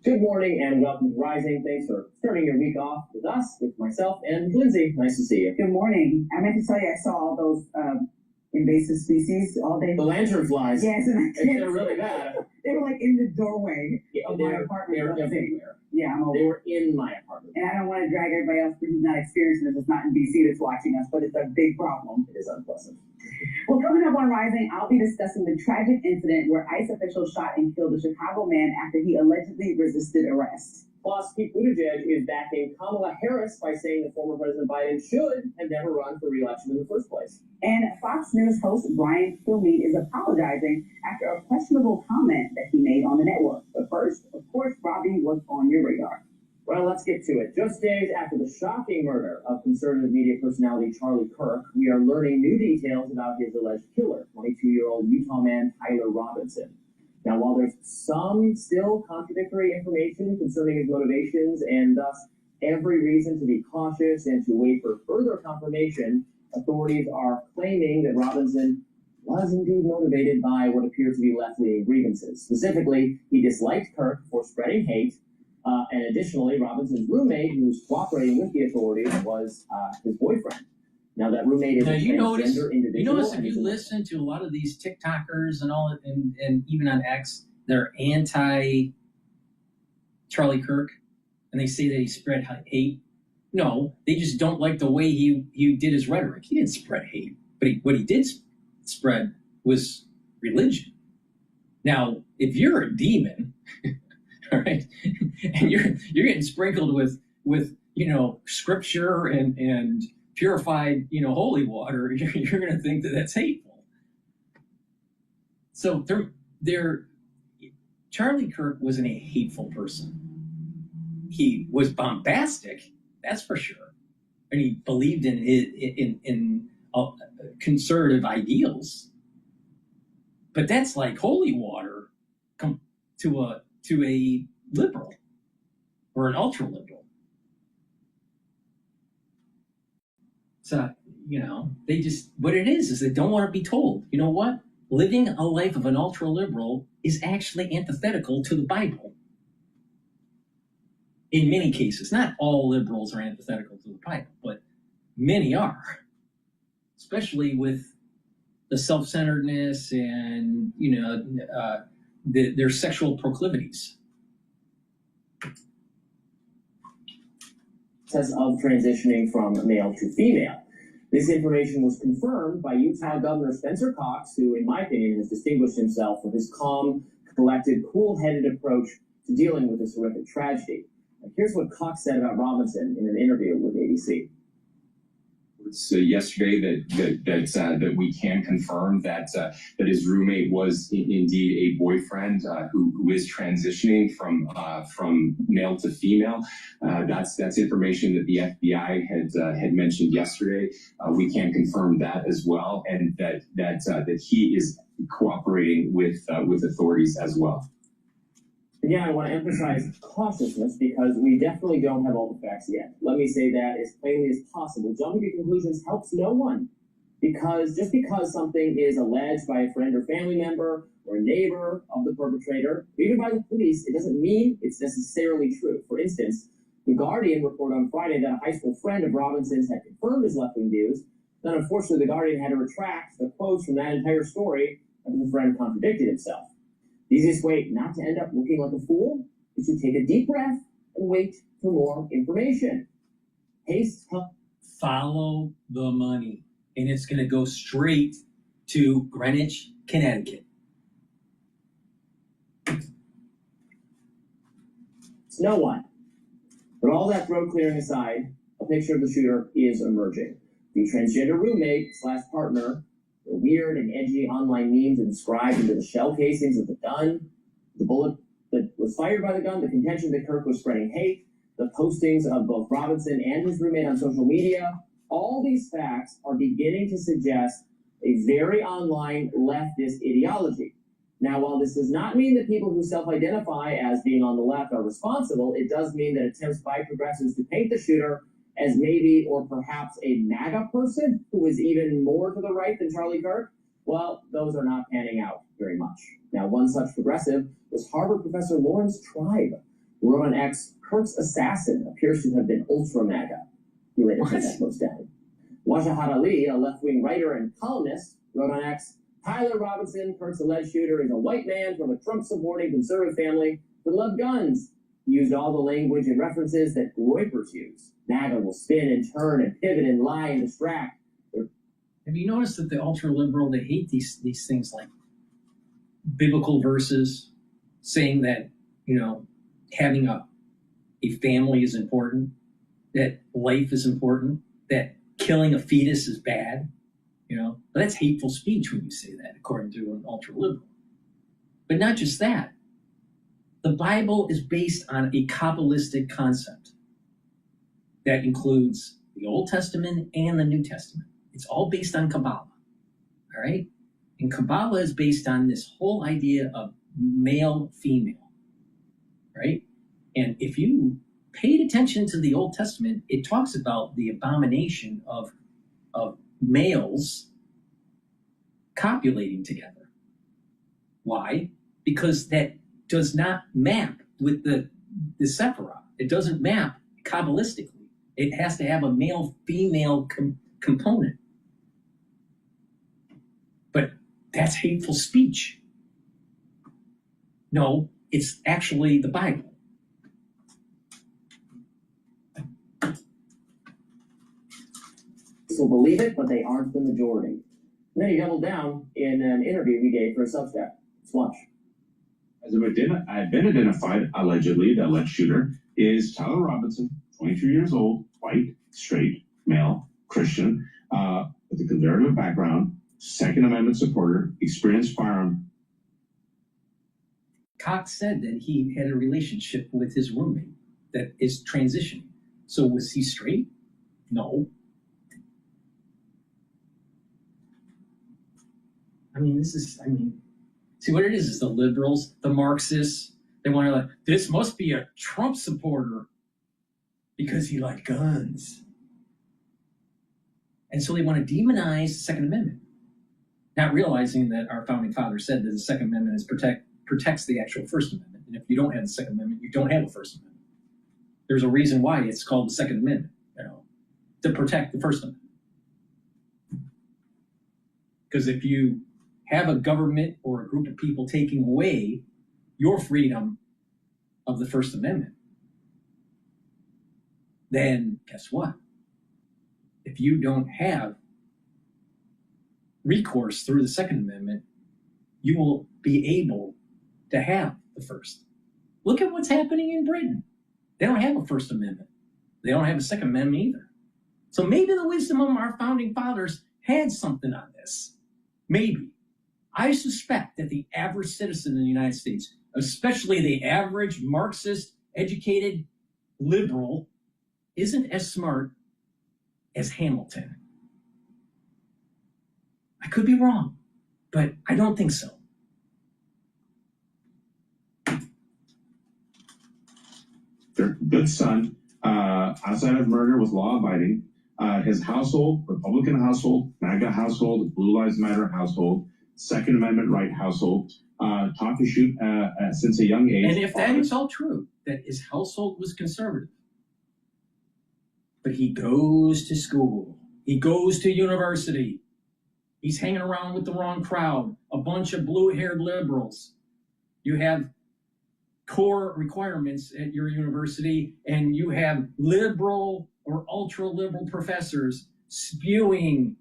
Good morning and welcome to Rising. Thanks for starting your week off with us, with myself and Lindsay. Nice to see you. Good morning. I meant to tell you, I saw all those invasive species all day. The lanternflies. Yes, and They're really bad. They were like in the doorway of my apartment. They're everywhere. Yeah, I'm over. They were in my apartment. And I don't want to drag everybody else who's not experiencing this, it's not in DC that's watching us, but it's a big problem. It is unpleasant. Well, coming up on Rising, I'll be discussing the tragic incident where ICE officials shot and killed a Chicago man after he allegedly resisted arrest. Plus, Pete Buttigieg is backing Kamala Harris by saying that former President Biden should have never run for re-election in the first place. And Fox News host Brian Kilmeade is apologizing after a questionable comment that he made on the network. But first, of course, Robbie, what's on your radar? Well, let's get to it. Just days after the shocking murder of conservative media personality Charlie Kirk, we are learning new details about his alleged killer, 22-year-old Utah man Tyler Robinson. Now, while there's some still contradictory information concerning his motivations and thus every reason to be cautious and to wait for further confirmation, authorities are claiming that Robinson was indeed motivated by what appear to be left-leaning grievances. Specifically, he disliked Kirk for spreading hate, and additionally, Robinson's roommate, who was cooperating with the authorities, was his boyfriend. Now, that roommate is a transgender individual. You notice if you listen to a lot of these TikTokers and all, and even on X, they're anti Charlie Kirk, and they say that he spread hate. No, they just don't like the way he did his rhetoric. He didn't spread hate, but what he did spread was religion. Now, if you're a demon, all right, and you're getting sprinkled with scripture and purified holy water, you're going to think that that's hateful. So Charlie Kirk wasn't a hateful person. He was bombastic, that's for sure, and he believed in conservative ideals. But that's like holy water to a liberal or an ultra liberal. So they just, what it is they don't want to be told. You know what? Living a life of an ultra liberal is actually antithetical to the Bible. In many cases, not all liberals are antithetical to the Bible, but many are, especially with the self-centeredness and their sexual proclivities. Of transitioning from male to female. This information was confirmed by Utah Governor Spencer Cox, who, in my opinion, has distinguished himself for his calm, collected, cool-headed approach to dealing with this horrific tragedy. Here's what Cox said about Robinson in an interview with ABC. We're yesterday that we can confirm that his roommate was indeed a boyfriend who is transitioning from male to female. That's information that the FBI had mentioned yesterday. We can confirm that as well, and that he is cooperating with authorities as well. Again, I want to emphasize cautiousness because we definitely don't have all the facts yet. Let me say that as plainly as possible. Jumping to conclusions helps no one. Because just because something is alleged by a friend or family member or a neighbor of the perpetrator, or even by the police, it doesn't mean it's necessarily true. For instance, The Guardian reported on Friday that a high school friend of Robinson's had confirmed his left-wing views. Then, unfortunately, The Guardian had to retract the quotes from that entire story after the friend contradicted himself. The easiest way not to end up looking like a fool is to take a deep breath and wait for more information. Follow the money, and it's going to go straight to Greenwich, Connecticut. It's no one. But all that throat clearing aside, a picture of the shooter is emerging. The transgender roommate / partner, the weird and edgy online memes inscribed into the shell casings of the gun, the bullet that was fired by the gun, the contention that Kirk was spreading hate, the postings of both Robinson and his roommate on social media. All these facts are beginning to suggest a very online leftist ideology. Now, while this does not mean that people who self-identify as being on the left are responsible, it does mean that attempts by progressives to paint the shooter as maybe or perhaps a MAGA person who is even more to the right than Charlie Kirk, well, those are not panning out very much. Now, one such progressive was Harvard professor Lawrence Tribe, who wrote on X, Kirk's assassin appears to have been ultra MAGA. He later took that post down. Wajahat Ali, a left-wing writer and columnist, wrote on X, Tyler Robinson, Kirk's alleged shooter, is a white man from a Trump-supporting conservative family that loved guns. He used all the language and references that Reuters use. MAGA will spin and turn and pivot and lie and distract. Have you noticed that the ultra-liberal, they hate these things like biblical verses saying that, having a family is important, that life is important, that killing a fetus is bad? But that's hateful speech when you say that, according to an ultra-liberal. But not just that. The Bible is based on a Kabbalistic concept that includes the Old Testament and the New Testament. It's all based on Kabbalah, all right? And Kabbalah is based on this whole idea of male-female, right? And if you paid attention to the Old Testament, it talks about the abomination of males copulating together. Why? Because that does not map with the Sephirah. It doesn't map Kabbalistically. It has to have a male-female component. But that's hateful speech. No, it's actually the Bible. Will believe it, but they aren't the majority. And then he doubled down in an interview he gave for a Substack. Let's watch. As I've been identified, allegedly, the alleged shooter is Tyler Robinson, 22 years old, white, straight, male, Christian, with a conservative background, Second Amendment supporter, experienced firearm. Cox said that he had a relationship with his roommate that is transitioning. So was he straight? No. See what it is the liberals, the Marxists, they want to this must be a Trump supporter because he liked guns. And so they want to demonize the Second Amendment, not realizing that our founding fathers said that the Second Amendment protects the actual First Amendment. And if you don't have the Second Amendment, you don't have a First Amendment. There's a reason why it's called the Second Amendment, to protect the First Amendment. Because if you have a government or a group of people taking away your freedom of the First Amendment, then guess what? If you don't have recourse through the Second Amendment, you will be able to have the First. Look at what's happening in Britain. They don't have a First Amendment. They don't have a Second Amendment either. So maybe the wisdom of our founding fathers had something on this. Maybe. I suspect that the average citizen in the United States, especially the average Marxist, educated liberal, isn't as smart as Hamilton. I could be wrong, but I don't think so. Their good son, outside of murder, was law-abiding. His household, Republican household, MAGA household, Blue Lives Matter household, Second Amendment right household, taught to shoot since a young age. And if that is all true, that his household was conservative, but he goes to school, he goes to university, he's hanging around with the wrong crowd, a bunch of blue-haired liberals. You have core requirements at your university, and you have liberal or ultra-liberal professors spewing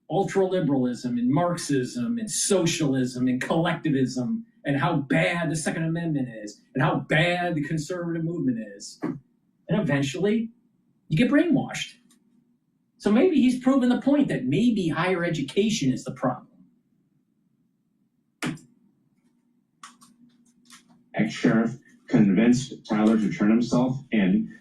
ultra-liberalism and Marxism and socialism and collectivism and how bad the Second Amendment is and how bad the conservative movement is. And eventually, you get brainwashed. So maybe he's proven the point that maybe higher education is the problem. Ex-sheriff convinced Tyler to turn himself in.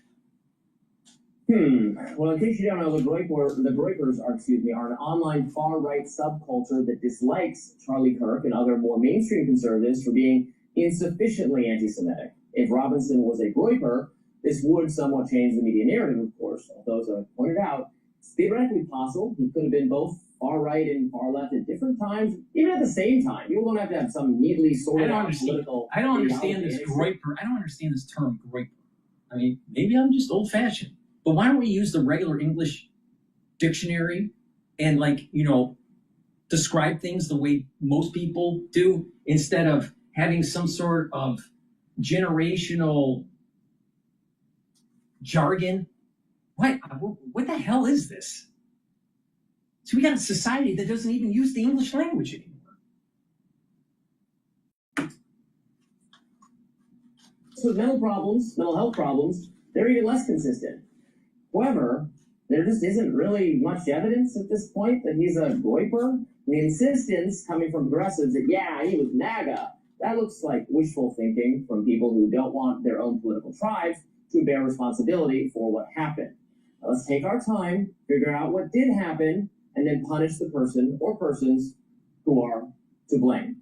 Well, in case you don't know, the Breakers are an online far-right subculture that dislikes Charlie Kirk and other more mainstream conservatives for being insufficiently anti-Semitic. If Robinson was a Breaker, this would somewhat change the media narrative, of course. Although, as I pointed out, it's theoretically possible he could have been both far-right and far-left at different times, even at the same time. You don't have to have some neatly sorted out political... I don't understand this Groiper. I don't understand this term Groiper. I mean, maybe I'm just old-fashioned. But why don't we use the regular English dictionary and, describe things the way most people do instead of having some sort of generational jargon? What the hell is this? So we got a society that doesn't even use the English language anymore. So with mental health problems, they're even less consistent. However, there just isn't really much evidence at this point that he's a Groiper. The insistence coming from progressives that, yeah, he was MAGA, that looks like wishful thinking from people who don't want their own political tribes to bear responsibility for what happened. Now, let's take our time, figure out what did happen, and then punish the person or persons who are to blame.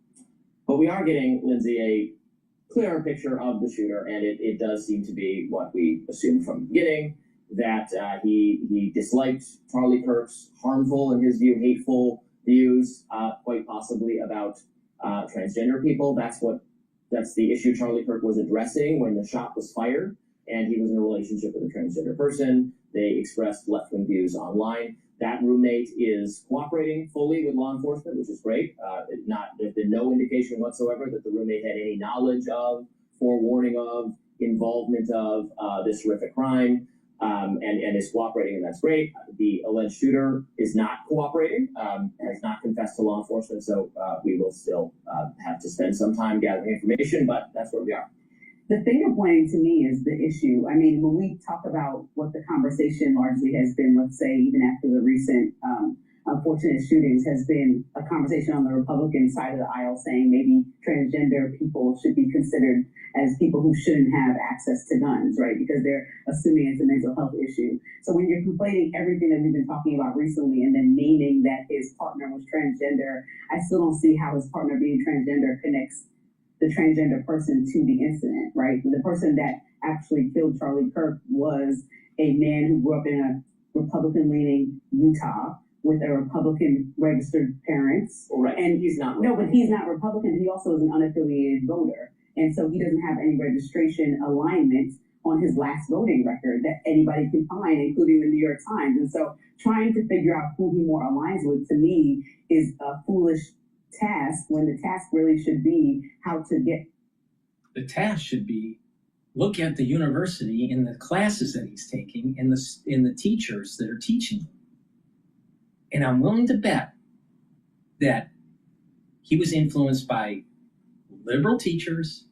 But we are getting, Lindsay, a clearer picture of the shooter, and it does seem to be what we assumed from the beginning, that he disliked Charlie Kirk's harmful, in his view, hateful views, quite possibly about transgender people. That's the issue Charlie Kirk was addressing when the shot was fired, and he was in a relationship with a transgender person. They expressed left-wing views online. That roommate is cooperating fully with law enforcement, which is great. There's been no indication whatsoever that the roommate had any knowledge of, forewarning of, involvement of this horrific crime. And is cooperating, and that's great. The alleged shooter is not cooperating, has not confessed to law enforcement, so we will still have to spend some time gathering information, but that's where we are. The finger pointing to me is the issue. I mean, when we talk about what the conversation largely has been, let's say, even after the recent unfortunate shootings, has been a conversation on the Republican side of the aisle saying maybe transgender people should be considered as people who shouldn't have access to guns, right? Because they're assuming it's a mental health issue. So when you're conflating everything that we've been talking about recently and then naming that his partner was transgender, I still don't see how his partner being transgender connects the transgender person to the incident, right? The person that actually killed Charlie Kirk was a man who grew up in a Republican-leaning Utah with a Republican registered parents. Right. And he's not Republican. No, but he's not Republican. He also is an unaffiliated voter. And so he doesn't have any registration alignment on his last voting record that anybody can find, including the New York Times. And so trying to figure out who he more aligns with, to me, is a foolish task when the task really should be how to get. The task should be look at the university and the classes that he's taking and the teachers that are teaching him. And I'm willing to bet that he was influenced by liberal teachers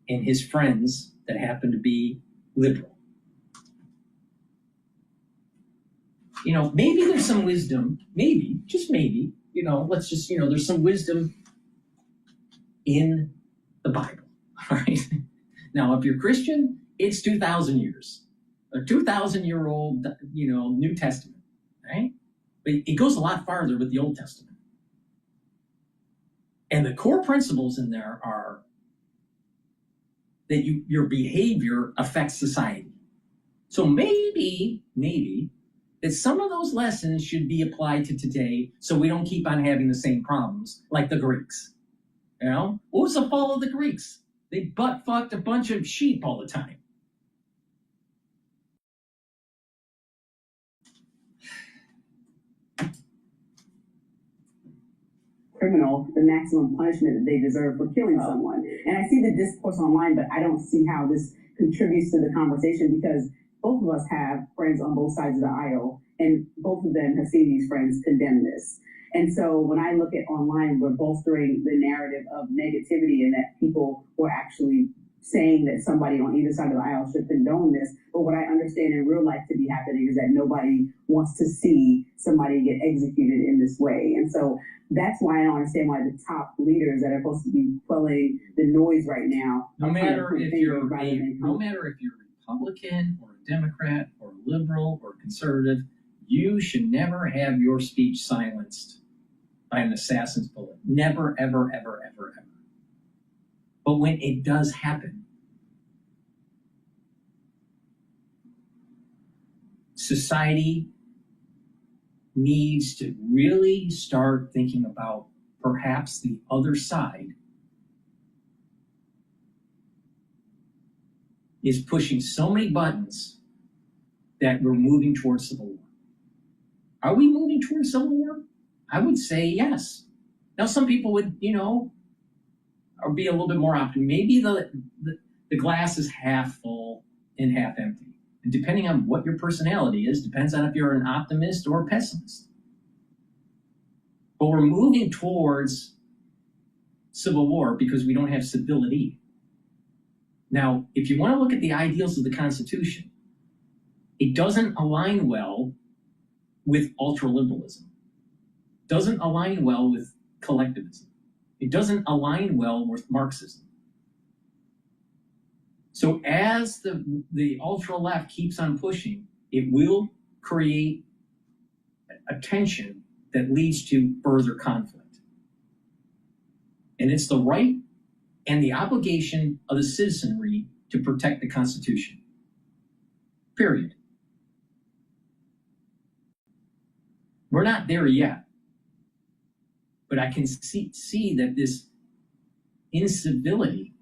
and his friends that happen to be liberal. You know, maybe there's some wisdom, maybe, just maybe, you know, let's just, you know, there's some wisdom in the Bible, right? Now, if you're Christian, it's 2,000 years, a 2,000-year-old, you know, New Testament, right? But it goes a lot farther with the Old Testament. And the core principles in there are that your behavior affects society. So maybe that some of those lessons should be applied to today so we don't keep on having the same problems like the Greeks. You know? What was the fall of the Greeks? They butt-fucked a bunch of sheep all the time. Criminal the maximum punishment that they deserve for killing someone. And I see the discourse online, but I don't see how this contributes to the conversation because both of us have friends on both sides of the aisle, and both of them have seen these friends condemn this. And so when I look at online, we're bolstering the narrative of negativity and that people were actually saying that somebody on either side of the aisle should condone this. But what I understand in real life to be happening is that nobody wants to see somebody get executed in this way. And so that's why I don't understand why the top leaders that are supposed to be quelling the noise right now. No matter if you're Republican or a Democrat or a liberal or a conservative, you should never have your speech silenced by an assassin's bullet. Never, ever, ever, ever, ever. But when it does happen, society needs to really start thinking about perhaps the other side is pushing so many buttons that we're moving towards civil war. Are we moving towards civil war? I would say yes. Now, some people would, you know, or be a little bit more optimistic. Maybe the glass is half full and half empty. And depending on what your personality is, depends on if you're an optimist or a pessimist. But we're moving towards civil war because we don't have civility. Now, if you want to look at the ideals of the Constitution, it doesn't align well with ultraliberalism. Doesn't align well with collectivism. It doesn't align well with Marxism. So as the ultra-left keeps on pushing, it will create a tension that leads to further conflict. And it's the right and the obligation of the citizenry to protect the Constitution. Period. We're not there yet. But I can see that this incivility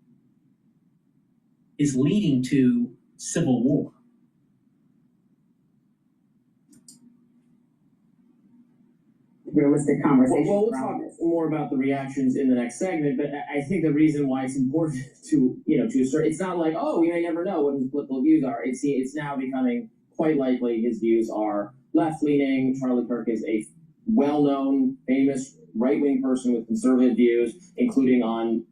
is leading to civil war. Realistic conversation. Well, we'll talk more about the reactions in the next segment, but I think the reason why it's important to assert, it's not like, oh, we may never know what his political views are. It's now becoming quite likely his views are left-leaning. Charlie Kirk is a well-known, famous right-wing person with conservative views, including on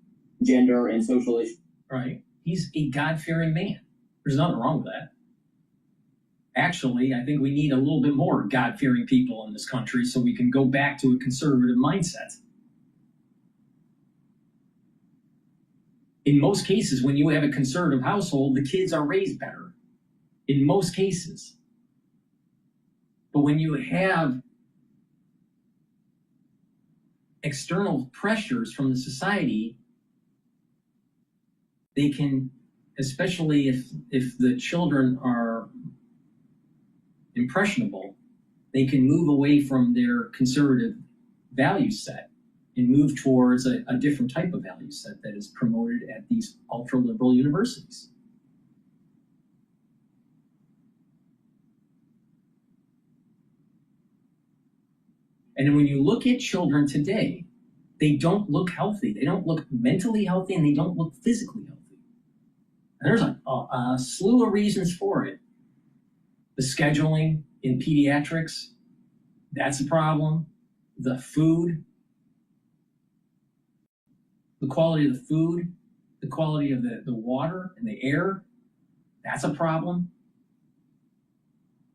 gender and social issues. Right. He's a God-fearing man. There's nothing wrong with that. Actually, I think we need a little bit more God-fearing people in this country so we can go back to a conservative mindset. In most cases, when you have a conservative household, the kids are raised better. In most cases. But when you have external pressures from the society, they can, especially if the children are impressionable, they can move away from their conservative value set and move towards a different type of value set that is promoted at these ultra-liberal universities. And when you look at children today, they don't look healthy. They don't look mentally healthy, and they don't look physically healthy. And there's a slew of reasons for it. The scheduling in pediatrics, that's a problem. The food, the quality of the food, the quality of the water and the air, that's a problem.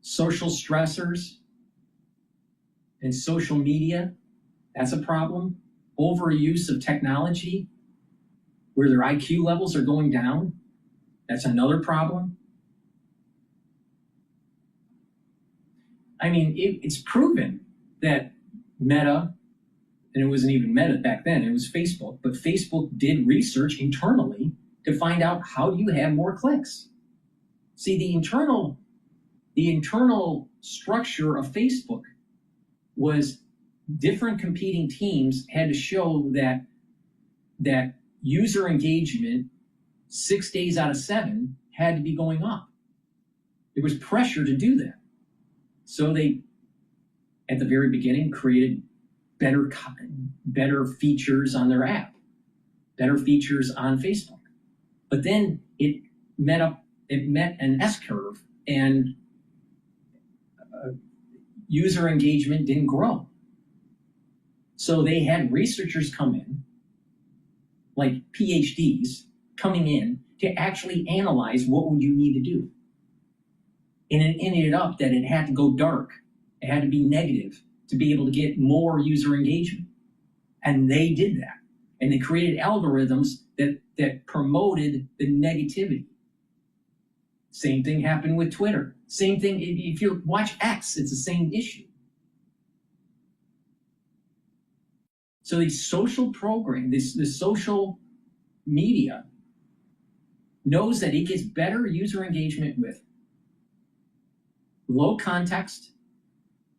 Social stressors, and social media, that's a problem. Overuse of technology, where their IQ levels are going down, that's another problem. I mean, it's proven that Meta, and it wasn't even Meta back then, it was Facebook, but Facebook did research internally to find out how do you have more clicks. See, the internal structure of Facebook was different competing teams had to show that user engagement 6 days out of 7 had to be going up. There was pressure to do that. So they, at the very beginning, created better features on their app, better features on Facebook. But then it met an S-curve, and user engagement didn't grow. So they had researchers come in, like Ph.D.s, coming in to actually analyze what would you need to do. And it ended up that it had to go dark. It had to be negative to be able to get more user engagement. And they did that. And they created algorithms that promoted the negativity. Same thing happened with Twitter. Same thing, if you watch X, it's the same issue. So these social programs, this social media knows that it gets better user engagement with low context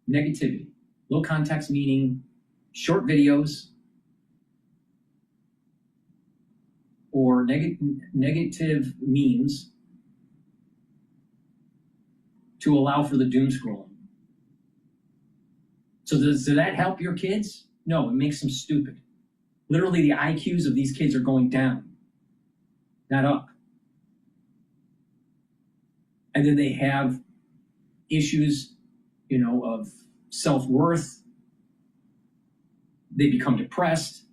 negativity. Low context meaning short videos or negative memes to allow for the doom scrolling. So does that help your kids? No, it makes them stupid. Literally, the IQs of these kids are going down, not up. And then they have issues, of self-worth. They become depressed.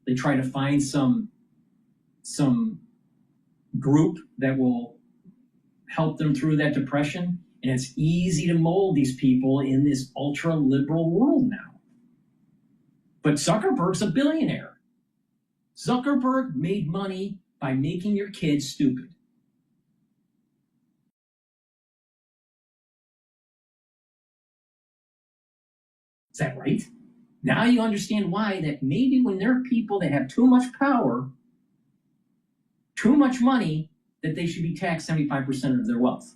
They try to find some group that will help them through that depression. And it's easy to mold these people in this ultra-liberal world now. But Zuckerberg's a billionaire. Zuckerberg made money by making your kids stupid. Is that right? Now you understand why that maybe when there are people that have too much power, too much money, that they should be taxed 75% of their wealth.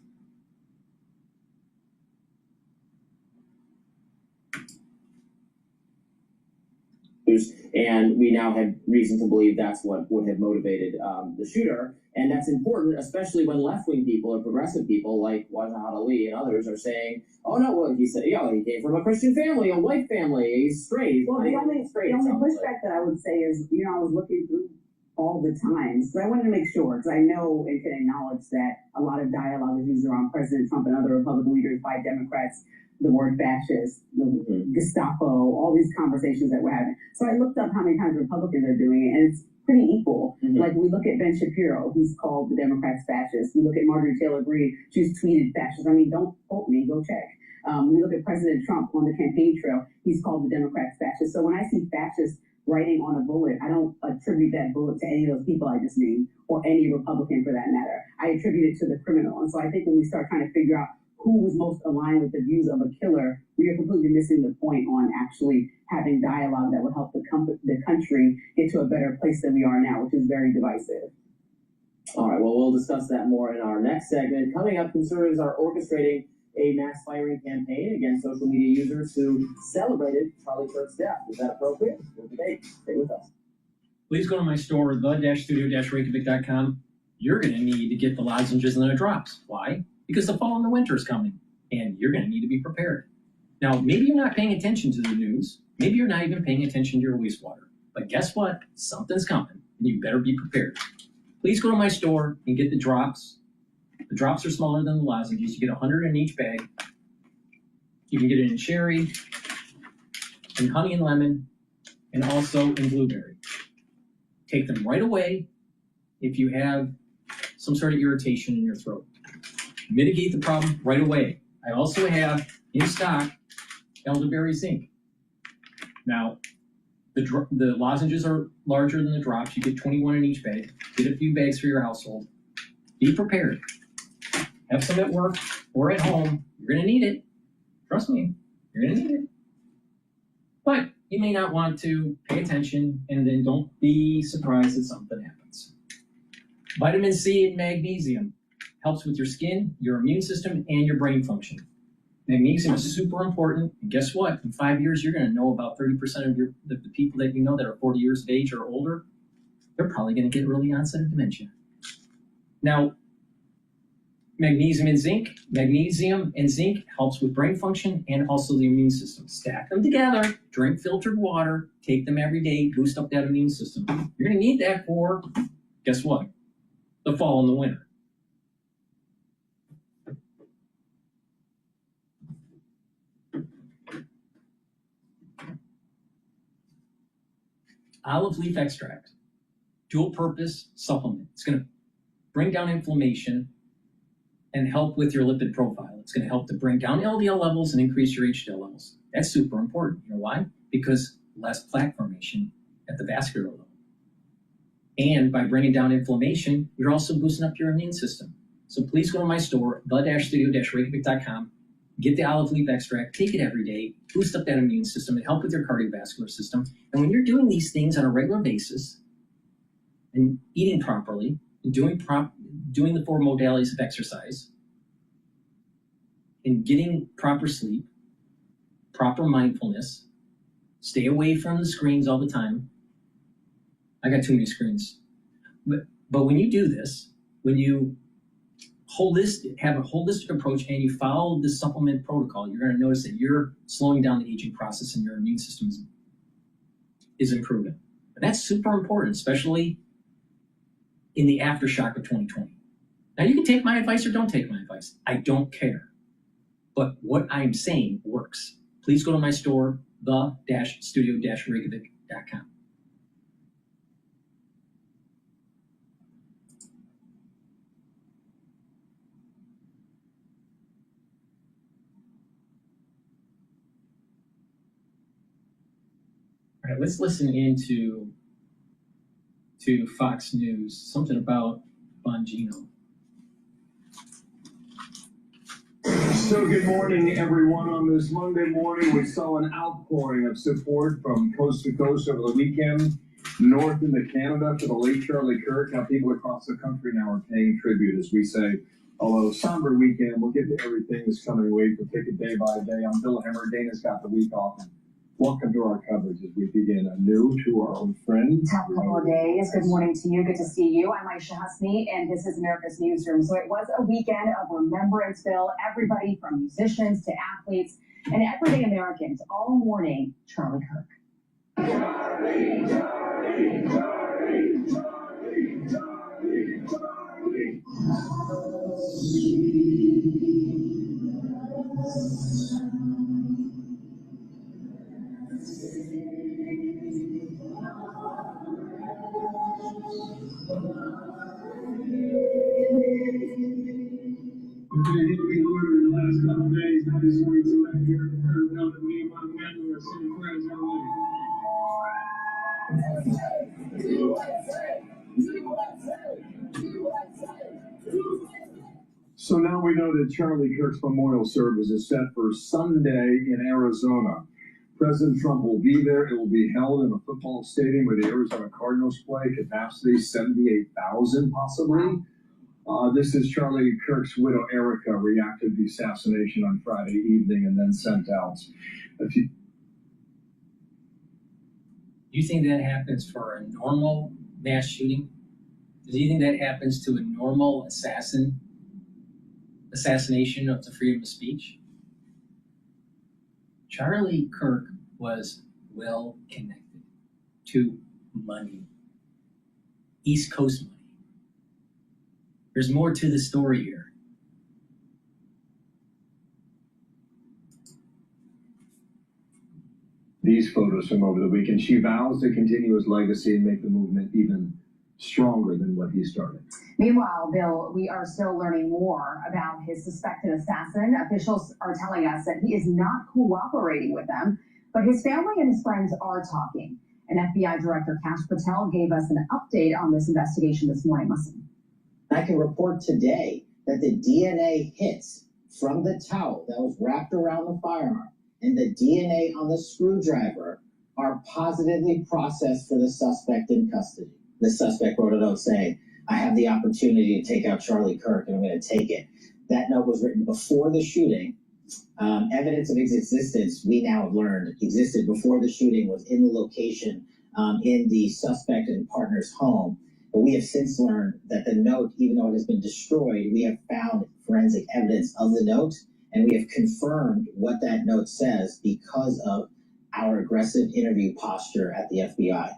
And we now have reason to believe that's what would have motivated the shooter. And that's important, especially when left-wing people or progressive people like Wajahad Ali and others are saying, oh, no, well, he said, he came from a Christian family, a white family, he's straight. Well, the only pushback that I would say is, I was looking through all the time. So I wanted to make sure, because I know and can acknowledge that a lot of dialogue is used around President Trump and other Republican leaders by Democrats, the word fascist, the Gestapo, all these conversations that we're having. So I looked up how many times Republicans are doing it, and it's pretty equal. Like, we look at Ben Shapiro, he's called the Democrats fascist. We look at Marjorie Taylor Greene, she's tweeted fascist. I mean, don't quote me, go check. We look at President Trump on the campaign trail, he's called the Democrats fascist. So when I see fascist writing on a bullet, I don't attribute that bullet to any of those people I just named, or any Republican for that matter. I attribute it to the criminal. And so I think when we start trying to figure out who was most aligned with the views of a killer, we are completely missing the point on actually having dialogue that would help the country get to a better place than we are now, which is very divisive. All right, well, we'll discuss that more in our next segment. Coming up, conservatives are orchestrating a mass firing campaign against social media users who celebrated Charlie Kirk's death. Is that appropriate? We'll debate. Stay with us. Please go to my store, the-studio-reykjavik.com. You're going to need to get the lozenges and the drops. Why? Because the fall and the winter is coming, and you're going to need to be prepared. Now, maybe you're not paying attention to the news. Maybe you're not even paying attention to your wastewater. But guess what? Something's coming, and you better be prepared. Please go to my store and get the drops. The drops are smaller than the lozenges. You get 100 in each bag. You can get it in cherry, in honey and lemon, and also in blueberry. Take them right away if you have some sort of irritation in your throat. Mitigate the problem right away. I also have in stock elderberry zinc. Now, the lozenges are larger than the drops. You get 21 in each bag. Get a few bags for your household. Be prepared. Have some at work or at home. You're going to need it. Trust me, you're going to need it. But you may not want to pay attention, and then don't be surprised if something happens. Vitamin C and magnesium helps with your skin, your immune system, and your brain function. Magnesium is super important, and guess what? In 5 years, you're going to know about 30% of the people that you know that are 40 years of age or older. They're probably going to get early onset of dementia. Now, magnesium and zinc helps with brain function and also the immune system. Stack them together, drink filtered water, take them every day, boost up that immune system. You're going to need that for, guess what? The fall and the winter. Olive leaf extract, dual purpose supplement. It's going to bring down inflammation and help with your lipid profile. It's going to help to bring down LDL levels and increase your HDL levels. That's super important. You know why? Because less plaque formation at the vascular level. And by bringing down inflammation, you're also boosting up your immune system. So please go to my store, the-studio-reykjavik.com, get the olive leaf extract, take it every day, boost up that immune system, and help with your cardiovascular system. And when you're doing these things on a regular basis and eating properly and doing the 4 modalities of exercise and getting proper sleep, proper mindfulness, stay away from the screens all the time. I got too many screens. But when you do this, when you have a holistic approach and you follow the supplement protocol, you're going to notice that you're slowing down the aging process and your immune system is improving. And that's super important, especially in the aftershock of 2020. Now, you can take my advice or don't take my advice. I don't care. But what I'm saying works. Please go to my store, the-studio-reykjavik.com. All right, let's listen into Fox News, something about Bongino. So good morning, everyone. On this Monday morning, we saw an outpouring of support from coast to coast over the weekend, north into Canada for the late Charlie Kirk. Now people across the country now are paying tribute, as we say. Although somber weekend, we'll get to everything this coming week. We'll take it day by day. I'm Bill Hemmer. Dana's got the week off. Welcome to our coverage as we begin anew to our old friend. Top couple of days. Good morning to you. Good to see you. I'm Aisha Husney, and this is America's Newsroom. So it was a weekend of remembrance, Bill. Everybody from musicians to athletes and everyday Americans all mourning Charlie Kirk. Charlie, Charlie, Charlie, Charlie, Charlie, Charlie. So now we know that Charlie Kirk's memorial service is set for Sunday in Arizona. President Trump will be there. It will be held in a football stadium where the Arizona Cardinals play. Capacity 78,000 possibly. This is Charlie Kirk's widow, Erica, reacted to the assassination on Friday evening and then sent out. Do you think that happens for a normal mass shooting? Do you think that happens to a normal assassination of the freedom of speech? Charlie Kirk was well connected to money, East Coast money. There's more to the story here. These photos from over the weekend. She vows to continue his legacy and make the movement even stronger than what he started. Meanwhile, Bill, we are still learning more about his suspected assassin. Officials are telling us that he is not cooperating with them, But his family and his friends are talking. And FBI Director Kash Patel gave us an update on this investigation this morning. Listen. I can report today that the DNA hits from the towel that was wrapped around the firearm and the DNA on the screwdriver are positively processed for the suspect in custody. The suspect wrote a note saying, I have the opportunity to take out Charlie Kirk and I'm going to take it. That note was written before the shooting. Evidence of its existence, we now have learned, existed before the shooting, was in the location in the suspect and partner's home. But we have since learned that the note, even though it has been destroyed, we have found forensic evidence of the note, and we have confirmed what that note says because of our aggressive interview posture at the FBI.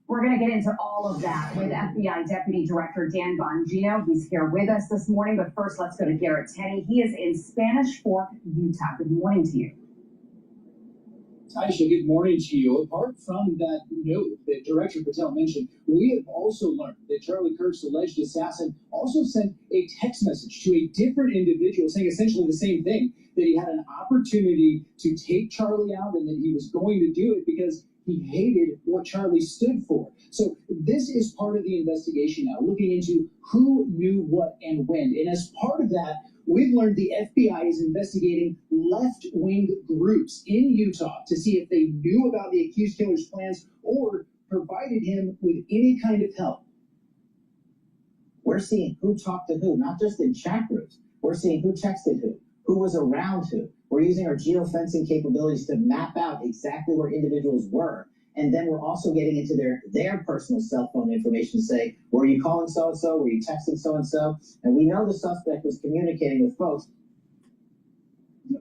We're going to get into all of that with FBI Deputy Director Dan Bongino. He's here with us this morning, but first let's go to Garrett Tenney. He is in Spanish Fork, Utah. Good morning to you. Aisha, good morning to you. Apart from that note that Director Patel mentioned, we have also learned that Charlie Kirk's alleged assassin also sent a text message to a different individual saying essentially the same thing, that he had an opportunity to take Charlie out and that he was going to do it because he hated what Charlie stood for. So this is part of the investigation now, looking into who knew what and when. And as part of that, we've learned the FBI is investigating left-wing groups in Utah to see if they knew about the accused killer's plans or provided him with any kind of help. We're seeing who talked to who, not just in chat groups. We're seeing who texted who was around who. We're using our geofencing capabilities to map out exactly where individuals were. And then we're also getting into their personal cell phone information to say, were you calling so-and-so? Were you texting so-and-so? And we know the suspect was communicating with folks.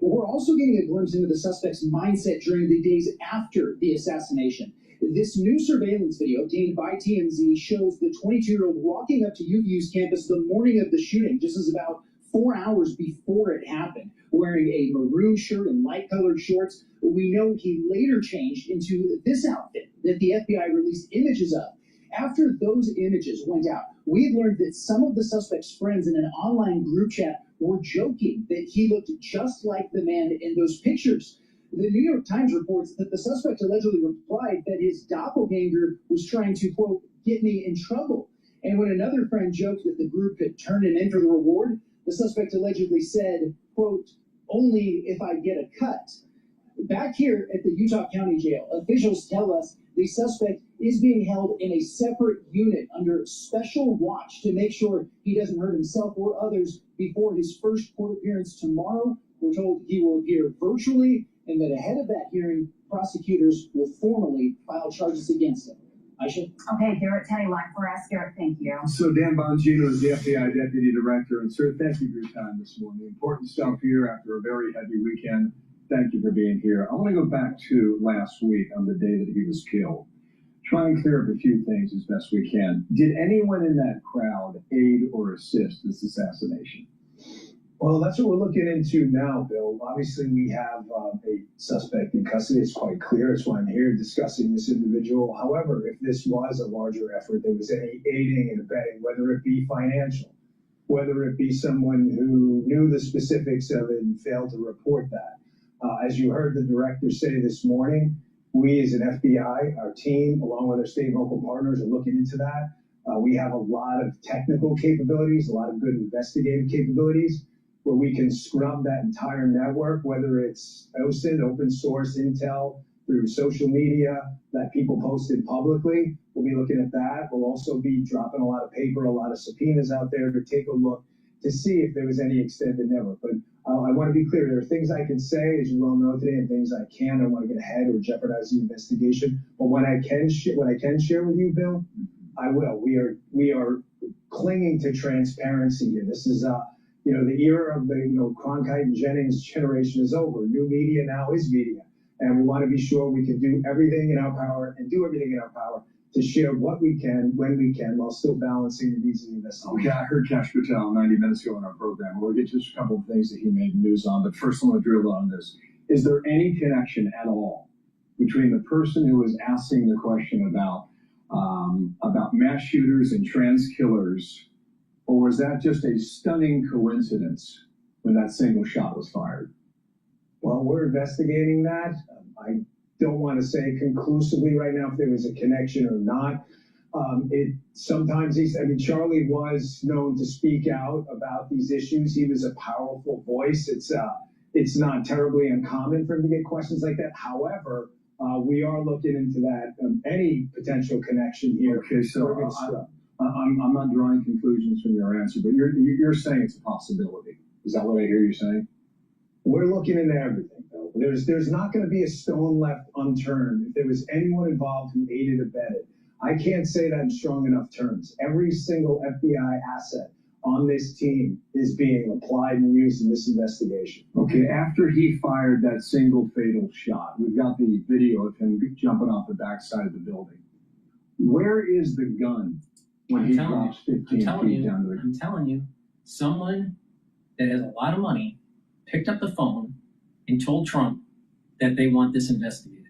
We're also getting a glimpse into the suspect's mindset during the days after the assassination. This new surveillance video obtained by TMZ shows the 22-year-old walking up to UVU's campus the morning of the shooting, just as about 4 hours before it happened, wearing a maroon shirt and light-colored shorts. We know he later changed into this outfit that the FBI released images of. After those images went out, we've learned that some of the suspect's friends in an online group chat were joking that he looked just like the man in those pictures. The New York Times reports that the suspect allegedly replied that his doppelganger was trying to, quote, get me in trouble. And when another friend joked that the group could turn him in for the reward, the suspect allegedly said, quote, only if I get a cut. Back here at the Utah County Jail, officials tell us the suspect is being held in a separate unit under special watch to make sure he doesn't hurt himself or others before his first court appearance tomorrow. We're told he will appear virtually and that ahead of that hearing, prosecutors will formally file charges against him. Aisha? Okay, Garrett Tenney, live for us. Garrett, thank you. So Dan Bongino is the FBI Deputy Director, and sir, thank you for your time this morning. Important stuff here after a very heavy weekend. Thank you for being here. I want to go back to last week on the day that he was killed. Try and clear up a few things as best we can. Did anyone in that crowd aid or assist this assassination? Well, that's what we're looking into now, Bill. Obviously, we have a suspect in custody. It's quite clear. That's why I'm here discussing this individual. However, if this was a larger effort, there was any aiding and abetting, whether it be financial, whether it be someone who knew the specifics of it and failed to report that. As you heard the director say this morning, we as an FBI, our team, along with our state and local partners, are looking into that. We have a lot of technical capabilities, a lot of good investigative capabilities, where we can scrub that entire network, whether it's OSINT, open source intel, through social media that people posted publicly. We'll be looking at that. We'll also be dropping a lot of paper, a lot of subpoenas out there to take a look to see if there was any extended network. But I want to be clear, there are things I can say, as you well know today, and things I can't. I don't want to get ahead or jeopardize the investigation. But what I can share with you, Bill, I will. We are clinging to transparency here. This is the era of the Cronkite and Jennings generation is over. New media now is media. And we want to be sure we can do everything in our power to share what we can, when we can, while still balancing the needs of the investigation. Okay, I heard Kash Patel 90 minutes ago in our program. We'll get to just a couple of things that he made news on, but first I want to drill on this. Is there any connection at all between the person who was asking the question about mass shooters and trans killers, or was that just a stunning coincidence when that single shot was fired? Well, we're investigating that. don't want to say conclusively right now if there was a connection or not. Sometimes Charlie was known to speak out about these issues. He was a powerful voice. It's not terribly uncommon for him to get questions like that. However, we are looking into that, any potential connection here. Okay, so I'm not drawing conclusions from your answer, but you're saying it's a possibility. Is that what I hear you saying? We're looking into everything, though. There's not going to be a stone left unturned if there was anyone involved who aided or abetted. I can't say that in strong enough terms. Every single FBI asset on this team is being applied and used in this investigation. Okay, after he fired that single fatal shot, we've got the video of him jumping off the backside of the building. Where is the gun when he drops 15 feet down to the... I'm telling you, someone that has a lot of money picked up the phone and told Trump that they want this investigated,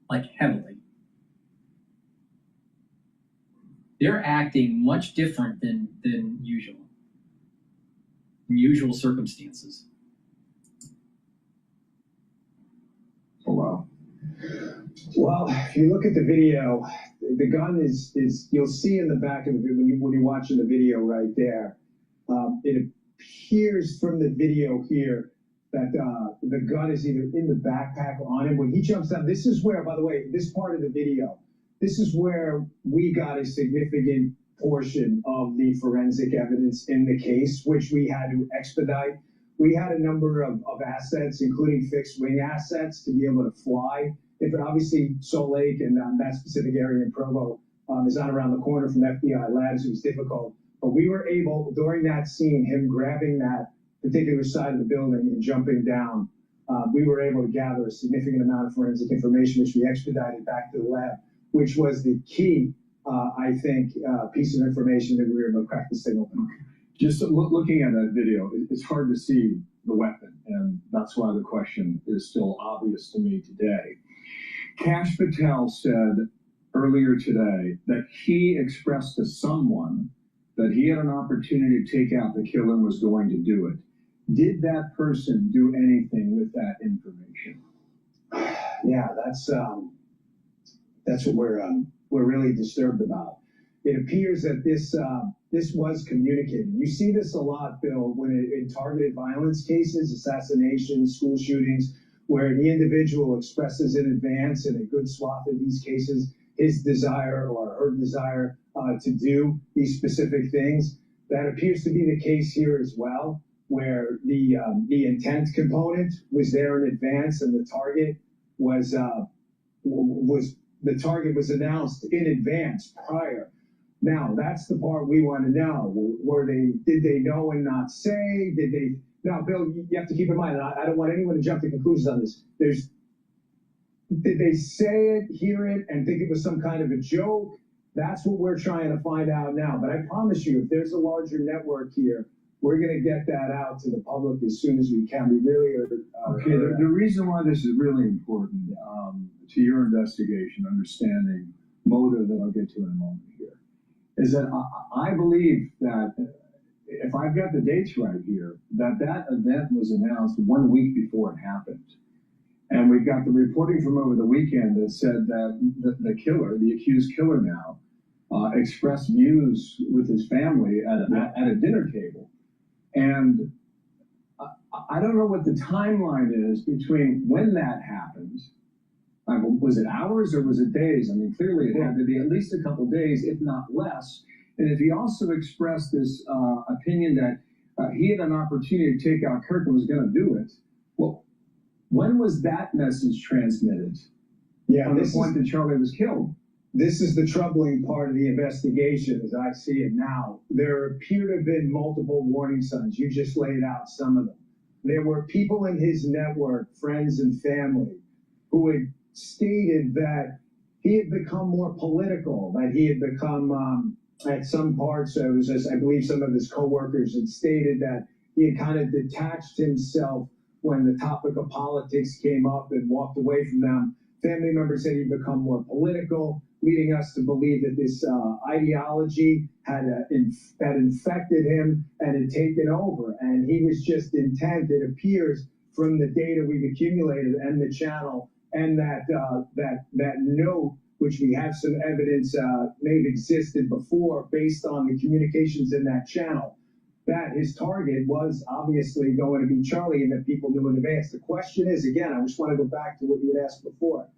like heavily. They're acting much different than usual, in usual circumstances. Oh, wow. Well, if you look at the video, the gun is you'll see in the back of the video, when you're watching the video right there, it appears from the video here that the gun is either in the backpack or on him. When he jumps down, this is where, by the way, this part of the video, this is where we got a significant portion of the forensic evidence in the case, which we had to expedite. We had a number of assets, including fixed wing assets, to be able to fly. Obviously, Salt Lake and that specific area in Provo is not around the corner from FBI labs. It was difficult. But we were able, during that scene, him grabbing that particular side of the building and jumping down, we were able to gather a significant amount of forensic information, which we expedited back to the lab, which was the key, I think, piece of information that we were able to crack this thing open. Just looking at that video, it's hard to see the weapon, and that's why the question is still obvious to me today. Kash Patel said earlier today that he expressed to someone that he had an opportunity to take out the killer and was going to do it. Did that person do anything with that information? Yeah, that's what we're really disturbed about. It appears that this was communicated. You see this a lot, Bill, when in targeted violence cases, assassinations, school shootings, where the individual expresses in advance in a good swath of these cases his desire or her desire to do these specific things. That appears to be the case here as well, where the intent component was there in advance, and the target was announced in advance prior. Now, that's the part we want to know. Did they know and not say? Now, Bill, you have to keep in mind, I don't want anyone to jump to conclusions on this. Did they say it, hear it, and think it was some kind of a joke? That's what we're trying to find out now. But I promise you, if there's a larger network here, we're going to get that out to the public as soon as we can. We really are. Okay, the reason why this is really important to your investigation, understanding motive that I'll get to in a moment here, is that I believe that if I've got the dates right here, that event was announced 1 week before it happened. And we've got the reporting from over the weekend that said that the killer, the accused killer now, expressed views with his family at a dinner table. And I don't know what the timeline is between when that happened. Was it hours or was it days? I mean, clearly it had to be at least a couple days, if not less. And if he also expressed this opinion that he had an opportunity to take out Kirk and was going to do it, well, when was that message transmitted? Yeah, from the point that Charlie was killed. This is the troubling part of the investigation as I see it now. There appear to have been multiple warning signs. You just laid out some of them. There were people in his network, friends and family, who had stated that he had become more political, that he had become, at some parts, I believe some of his coworkers had stated that he had kind of detached himself when the topic of politics came up and walked away from them. Family members said he'd become more political, leading us to believe that this ideology had infected him and had taken over. And he was just intent, it appears, from the data we've accumulated and the channel and that note, which we have some evidence may have existed before based on the communications in that channel, that his target was obviously going to be Charlie, and that people knew in advance. The question is, again, I just want to go back to what you had asked before.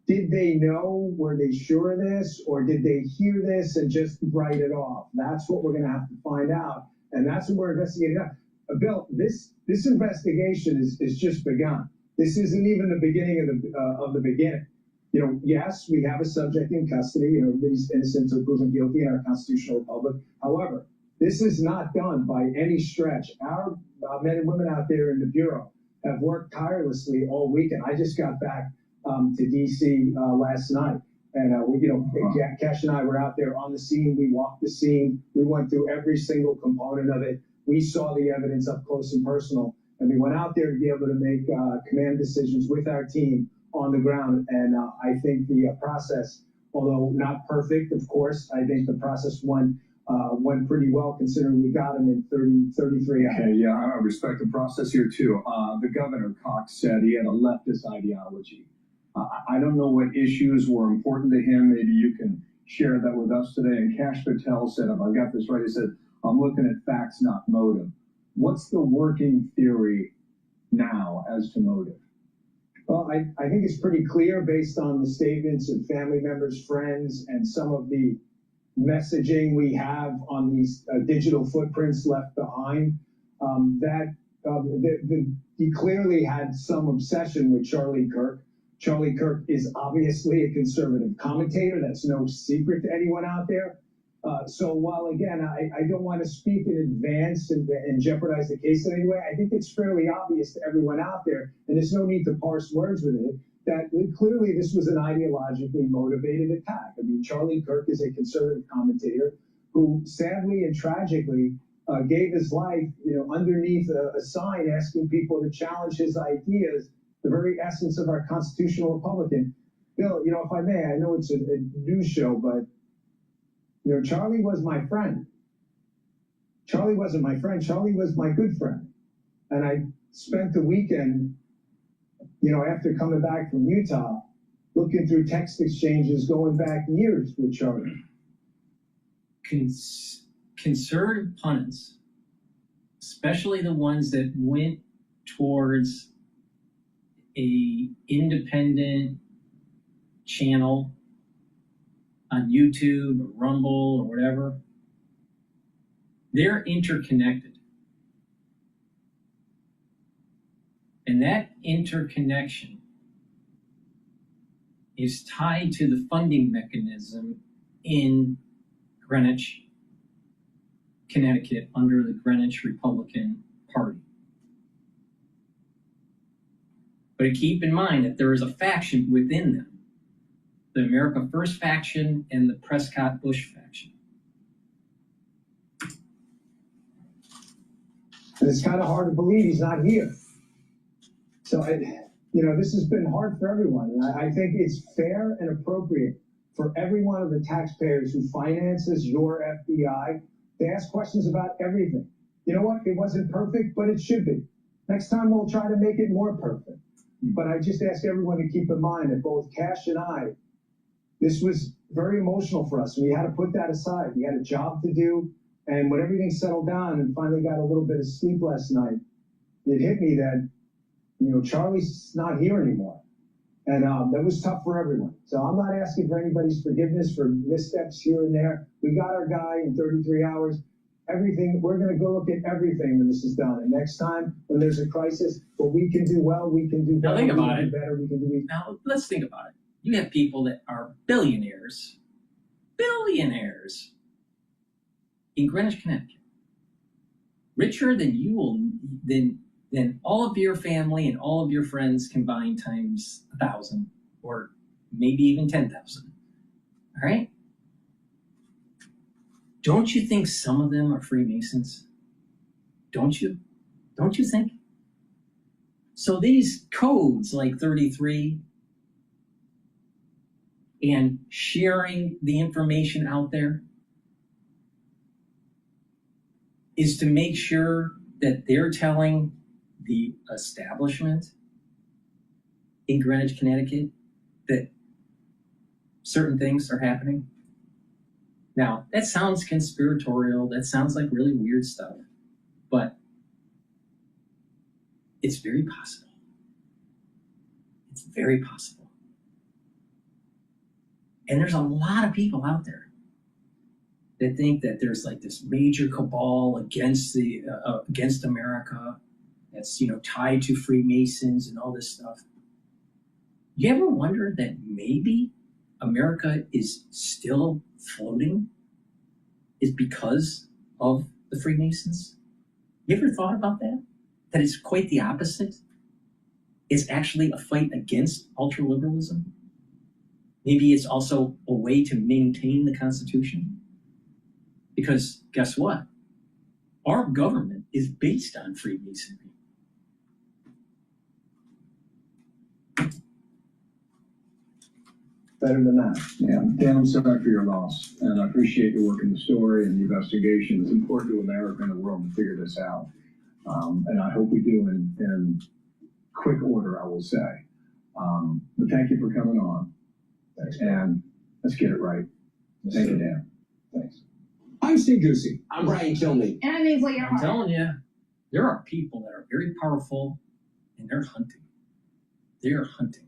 Did they know? Were they sure of this? Or did they hear this and just write it off? That's what we're going to have to find out. And that's what we're investigating now. Bill, this investigation is just begun. This isn't even the beginning of the beginning. You know, yes, we have a subject in custody. You know, everybody's innocent until proven guilty in our constitutional republic. However, this is not done by any stretch. Our men and women out there in the Bureau have worked tirelessly all weekend. I just got back to D.C. Last night, and Cash and I were out there on the scene. We walked the scene. We went through every single component of it. We saw the evidence up close and personal, and we went out there to be able to make command decisions with our team on the ground. And I think the process, although not perfect, of course, I think the process went pretty well, considering we got him in 33 hours. Okay, yeah, I respect the process here too. The governor, Cox, said he had a leftist ideology. I don't know what issues were important to him. Maybe you can share that with us today. And Kash Patel said, if I got this right, he said, I'm looking at facts, not motive. What's the working theory now as to motive? Well, I think it's pretty clear based on the statements of family members, friends, and some of the messaging we have on these digital footprints left behind, that he clearly had some obsession with Charlie Kirk. Charlie Kirk is obviously a conservative commentator. That's no secret to anyone out there. So while, again, I don't want to speak in advance and jeopardize the case in any way, I think it's fairly obvious to everyone out there, and there's no need to parse words with it, that clearly this was an ideologically motivated attack. I mean, Charlie Kirk is a conservative commentator who sadly and tragically gave his life, underneath a sign asking people to challenge his ideas, the very essence of our constitutional republic. Bill, if I may, I know it's a news show, but Charlie was my friend. Charlie wasn't my friend. Charlie was my good friend. And I spent the weekend, after coming back from Utah, looking through text exchanges going back years with Charlie. Conservative pundits, especially the ones that went towards a independent channel on YouTube or Rumble or whatever, they're interconnected. And that interconnection is tied to the funding mechanism in Greenwich, Connecticut, under the Greenwich Republican Party. But keep in mind that there is a faction within them, the America First faction and the Prescott Bush faction. And it's kind of hard to believe he's not here. So, this has been hard for everyone. And I think it's fair and appropriate for every one of the taxpayers who finances your FBI to ask questions about everything. You know what? It wasn't perfect, but it should be. Next time we'll try to make it more perfect. But I just ask everyone to keep in mind that both Cash and I, this was very emotional for us. We had to put that aside. We had a job to do. And when everything settled down and finally got a little bit of sleep last night, it hit me that, Charlie's not here anymore. And that was tough for everyone. So I'm not asking for anybody's forgiveness for missteps here and there. We got our guy in 33 hours. Everything, we're going to go look at everything when this is done. And next time, when there's a crisis, what we can do well, we can do better. Now think about it. Better, we can do it. Now let's think about it. You have people that are billionaires in Greenwich, Connecticut, richer than you will, than all of your family and all of your friends combined times 1,000, or maybe even 10,000. All right? Don't you think some of them are Freemasons? Don't you? Don't you think? So these codes like 33 and sharing the information out there is to make sure that they're telling the establishment in Greenwich, Connecticut, that certain things are happening? Now, that sounds conspiratorial. That sounds like really weird stuff, but it's very possible. It's very possible. And there's a lot of people out there that think that there's like this major cabal against against America that's, you know, tied to Freemasons and all this stuff. You ever wonder that maybe America is still floating is because of the Freemasons? You ever thought about that? That it's quite the opposite? It's actually a fight against ultraliberalism? Maybe it's also a way to maintain the Constitution? Because guess what? Our government is based on Freemasonry. Better than that. Yeah, Dan, I'm sorry for your loss, and I appreciate your work in the story and the investigation. It's important to America and the world to figure this out, and I hope we do in quick order, I will say. But thank you for coming on. Thanks, and let's get it right. Thank you, Dan. Thanks. I'm Steve Goosey. I'm Brian Kilmeade. And I'm Ainsley I'm telling you, there are people that are very powerful, and they're hunting. They're hunting.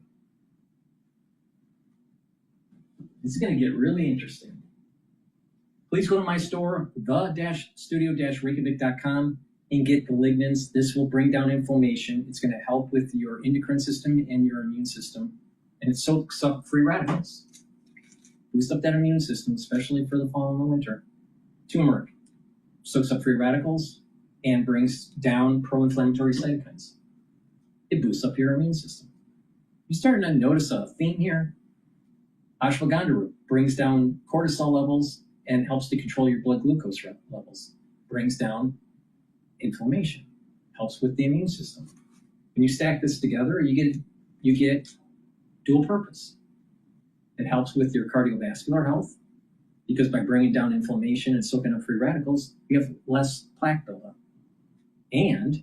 It's going to get really interesting. Please go to my store, the-studio-reykjavik.com, and get the lignans. This will bring down inflammation. It's going to help with your endocrine system and your immune system. And it soaks up free radicals. Boost up that immune system, especially for the fall and the winter. Turmeric soaks up free radicals and brings down pro-inflammatory cytokines. It boosts up your immune system. You're starting to notice a theme here. Ashwagandha root brings down cortisol levels and helps to control your blood glucose levels. Brings down inflammation, helps with the immune system. When you stack this together, you get dual purpose. It helps with your cardiovascular health because by bringing down inflammation and soaking up free radicals, you have less plaque buildup. And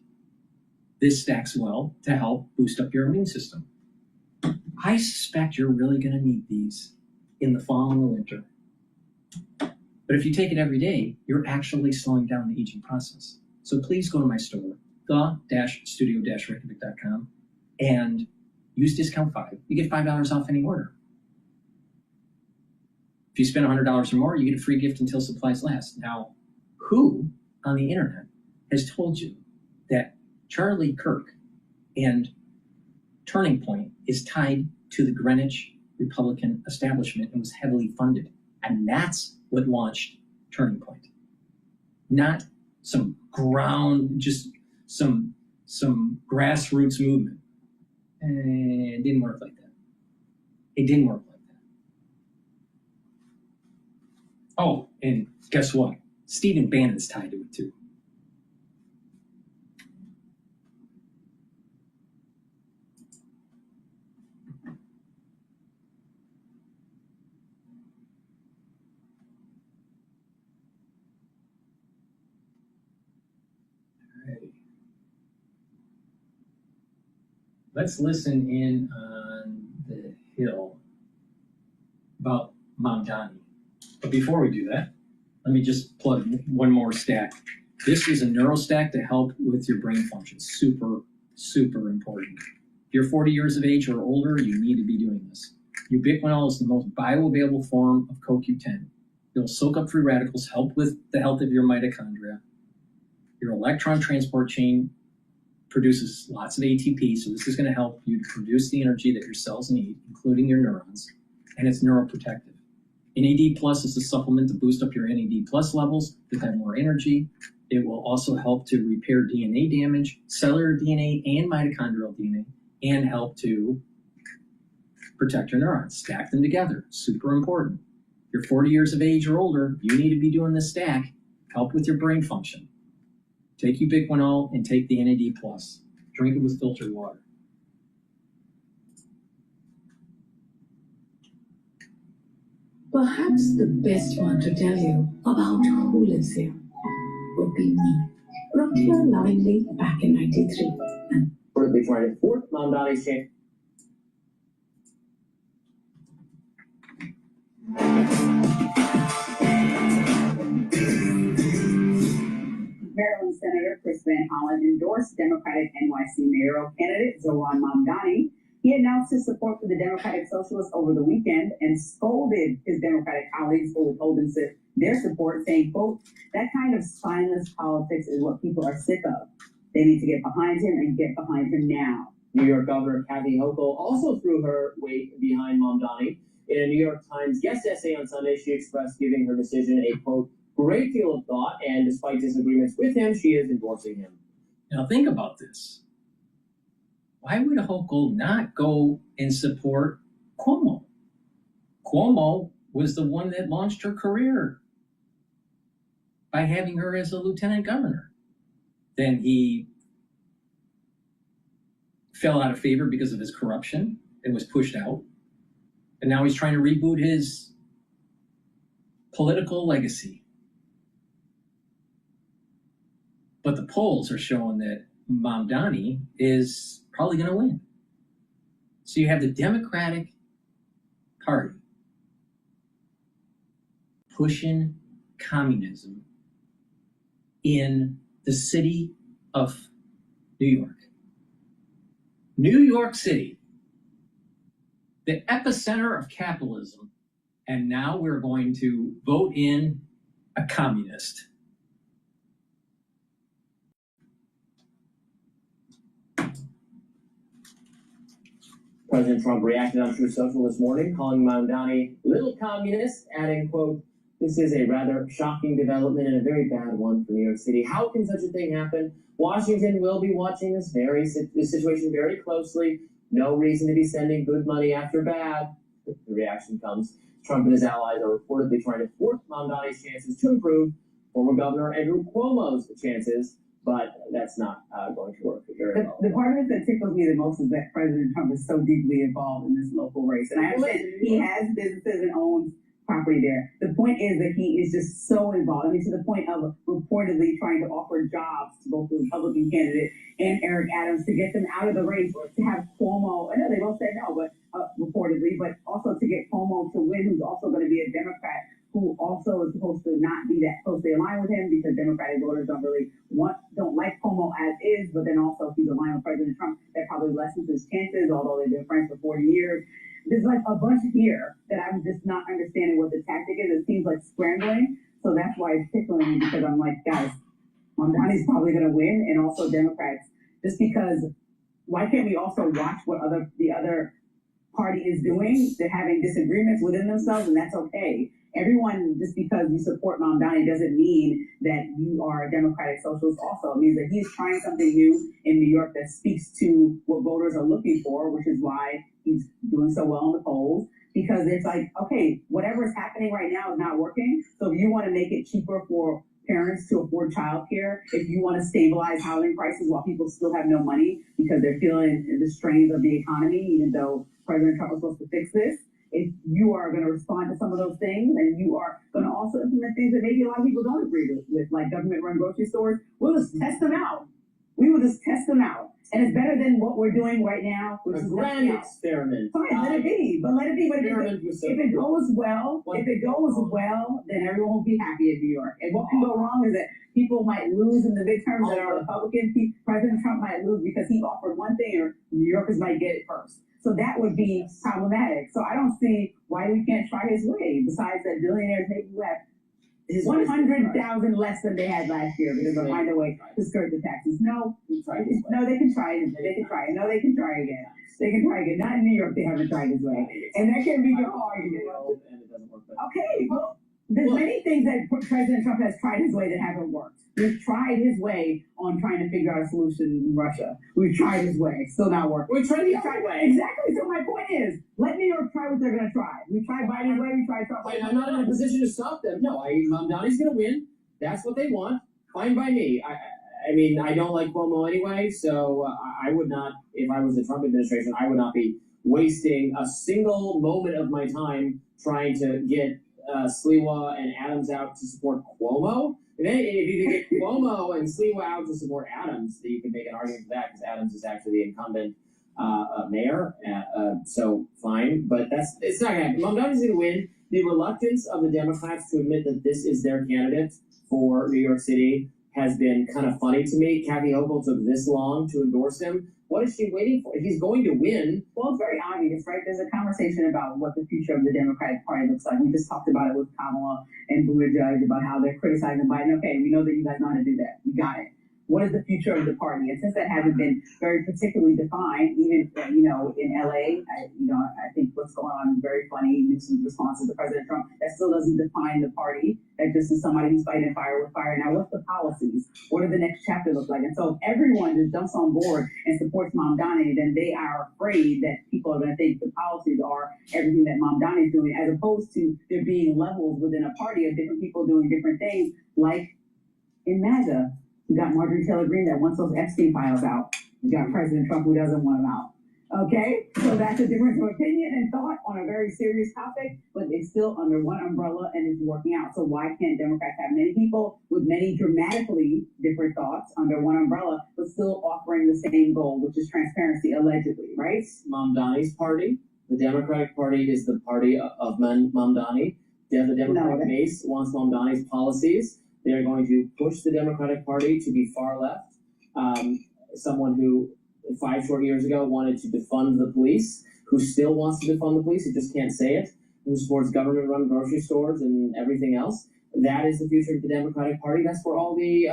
this stacks well to help boost up your immune system. I suspect you're really going to need these in the fall and the winter. But if you take it every day, you're actually slowing down the aging process. So please go to my store, the-studio-reykjavik.com, and use discount 5. You get $5 off any order. If you spend $100 or more, you get a free gift until supplies last. Now, who on the internet has told you that Charlie Kirk and Turning Point is tied to the Greenwich Republican establishment and was heavily funded? And that's what launched Turning Point. Not some just some grassroots movement. It didn't work like that. It didn't work like that. Oh, and guess what? Stephen Bannon's tied to it too. Let's listen in on the Hill about Mamdani. But before we do that, let me just plug one more stack. This is a neurostack to help with your brain function. Super, super important. If you're 40 years of age or older, you need to be doing this. Ubiquinol is the most bioavailable form of CoQ10. It'll soak up free radicals, help with the health of your mitochondria. Your electron transport chain produces lots of ATP, so this is going to help you to produce the energy that your cells need, including your neurons, and it's neuroprotective. NAD Plus is a supplement to boost up your NAD Plus levels to have more energy. It will also help to repair DNA damage, cellular DNA and mitochondrial DNA, and help to protect your neurons. Stack them together, super important. If you're 40 years of age or older, you need to be doing this stack, help with your brain function. Take ubiquinol and take the NAD+. Drink it with filtered water. Perhaps the best one to tell you about who lives here would be me. Brought here lovingly back in '93. For the Bitchute 4th Mamdani channel. Senator Chris Van Hollen endorsed Democratic NYC mayoral candidate Zoran Mamdani. He announced his support for the Democratic Socialists over the weekend and scolded his Democratic colleagues for withholding their support, saying, quote, "That kind of spineless politics is what people are sick of. They need to get behind him and get behind him now." New York Governor Kathy Hochul also threw her weight behind Mamdani. In a New York Times guest essay on Sunday, she expressed giving her decision a, quote, "great deal of thought, and despite disagreements with him, she is endorsing him." Now think about this. Why would Hochul not go and support Cuomo? Cuomo was the one that launched her career by having her as a lieutenant governor. Then he fell out of favor because of his corruption and was pushed out. And now he's trying to reboot his political legacy. But the polls are showing that Mamdani is probably going to win. So you have the Democratic Party pushing communism in the city of New York. New York City, the epicenter of capitalism, and now we're going to vote in a communist. President Trump reacted on Truth Social this morning, calling Mamdani little communist, adding, quote, "This is a rather shocking development and a very bad one for New York City. How can such a thing happen? Washington will be watching this situation very closely. No reason to be sending good money after bad." The reaction comes. Trump and his allies are reportedly trying to thwart Mamdani's chances to improve former Governor Andrew Cuomo's chances, but that's not going to work very well. The part of it that tickles me the most is that President Trump is so deeply involved in this local race. And I understand he has businesses and owns property there. The point is that he is just so involved. I mean, to the point of reportedly trying to offer jobs to both the Republican candidate and Eric Adams to get them out of the race, to have Cuomo, I know they both said no, but reportedly, but also to get Cuomo to win, who's also going to be a Democrat, who also is supposed to not be that closely aligned with him because Democratic voters don't like Cuomo as is, but then also if he's aligned with President Trump, that probably lessens his chances, although they've been friends for 40 years. There's like a bunch here that I'm just not understanding what the tactic is. It seems like scrambling, so that's why it's tickling me, because I'm like, guys, Mamdani's probably going to win, and also Democrats, just because. Why can't we also watch what the other party is doing? They're having disagreements within themselves, and that's okay. Everyone, just because you support Mamdani doesn't mean that you are a Democratic Socialist also. It means that he's trying something new in New York that speaks to what voters are looking for, which is why he's doing so well in the polls. Because it's like, okay, whatever is happening right now is not working. So if you want to make it cheaper for parents to afford childcare, if you want to stabilize housing prices while people still have no money because they're feeling the strains of the economy, even though President Trump was supposed to fix this, if you are going to respond to some of those things, and you are going to also implement things that maybe a lot of people don't agree with, like government-run grocery stores, we'll just test them out. We will just test them out. And it's better than what we're doing right now, which is grand experiment. Fine, let it be. But let it be. But if it goes well, then everyone will be happy in New York. And what can go wrong is that people might lose in the midterms that are Republican. President Trump might lose because he offered one thing, or New Yorkers might get it first. So that would be problematic. So I don't see why we can't try his way. Besides that, billionaires maybe have 100,000 less than they had last year because they'll find a way to skirt the taxes. No, they can try it. They can try it. No, they can try again. They can try again. Not in New York, they haven't tried his way. And that can be your argument. Okay, well, there's many things that President Trump has tried his way that haven't worked. We've tried his way on trying to figure out a solution in Russia. We've tried his way, still not working. We're trying the other way. Exactly. So my point is, let New York try what they're going to try. We tried Biden's way. We tried Trump's way. I'm not in a position to stop them. No, Mamdani's going to win. That's what they want. Fine by me. I mean, I don't like Cuomo anyway, so I would not, if I was the Trump administration, I would not be wasting a single moment of my time trying to get Sliwa and Adams out to support Cuomo. If you could get Cuomo and Sliwa out to support Adams, then you can make an argument for that, because Adams is actually the incumbent mayor. So fine, but it's not going to happen. Mamdani's going to win. The reluctance of the Democrats to admit that this is their candidate for New York City has been kind of funny to me. Kathy Hochul took this long to endorse him. What is she waiting for? If he's going to win. Well, it's very obvious, right? There's a conversation about what the future of the Democratic Party looks like. We just talked about it with Kamala and Buttigieg about how they're criticizing Biden. Okay, we know that you guys know how to do that. We got it. What is the future of the party? And since that hasn't been very particularly defined, even in LA, I think what's going on is very funny. Nixon's responses to President Trump, that still doesn't define the party. That just is somebody who's fighting fire with fire. Now, what's the policies? What does the next chapter look like? And so if everyone just jumps on board and supports Mamdani, then they are afraid that people are going to think the policies are everything that Mamdani is doing, as opposed to there being levels within a party of different people doing different things, like in MAGA. You got Marjorie Taylor Greene that wants those Epstein files out. You got President Trump who doesn't want them out. Okay? So that's a difference of opinion and thought on a very serious topic, but it's still under one umbrella and it's working out. So why can't Democrats have many people with many dramatically different thoughts under one umbrella, but still offering the same goal, which is transparency, allegedly, right? Mamdani's party. The Democratic Party is the party of Mamdani. The Democratic base wants Mamdani's policies. They're going to push the Democratic Party to be far left. Someone who 5 short years ago wanted to defund the police, who still wants to defund the police, who just can't say it, who supports government-run grocery stores and everything else. That is the future of the Democratic Party. That's where all the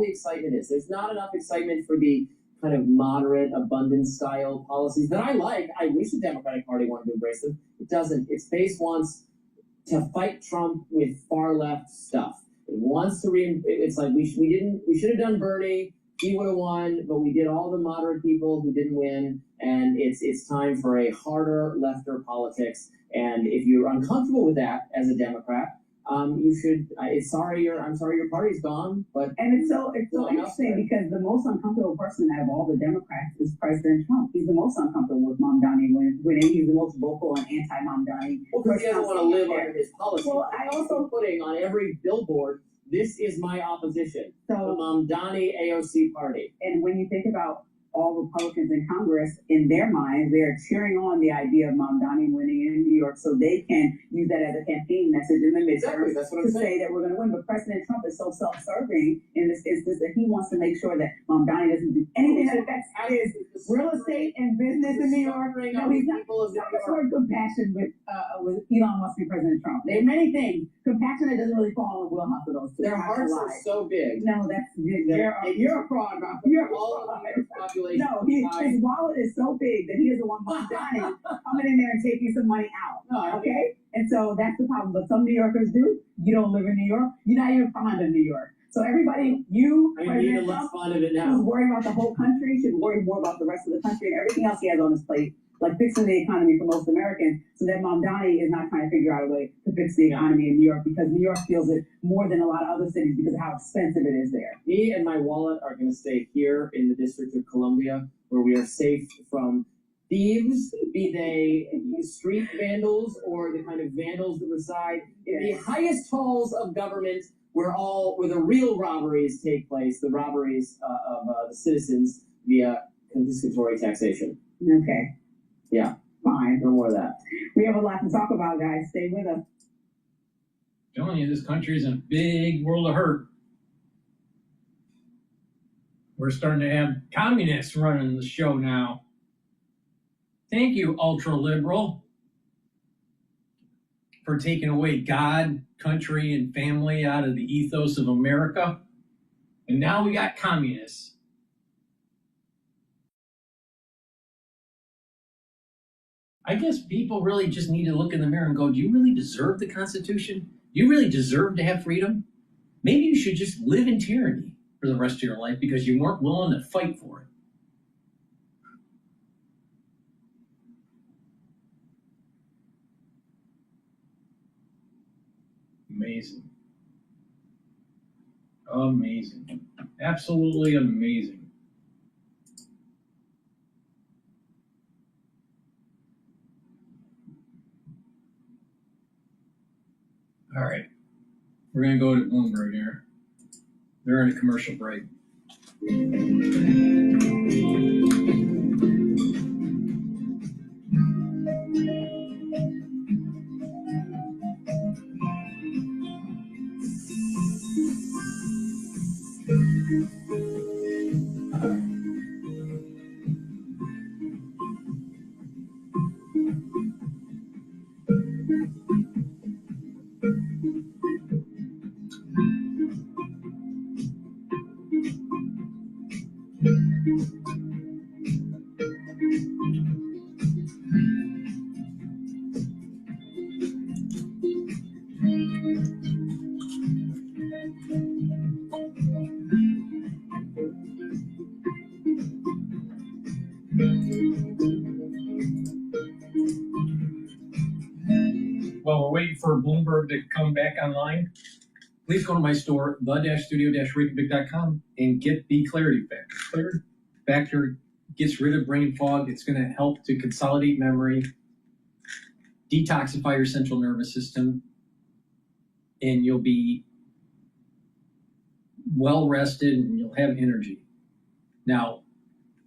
excitement is. There's not enough excitement for the kind of moderate, abundance style policies that I like. I wish the Democratic Party wanted to embrace them. It doesn't. Its base wants to fight Trump with far left stuff. It wants to it's like we should have done Bernie. He would have won, but we did all the moderate people who didn't win, and it's time for a harder lefter politics. And if you're uncomfortable with that as a Democrat, you should. I'm sorry your party's gone, but it's so interesting because the most uncomfortable person out of all the Democrats is President Trump. He's the most uncomfortable with Mamdani winning. He's the most vocal and anti-Mamdani. Well, because he doesn't want to live under his policy. Well, I also putting on every billboard, this is my opposition. So the Mamdani AOC party. And when you think about all Republicans in Congress, in their minds, they are cheering on the idea of Mamdani winning in New York so they can use that as a campaign message in the midterms to say that we're going to win. But President Trump is so self-serving in this instance that he wants to make sure that Mamdani doesn't do anything that affects his real estate and business in New York. No, he's not. Not the word compassion with Elon Musk and President Trump. There are many things. Compassion that doesn't really fall in the wheelhouse of those two. Their hearts are so big. No, you're a fraud, Rob. You're all of their population. No, his wallet is so big that he doesn't want Mamdani coming in there and taking some money out. Okay? And so that's the problem. But some New Yorkers do. You don't live in New York. You're not even fond of New York. So everybody, President Trump, who's worried about the whole country, should worry more about the rest of the country and everything else he has on his plate, like fixing the economy for most Americans, so that Mamdani is not trying to figure out a way to fix the economy in New York, because New York feels it more than a lot of other cities because of how expensive it is there. Me and my wallet are going to stay here in the District of Columbia, where we are safe from thieves, be they street vandals or the kind of vandals that reside in the highest halls of government, where the real robberies take place, the robberies of the citizens via confiscatory taxation. Okay. Yeah. Fine. No more of that. We have a lot to talk about, guys. Stay with us. Telling you, this country is in a big world of hurt. We're starting to have communists running the show now. Thank you, ultra-liberal, for taking away God, country, and family out of the ethos of America. And now we got communists. I guess people really just need to look in the mirror and go, do you really deserve the Constitution? Do you really deserve to have freedom? Maybe you should just live in tyranny for the rest of your life because you weren't willing to fight for it. Amazing. Amazing. Absolutely amazing. All right. We're going to go to Bloomberg here. They're in a commercial break. While we're waiting for Bloomberg to come back online, please go to my store, the-studio-reykjavik.com, and get the Clarity Factor. Clarity Factor gets rid of brain fog. It's going to help to consolidate memory, detoxify your central nervous system, and you'll be well rested and you'll have energy. Now,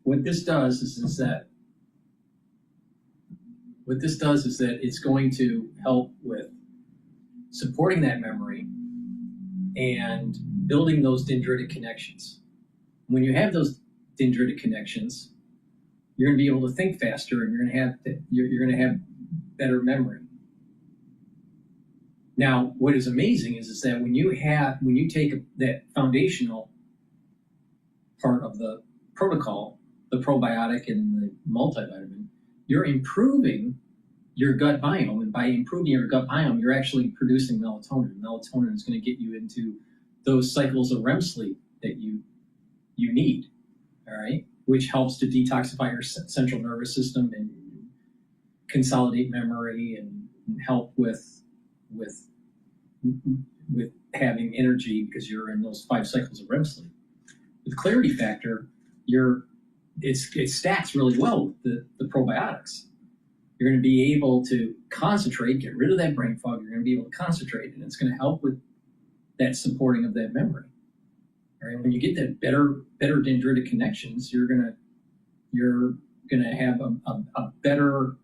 what this does is that it's going to help with supporting that memory and building those dendritic connections. When you have those dendritic connections, you're going to be able to think faster, and you're going to have better memory. Now, what is amazing is that when you take that foundational part of the protocol, the probiotic and the multivitamin, you're improving your gut biome, and by improving your gut biome, you're actually producing melatonin. Melatonin is going to get you into those cycles of REM sleep that you need, all right? Which helps to detoxify your central nervous system and consolidate memory and help with having energy because you're in those 5 cycles of REM sleep. With Clarity Factor, it stacks really well with the probiotics. You're going to be able to concentrate, get rid of that brain fog. You're going to be able to concentrate, and it's going to help with that supporting of that memory. All right, when you get that better dendritic connections, you're going to have a better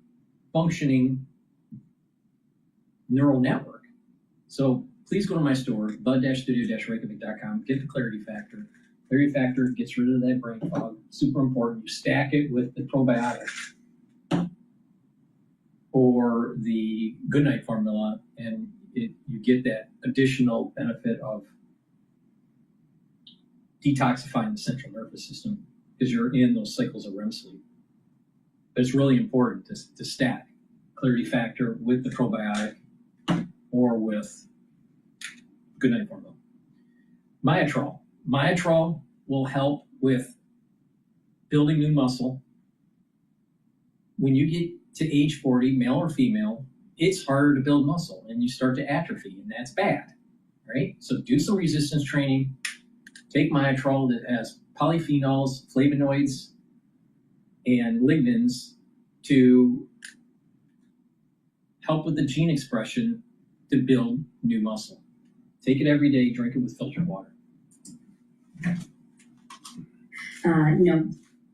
functioning neural network. So please go to my store, the-studio-reykjavik.com, get the Clarity Factor. Clarity Factor gets rid of that brain fog. Super important. You stack it with the probiotic or the Goodnight formula, and you get that additional benefit of detoxifying the central nervous system because you're in those cycles of REM sleep. But it's really important to stack Clarity Factor with the probiotic or with Goodnight formula. Myotrol will help with building new muscle. When you get to age 40, male or female, it's harder to build muscle and you start to atrophy, and that's bad, right? So do some resistance training. Take Myotrol that has polyphenols, flavonoids, and lignans to help with the gene expression to build new muscle. Take it every day, drink it with filtered water.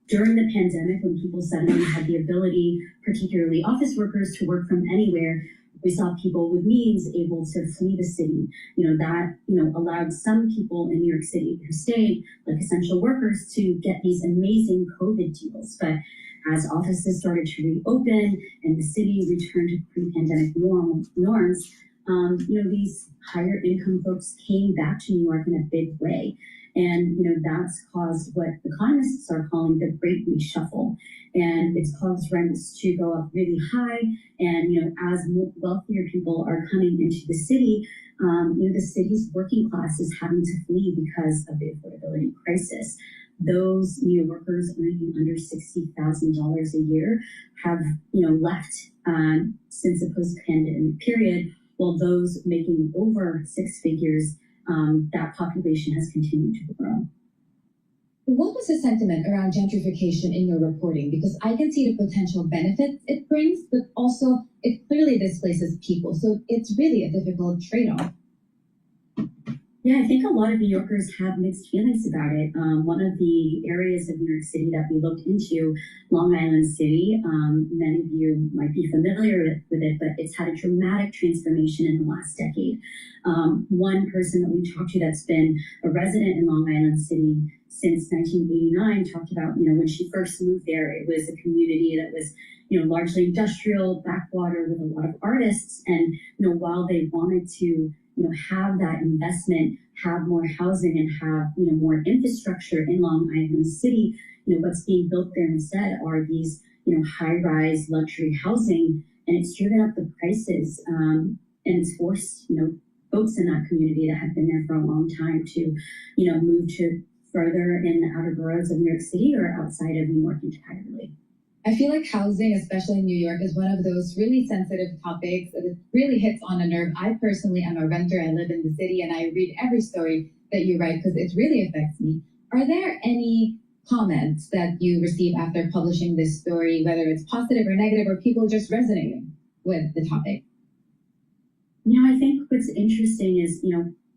During the pandemic, when people suddenly had the ability, particularly office workers, to work from anywhere, we saw people with means able to flee the city. That allowed some people in New York City who stayed, like essential workers, to get these amazing COVID deals. But as offices started to reopen and the city returned to pre-pandemic norms, these higher income folks came back to New York in a big way. And, that's caused what economists are calling the Great Reshuffle. And it's caused rents to go up really high. And, as wealthier people are coming into the city, the city's working class is having to flee because of the affordability crisis. Those workers earning under $60,000 a year have, left since the post-pandemic period, while those making over 6 figures, that population has continued to grow. What was the sentiment around gentrification in your reporting? Because I can see the potential benefits it brings, but also it clearly displaces people. So it's really a difficult trade-off. Yeah, I think a lot of New Yorkers have mixed feelings about it. One of the areas of New York City that we looked into, Long Island City, many of you might be familiar with it, but it's had a dramatic transformation in the last decade. One person that we talked to that's been a resident in Long Island City since 1989 talked about, when she first moved there, it was a community that was, largely industrial, backwater with a lot of artists. And, while they wanted to, have that investment, have more housing and have, more infrastructure in Long Island City, what's being built there instead are these, high-rise luxury housing, and it's driven up the prices, and it's forced, folks in that community that have been there for a long time to, move to further in the outer boroughs of New York City or outside of New York entirely. I feel like housing, especially in New York, is one of those really sensitive topics that it really hits on a nerve. I personally am a renter. I live in the city and I read every story that you write because it really affects me. Are there any comments that you receive after publishing this story, whether it's positive or negative, or people just resonating with the topic? I think what's interesting is,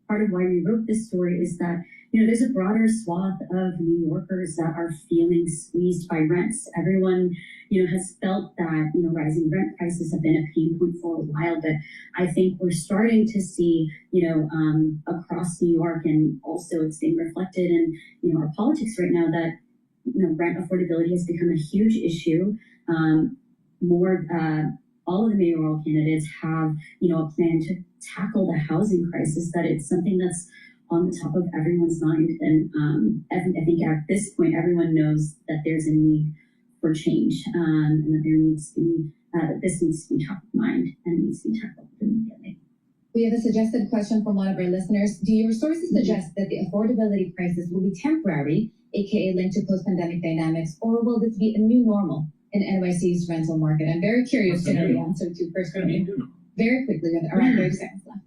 part of why we wrote this story is that, there's a broader swath of New Yorkers that are feeling squeezed by rents. Everyone, has felt that, rising rent prices have been a pain point for a while, but I think we're starting to see, across New York, and also it's being reflected in, our politics right now that, rent affordability has become a huge issue. All of the mayoral candidates have, a plan to tackle the housing crisis, that it's something that's on the top of everyone's mind. And I think at this point, everyone knows that there's a need for change, and that there needs to be, this needs to be top of mind and needs to be tackled immediately. We have a suggested question from one of our listeners. Do your sources suggest that the affordability crisis will be temporary, aka linked to post-pandemic dynamics, or will this be a new normal in NYC's rental market? I'm very curious to know the answer to first from you. Very quickly, with around 30 seconds left.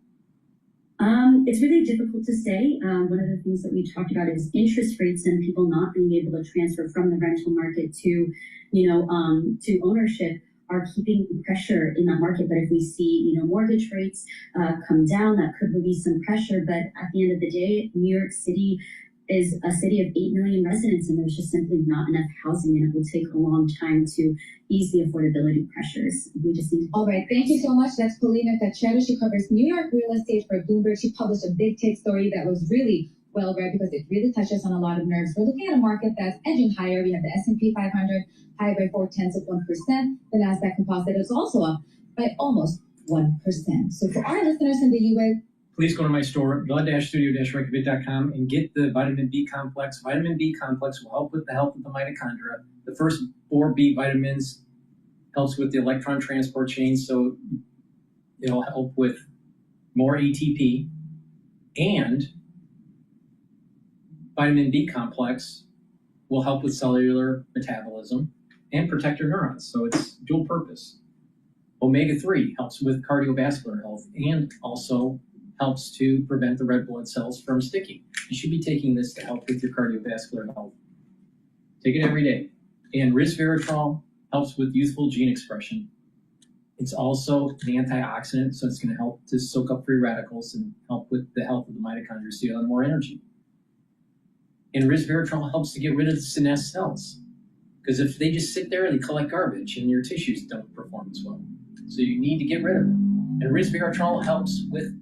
It's really difficult to say. One of the things that we talked about is interest rates and people not being able to transfer from the rental market to, to ownership are keeping pressure in that market. But if we see, mortgage rates come down, that could relieve some pressure. But at the end of the day, New York City is a city of 8 million residents, and there's just simply not enough housing, and it will take a long time to ease the affordability pressures. We just need to. All right, thank you so much. That's Paulina Cottrell. She covers New York real estate for Bloomberg. She published a big take story that was really well read because it really touches on a lot of nerves. We're looking at a market that's edging higher. We have the S&P 500 high by 0.4%. The Nasdaq Composite is also up by almost 1%. So for our listeners in the U.S., please go to my store, the-studio-reykjavik.com, and get the vitamin B complex. Vitamin B complex will help with the health of the mitochondria. The first 4 B vitamins helps with the electron transport chain, so it'll help with more ATP. And vitamin B complex will help with cellular metabolism and protect your neurons, so it's dual purpose. Omega-3 helps with cardiovascular health and also helps to prevent the red blood cells from sticking. You should be taking this to help with your cardiovascular health. Take it every day. And resveratrol helps with youthful gene expression. It's also an antioxidant, so it's going to help to soak up free radicals and help with the health of the mitochondria so you have more energy. And resveratrol helps to get rid of the senescent cells, because if they just sit there and they collect garbage and your tissues don't perform as well. So you need to get rid of them. And resveratrol helps with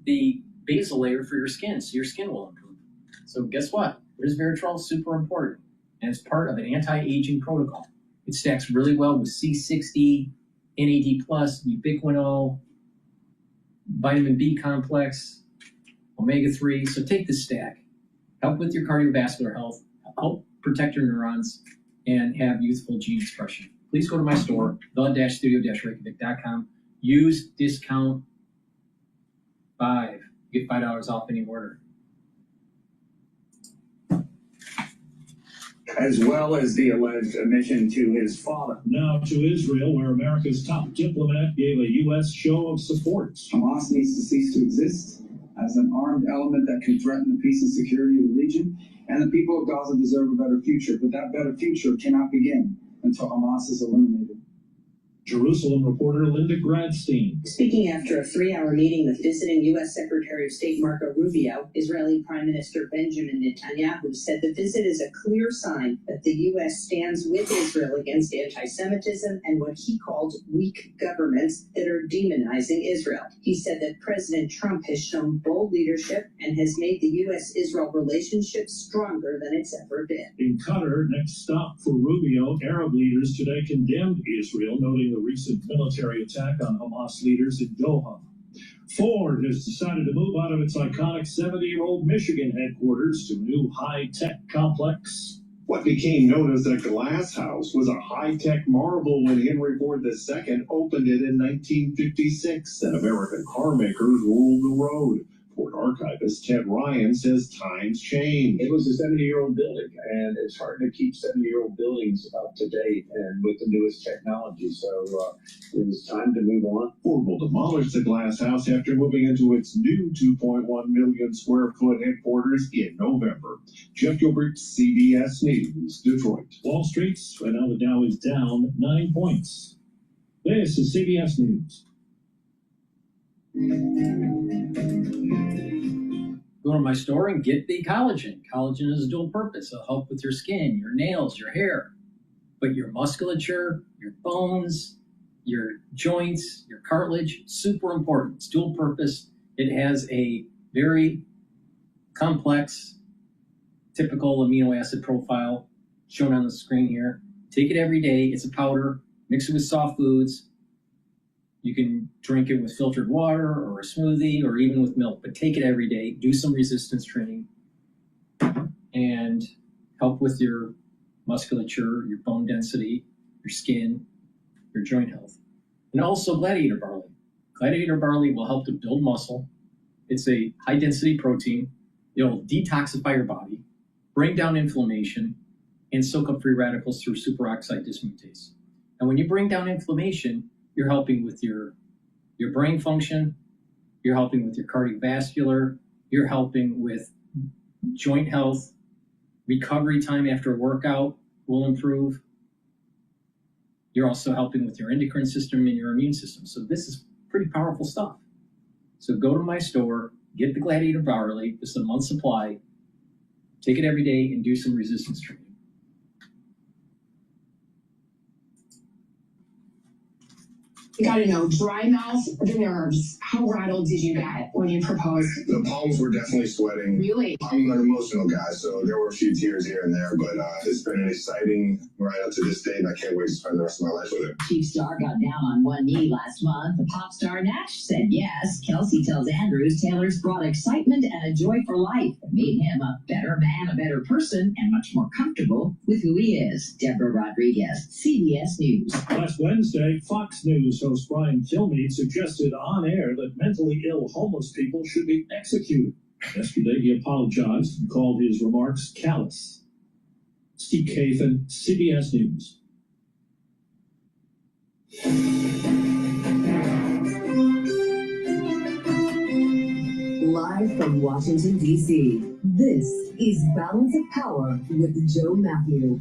the basal layer for your skin, so your skin will improve. So guess what? Resveratrol is super important, and it's part of an anti-aging protocol. It stacks really well with C60, NAD+, ubiquinol, vitamin B complex, omega-3. So take this stack. Help with your cardiovascular health, help protect your neurons, and have youthful gene expression. Please go to my store, the-studio-reykjavik.com. Use discount 5. Get $5 off any order. As well as the alleged admission to his father. Now to Israel, where America's top diplomat gave a U.S. show of support. Hamas needs to cease to exist as an armed element that can threaten the peace and security of the region, and the people of Gaza deserve a better future, but that better future cannot begin until Hamas is eliminated. Jerusalem reporter Linda Gradstein. Speaking after a 3-hour meeting with visiting U.S. Secretary of State Marco Rubio, Israeli Prime Minister Benjamin Netanyahu said the visit is a clear sign that the U.S. stands with Israel against anti-Semitism and what he called weak governments that are demonizing Israel. He said that President Trump has shown bold leadership and has made the U.S.-Israel relationship stronger than it's ever been. In Qatar, next stop for Rubio, Arab leaders today condemned Israel, noting the recent military attack on Hamas leaders in Doha. Ford has decided to move out of its iconic 70-year-old Michigan headquarters to a new high-tech complex. What became known as the Glass House was a high-tech marvel when Henry Ford II opened it in 1956, and American car makers ruled the road. Ford archivist Ted Ryan says times change. It was a 70-year-old building, and it's hard to keep 70-year-old buildings up to date and with the newest technology. So it was time to move on. Ford will demolish the Glass House after moving into its new 2.1 million square foot headquarters in November. Jeff Gilbert, CBS News, Detroit. Wall Street, right now the Dow is down 9 points. This is CBS News. Go to my store and get the collagen. Collagen is a dual purpose. It'll help with your skin, your nails, your hair, but your musculature, your bones, your joints, your cartilage, super important. It's dual purpose. It has a very complex, typical amino acid profile shown on the screen here. Take it every day. It's a powder. Mix it with soft foods. You can drink it with filtered water or a smoothie or even with milk, but take it every day. Do some resistance training and help with your musculature, your bone density, your skin, your joint health. And also gladiator barley. Gladiator barley will help to build muscle. It's a high-density protein. It'll detoxify your body, bring down inflammation, and soak up free radicals through superoxide dismutase. And when you bring down inflammation, you're helping with your brain function, you're helping with your cardiovascular, you're helping with joint health, recovery time after a workout will improve. You're also helping with your endocrine system and your immune system. So this is pretty powerful stuff. So go to my store, get the Gladiator barley, this is a month's supply, take it every day and do some resistance training. You gotta know, dry mouth, the nerves. How rattled did you get when you proposed? The palms were definitely sweating. Really? I'm an emotional guy, so there were a few tears here and there, but it's been an exciting ride up to this day, and I can't wait to spend the rest of my life with it. Chief Star got down on one knee last month. The pop star Natch said yes. Kelsey tells Andrews Taylor's brought excitement and a joy for life that made him a better man, a better person, and much more comfortable with who he is. Deborah Rodriguez, CBS News. Last Wednesday, Fox News host Brian Kilmeade suggested on air that mentally ill homeless people should be executed. Yesterday, he apologized and called his remarks callous. Steve Kathan, CBS News. Live from Washington, D.C., this is Balance of Power with Joe Matthew.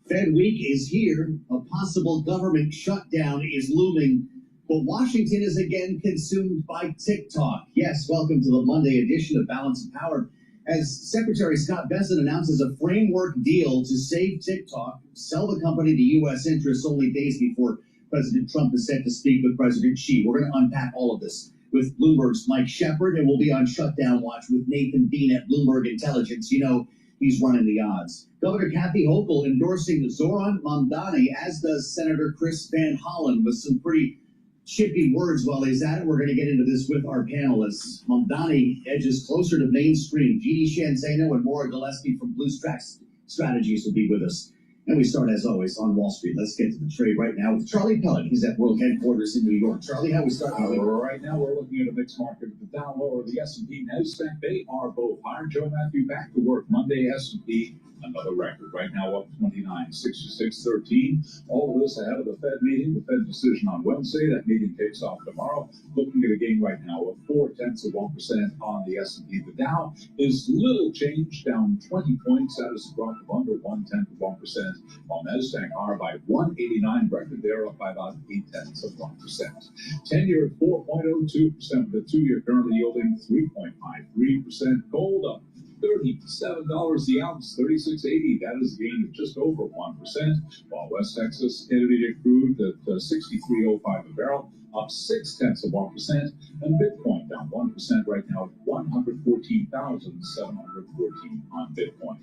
Fed Week is here. A possible government shutdown is looming. But Washington is again consumed by TikTok. Yes, welcome to the Monday edition of Balance of Power. As Secretary Scott Bessent announces a framework deal to save TikTok, sell the company to U.S. interests only days before President Trump is set to speak with President Xi. We're going to unpack all of this with Bloomberg's Mike Shepard, and we'll be on shutdown watch with Nathan Bean at Bloomberg Intelligence. You know, he's running the odds. Governor Kathy Hochul endorsing Zoran Mamdani, as does Senator Chris Van Hollen, with some pretty chippy words while he's at it. We're going to get into this with our panelists. Mamdani edges closer to mainstream. G.D. Shanzano and Maura Gillespie from Blue Strategies will be with us. And we start, as always, on Wall Street. Let's get to the trade right now with Charlie Pellet. He's at World Headquarters in New York. Charlie, how we start? Right now, we're looking at a mixed market. The Dow lower, the S&P, NASDAQ, they are both higher. Joe Matthew back to work. Monday, S&P Another record right now up 29, 66.13. All of this ahead of the Fed meeting. The Fed decision on Wednesday. That meeting kicks off tomorrow. Looking at a gain right now of 0.4% on the S&P. The Dow is little change, down 20 points. That is a drop of under 0.1%. While Nasdaq are by 189 record, they're up by about 0.8%. 10-year at 4.02%. The 2-year currently yielding 3.53%. Gold up $37 the ounce, 36.80. That is a gain of just over 1%. While West Texas Intermediate crude at 63.05 a barrel, up 0.6%, and Bitcoin down 1% right now at 114,714 on Bitcoin.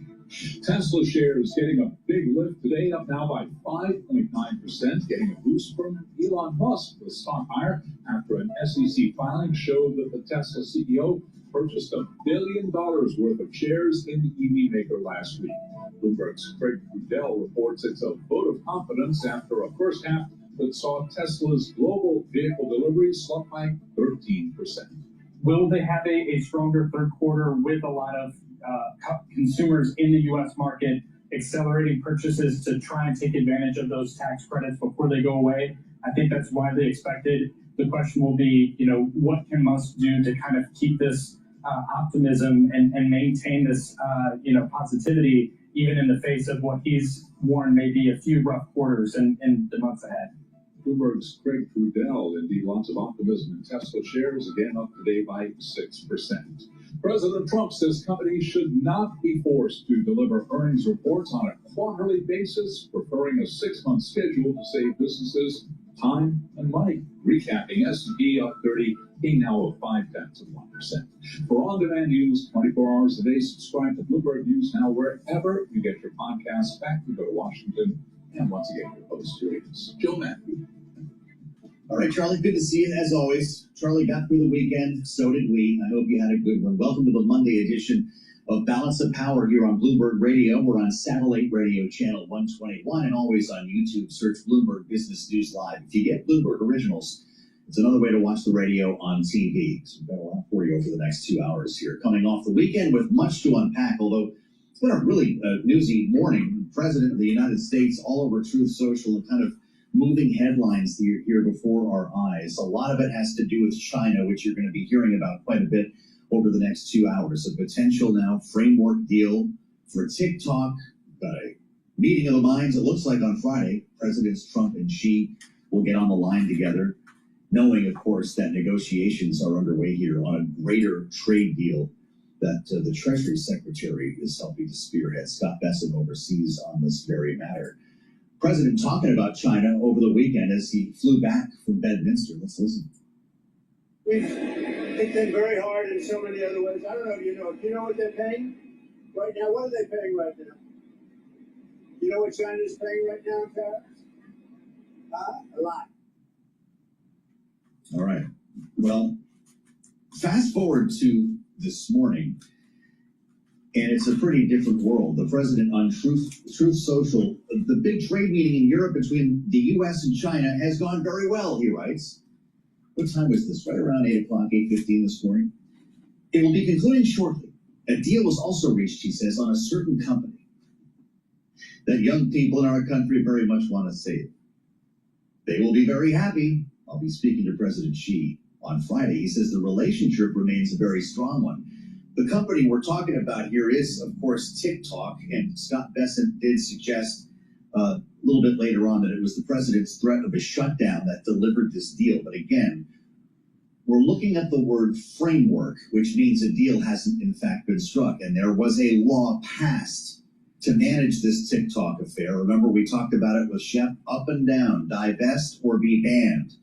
Tesla shares getting a big lift today, up now by 5.9%, getting a boost from Elon Musk. The stock higher after an SEC filing showed that the Tesla CEO purchased $1 billion worth of shares in the EV maker last week. Bloomberg's Craig Trudell reports it's a vote of confidence after a first half that saw Tesla's global vehicle deliveries slump by 13%. Will they have a stronger third quarter with a lot of consumers in the U.S. market accelerating purchases to try and take advantage of those tax credits before they go away? I think that's widely expected. The question will be, what can Musk do to kind of keep this optimism and maintain this, positivity, even in the face of what he's warned may be a few rough quarters in the months ahead. Bloomberg's Craig Trudell. Indeed, lots of optimism in Tesla shares, again up today by 6%. President Trump says companies should not be forced to deliver earnings reports on a quarterly basis, preferring a 6-month schedule to save businesses time and money. Recapping, S&P up 30, being now of 0.5%. For on-demand news, 24 hours a day, subscribe to Bloomberg News Now wherever you get your podcasts. Back to go to Washington, and once again, your host here is Joe Matthew. All right, Charlie, good to see you as always. Charlie got through the weekend, so did we. I hope you had a good one. Welcome to the Monday edition of Balance of Power here on Bloomberg Radio. We're on satellite radio channel 121 and always on YouTube. Search Bloomberg Business News Live. If you get Bloomberg Originals, it's another way to watch the radio on TV. So we've got a lot for you over the next 2 hours here. Coming off the weekend with much to unpack, although it's been a really newsy morning. The President of the United States all over Truth Social and kind of moving headlines here before our eyes. A lot of it has to do with China, which you're going to be hearing about quite a bit over the next 2 hours. A potential now framework deal for TikTok. Got a meeting of the minds, it looks like on Friday. Presidents Trump and Xi will get on the line together, knowing, of course, that negotiations are underway here on a greater trade deal that the Treasury Secretary is helping to spearhead. Scott Besson oversees on this very matter. President talking about China over the weekend as he flew back from Bedminster. Let's listen. We've hit them very hard in so many other ways. I don't know if you know. Do you know what they're paying right now? What are they paying right now? You know what China is paying right now in tariffs? A lot. All right. Well, fast forward to this morning, and it's a pretty different world. The president on Truth Social, the big trade meeting in Europe between the U.S. and China has gone very well, he writes. What time was this? Right around 8 o'clock, 8:15 this morning. It will be concluding shortly. A deal was also reached, he says, on a certain company that young people in our country very much want to save. They will be very happy. I'll be speaking to President Xi on Friday. He says the relationship remains a very strong one. The company we're talking about here is, of course, TikTok, and Scott Besson did suggest a little bit later on that it was the president's threat of a shutdown that delivered this deal. But again, we're looking at the word framework, which means a deal hasn't in fact been struck, and there was a law passed to manage this TikTok affair. Remember, we talked about it with Shep, up and down, divest or be banned.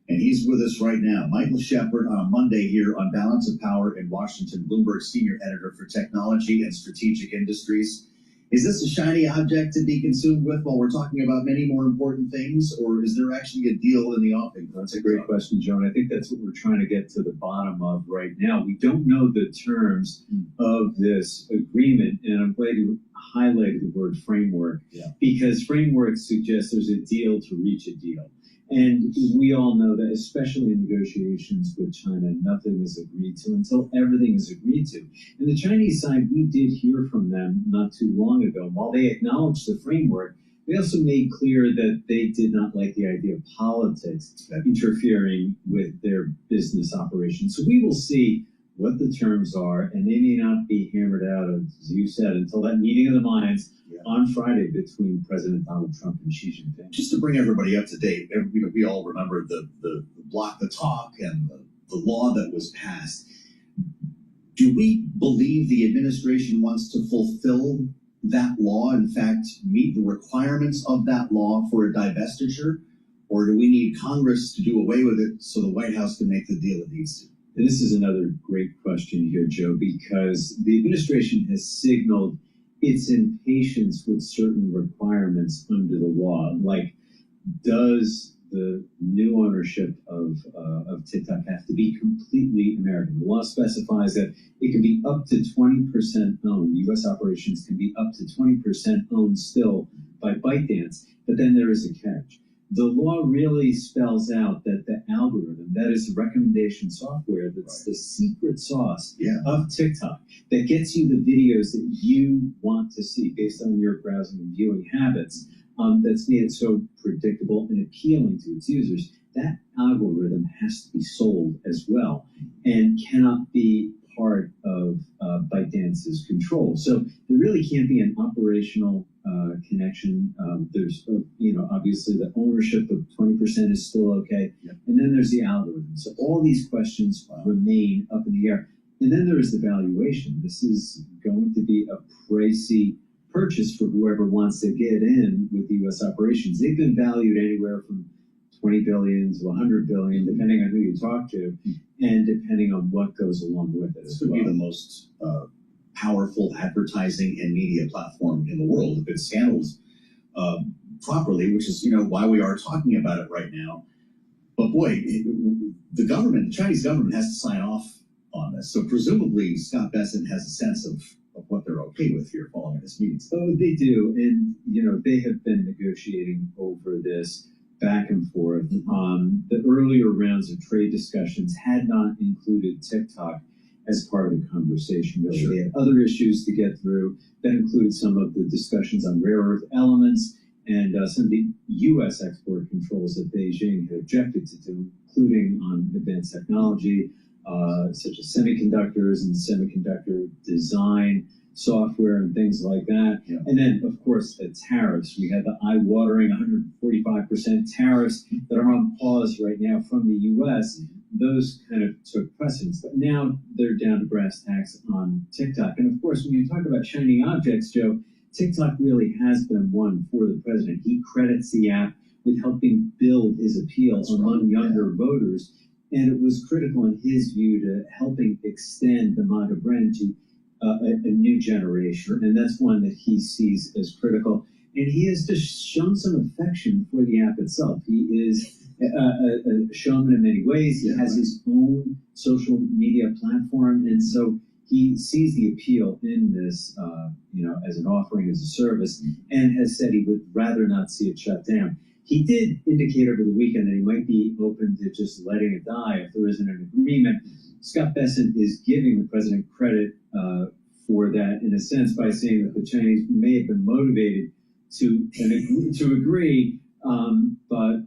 And he's with us right now. Michael Shepard on a Monday here on Balance of Power in Washington, Bloomberg Senior Editor for Technology and Strategic Industries. Is this a shiny object to be consumed with while we're talking about many more important things, or is there actually a deal in the offing? That's a great question, Joe, and I think that's what we're trying to get to the bottom of right now. We don't know the terms of this agreement, and I'm glad you highlighted the word framework, because framework suggests there's a deal to reach a deal. And we all know that, especially in negotiations with China, nothing is agreed to until everything is agreed to. And the Chinese side, we did hear from them not too long ago. While they acknowledged the framework, they also made clear that they did not like the idea of politics interfering with their business operations. So we will see what the terms are, and they may not be hammered out, as you said, until that meeting of the minds on Friday between President Donald Trump and Xi Jinping. Just to bring everybody up to date, we all remember the block the talk and the law that was passed. Do we believe the administration wants to fulfill that law, in fact, meet the requirements of that law for a divestiture? Or do we need Congress to do away with it so the White House can make the deal it needs to? And this is another great question here, Joe, because the administration has signaled its impatience with certain requirements under the law, like does the new ownership of TikTok have to be completely American? The law specifies that it can be up to 20% owned. U.S. operations can be up to 20% owned still by ByteDance, but then there is a catch. The law really spells out that the algorithm, that is the recommendation software, that's the secret sauce of TikTok, that gets you the videos that you want to see based on your browsing and viewing habits, that's made it so predictable and appealing to its users. That algorithm has to be sold as well and cannot be part of ByteDance's control. So there really can't be an operational connection. There's, obviously the ownership of 20% is still okay. And then there's the algorithm. So all these questions remain up in the air. And then there is the valuation. This is going to be a pricey purchase for whoever wants to get in with the U.S. operations. They've been valued anywhere from 20 billion to 100 billion, depending on who you talk to, and depending on what goes along with it. This would be the most powerful advertising and media platform in the world if it's handled properly, which is why we are talking about it right now. But boy, the Chinese government has to sign off on this. So presumably Scott Bessent has a sense of what they're okay with here following this meeting. So they do, and they have been negotiating over this back and forth. The earlier rounds of trade discussions had not included TikTok as part of the conversation, really. They had other issues to get through that include some of the discussions on rare earth elements and some of the U.S. export controls that Beijing had objected to, including on advanced technology, such as semiconductors and semiconductor design software and things like that. And then, of course, the tariffs. We had the eye-watering 145% tariffs that are on pause right now from the U.S. Those kind of took precedence. But now they're down to brass tacks on TikTok. And, of course, when you talk about shiny objects, Joe, TikTok really has been one for the president. He credits the app with helping build his appeal among younger voters. And it was critical in his view to helping extend the MAGA brand to a new generation. And that's one that he sees as critical. And he has just shown some affection for the app itself. He is a showman in many ways. He has his own social media platform. And so he sees the appeal in this, as an offering, as a service, and has said he would rather not see it shut down. He did indicate over the weekend that he might be open to just letting it die if there isn't an agreement. Scott Bessent is giving the president credit for that, in a sense, by saying that the Chinese may have been motivated to agree, but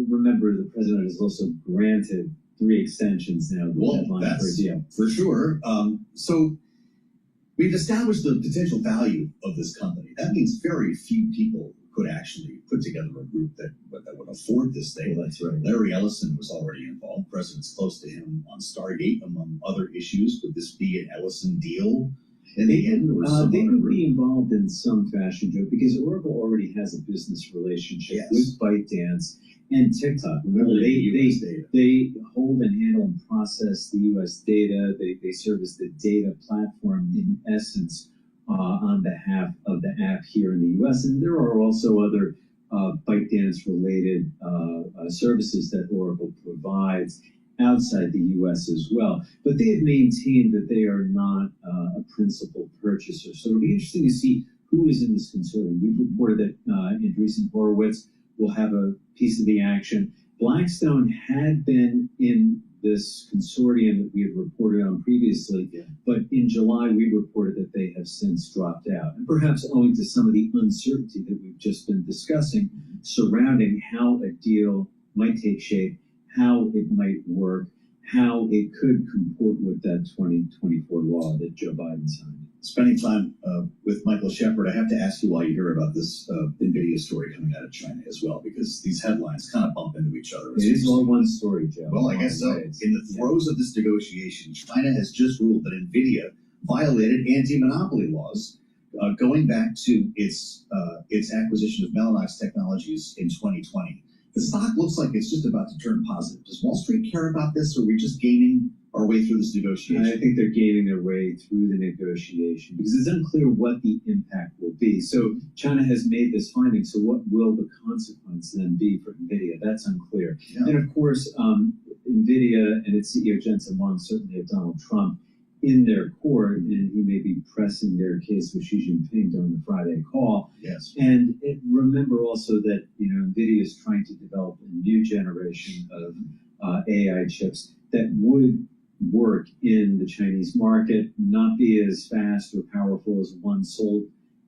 remember, the president has also granted 3 extensions now. Deadline for a deal. For sure. So we've established the potential value of this company. That means very few people could actually put together a group that would afford this thing. Well, that's right. Larry Ellison was already involved. The president's close to him on Stargate, among other issues. Could this be an Ellison deal in the end? They would be involved in some fashion, Joe, because Oracle already has a business relationship with ByteDance and TikTok. Remember, they hold and handle and process the U.S. data. They serve as the data platform, in essence, on behalf of the app here in the U.S. And there are also other ByteDance-related services that Oracle provides outside the U.S. as well. But they have maintained that they are not a principal purchaser. So it'll be interesting to see who is in this consortium. We've reported that Andreessen Horowitz will have a piece of the action. Blackstone had been in this consortium that we had reported on previously, but in July we reported that they have since dropped out, and perhaps owing to some of the uncertainty that we've just been discussing surrounding how a deal might take shape, how it might work, how it could comport with that 2024 law that Joe Biden signed. Spending time with Michael Shepard, I have to ask you why you hear about this NVIDIA story coming out of China as well, because these headlines kind of bump into each other. It is all one story, Joe. Well, I guess so. In the throes of this negotiation, China has just ruled that NVIDIA violated anti-monopoly laws, going back to its acquisition of Mellanox Technologies in 2020. The stock looks like it's just about to turn positive. Does Wall Street care about this, or are we just gaining our way through this negotiation? I think they're gaining their way through the negotiation because it's unclear what the impact will be. So China has made this finding, so what will the consequence then be for NVIDIA? That's unclear. Yeah. And of course, NVIDIA and its CEO Jensen Huang certainly have Donald Trump in their court, and he may be pressing their case with Xi Jinping during the Friday call. Yes. And remember also that NVIDIA is trying to develop a new generation of AI chips that would work in the Chinese market, not be as fast or powerful as one sold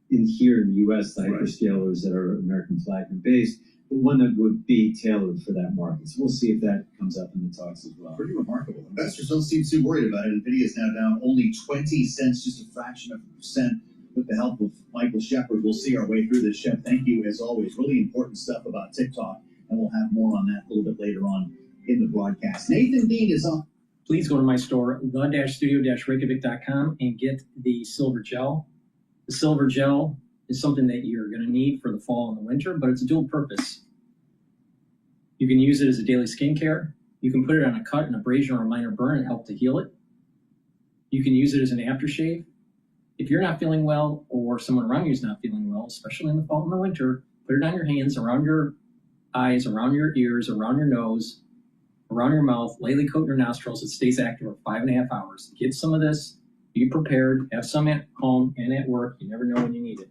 here in the U.S., the hyperscalers that are American flag and based, but one that would be tailored for that market. So we'll see if that comes up in the talks as well. Pretty remarkable. Investors don't seem too worried about it. NVIDIA is now down only 20 cents, just a fraction of a percent. With the help of Michael Shepard, we'll see our way through this. Shep, thank you as always. Really important stuff about TikTok, and we'll have more on that a little bit later on in the broadcast. Nathan Dean is on. Please go to my store, the-studio-reykjavik.com, and get the silver gel. The silver gel is something that you're going to need for the fall and the winter, but it's a dual purpose. You can use it as a daily skincare. You can put it on a cut, an abrasion, or a minor burn and help to heal it. You can use it as an aftershave. If you're not feeling well or someone around you is not feeling well, especially in the fall and the winter, put it on your hands, around your eyes, around your ears, around your nose, around your mouth, lightly coat your nostrils. It stays active for 5.5 hours. Get some of this. Be prepared. Have some at home and at work. You never know when you need it.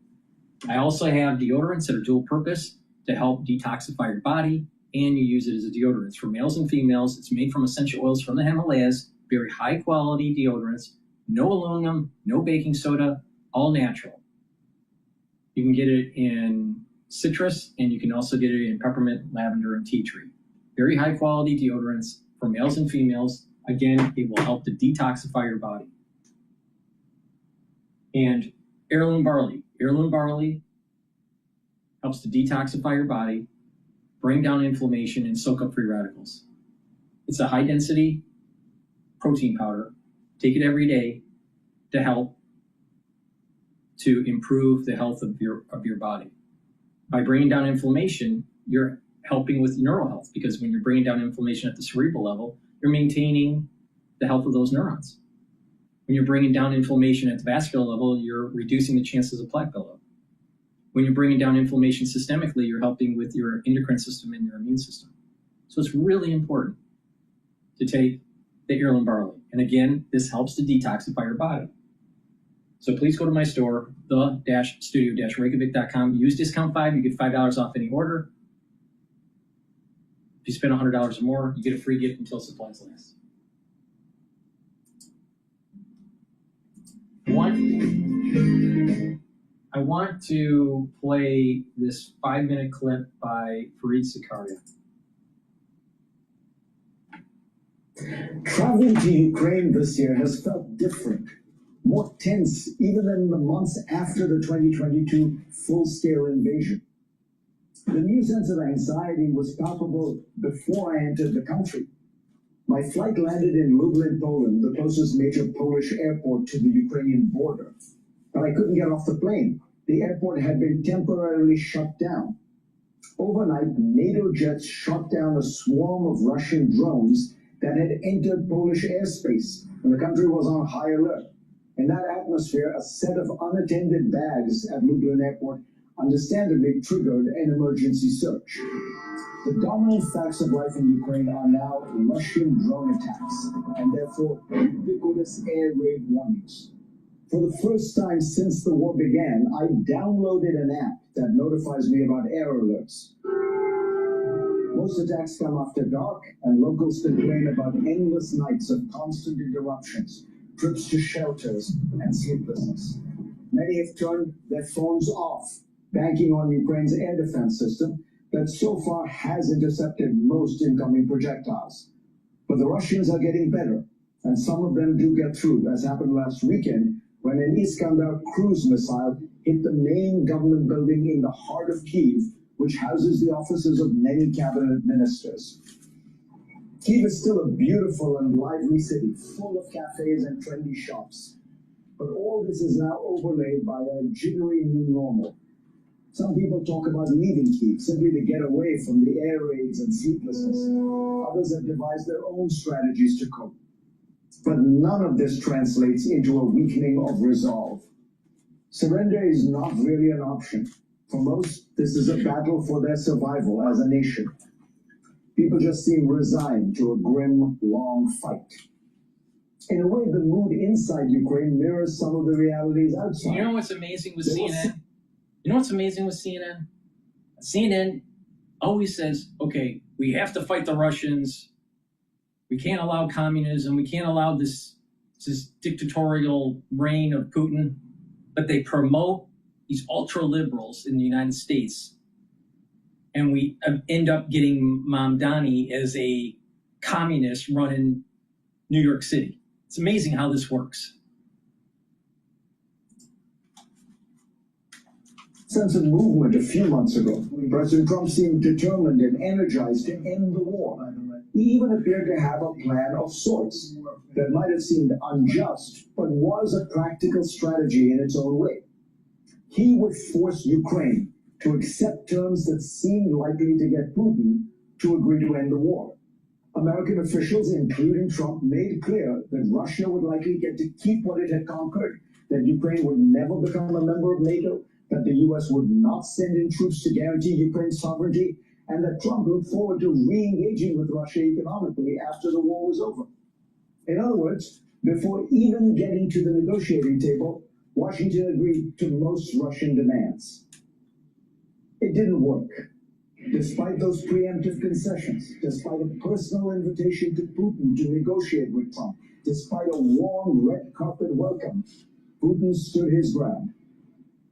I also have deodorants that are dual purpose to help detoxify your body, and you use it as a deodorant. It's for males and females. It's made from essential oils from the Himalayas, very high quality deodorants, no aluminum, no baking soda, all natural. You can get it in citrus, and you can also get it in peppermint, lavender, and tea tree. Very high quality deodorants for males and females. Again, it will help to detoxify your body. And heirloom barley. Heirloom barley helps to detoxify your body, bring down inflammation, and soak up free radicals. It's a high density protein powder. Take it every day to help to improve the health of your body. By bringing down inflammation, you're helping with neural health, because when you're bringing down inflammation at the cerebral level, you're maintaining the health of those neurons. When you're bringing down inflammation at the vascular level, you're reducing the chances of plaque buildup. When you're bringing down inflammation systemically, you're helping with your endocrine system and your immune system. So it's really important to take the heirloom barley. And again, this helps to detoxify your body. So please go to my store, the-studio-reykjavik.com. Use discount 5, you get $5 off any order. If you spend $100 or more, you get a free gift until supplies last. I want to play this 5-minute clip by Fareed Zakaria. Traveling to Ukraine this year has felt different, more tense even than the months after the 2022 full-scale invasion. The new sense of anxiety was palpable before I entered the country. My flight landed in Lublin, Poland, the closest major Polish airport to the Ukrainian border. But I couldn't get off the plane. The airport had been temporarily shut down. Overnight, NATO jets shot down a swarm of Russian drones that had entered Polish airspace, and the country was on high alert. In that atmosphere, a set of unattended bags at Lublin Airport understandably triggered an emergency search. The dominant facts of life in Ukraine are now Russian drone attacks, and therefore ubiquitous air raid warnings. For the first time since the war began, I downloaded an app that notifies me about air alerts. Most attacks come after dark, and locals complain about endless nights of constant interruptions, trips to shelters, and sleeplessness. Many have turned their phones off, banking on Ukraine's air defense system that so far has intercepted most incoming projectiles. But the Russians are getting better, and some of them do get through, as happened last weekend when an Iskander cruise missile hit the main government building in the heart of Kyiv, which houses the offices of many cabinet ministers. Kyiv is still a beautiful and lively city, full of cafes and trendy shops. But all this is now overlaid by a jittery new normal. Some people talk about leaving Kyiv simply to get away from the air raids and sleeplessness. Others have devised their own strategies to cope. But none of this translates into a weakening of resolve. Surrender is not really an option. For most, this is a battle for their survival as a nation. People just seem resigned to a grim, long fight. In a way, the mood inside Ukraine mirrors some of the realities outside. You know what's amazing with CNN? You know what's amazing with CNN? CNN always says, okay, we have to fight the Russians. We can't allow communism. We can't allow this dictatorial reign of Putin. But they promote these ultra-liberals in the United States. And we end up getting Mamdani as a communist running New York City. It's amazing how this works. Sense of movement a few months ago. President Trump seemed determined and energized to end the war. He even appeared to have a plan of sorts that might have seemed unjust, but was a practical strategy in its own way. He would force Ukraine to accept terms that seemed likely to get Putin to agree to end the war. American officials, including Trump, made clear that Russia would likely get to keep what it had conquered, that Ukraine would never become a member of NATO, that the U.S. would not send in troops to guarantee Ukraine's sovereignty, and that Trump looked forward to re-engaging with Russia economically after the war was over. In other words, before even getting to the negotiating table, Washington agreed to most Russian demands. It didn't work. Despite those preemptive concessions, despite a personal invitation to Putin to negotiate with Trump, despite a warm red carpet welcome, Putin stood his ground.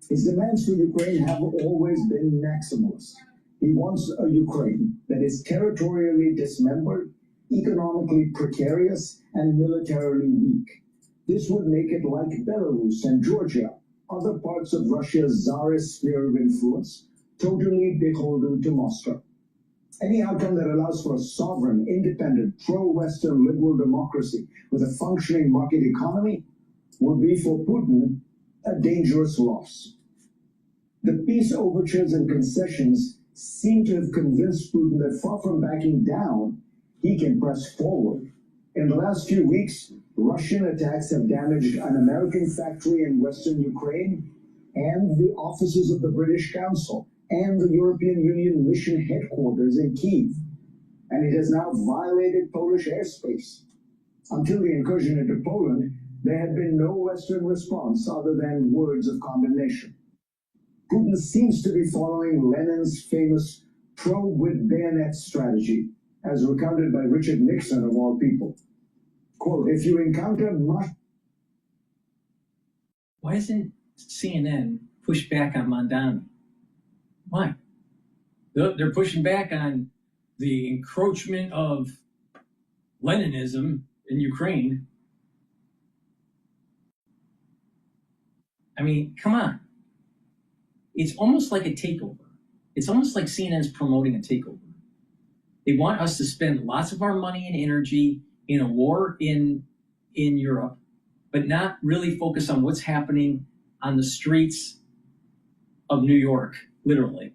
His demands for Ukraine have always been maximalist. He wants a Ukraine that is territorially dismembered, economically precarious, and militarily weak. This would make it like Belarus and Georgia, other parts of Russia's czarist sphere of influence, totally beholden to Moscow. Any outcome that allows for a sovereign, independent, pro-Western liberal democracy with a functioning market economy would be for Putin a dangerous loss. The peace overtures and concessions seem to have convinced Putin that far from backing down, he can press forward. In the last few weeks, Russian attacks have damaged an American factory in Western Ukraine and the offices of the British Council and the European Union mission headquarters in Kyiv. And it has now violated Polish airspace. Until the incursion into Poland, there had been no Western response other than words of condemnation. Putin seems to be following Lenin's famous probe with bayonet strategy, as recounted by Richard Nixon of all people. Quote, if you encounter Why isn't CNN push back on Mamdani? Why? They're pushing back on the encroachment of Leninism in Ukraine. I mean, come on. It's almost like a takeover. It's almost like CNN's promoting a takeover. They want us to spend lots of our money and energy in a war in Europe, but not really focus on what's happening on the streets of New York, literally.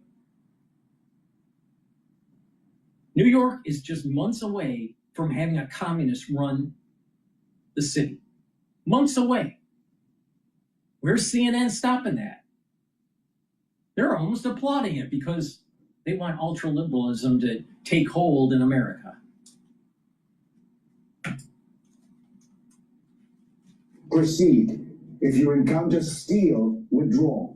New York is just months away from having a communist run the city. Months away. Where's CNN stopping that? They're almost applauding it because they want ultra-liberalism to take hold in America. Proceed. If you encounter steel, withdraw.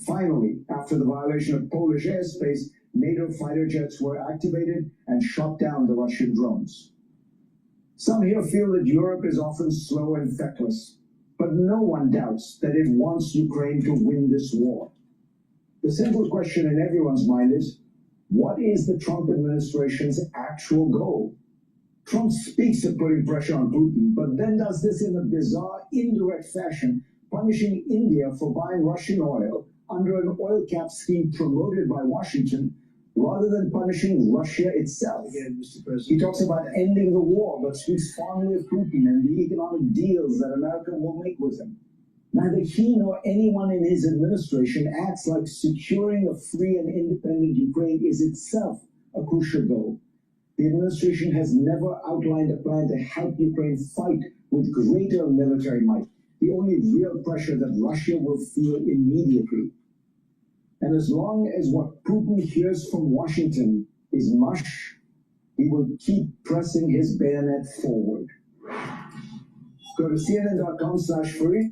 Finally, after the violation of Polish airspace, NATO fighter jets were activated and shot down the Russian drones. Some here feel that Europe is often slow and feckless, but no one doubts that it wants Ukraine to win this war. The simple question in everyone's mind is, what is the Trump administration's actual goal? Trump speaks of putting pressure on Putin, but then does this in a bizarre, indirect fashion, punishing India for buying Russian oil under an oil cap scheme promoted by Washington, rather than punishing Russia itself. Again, Mr. President. He talks about ending the war, but speaks fondly of Putin and the economic deals that America will make with him. Neither he nor anyone in his administration acts like securing a free and independent Ukraine is itself a crucial goal. The administration has never outlined a plan to help Ukraine fight with greater military might, the only real pressure that Russia will feel immediately. And as long as what Putin hears from Washington is mush, he will keep pressing his bayonet forward. Go to CNN.com/free.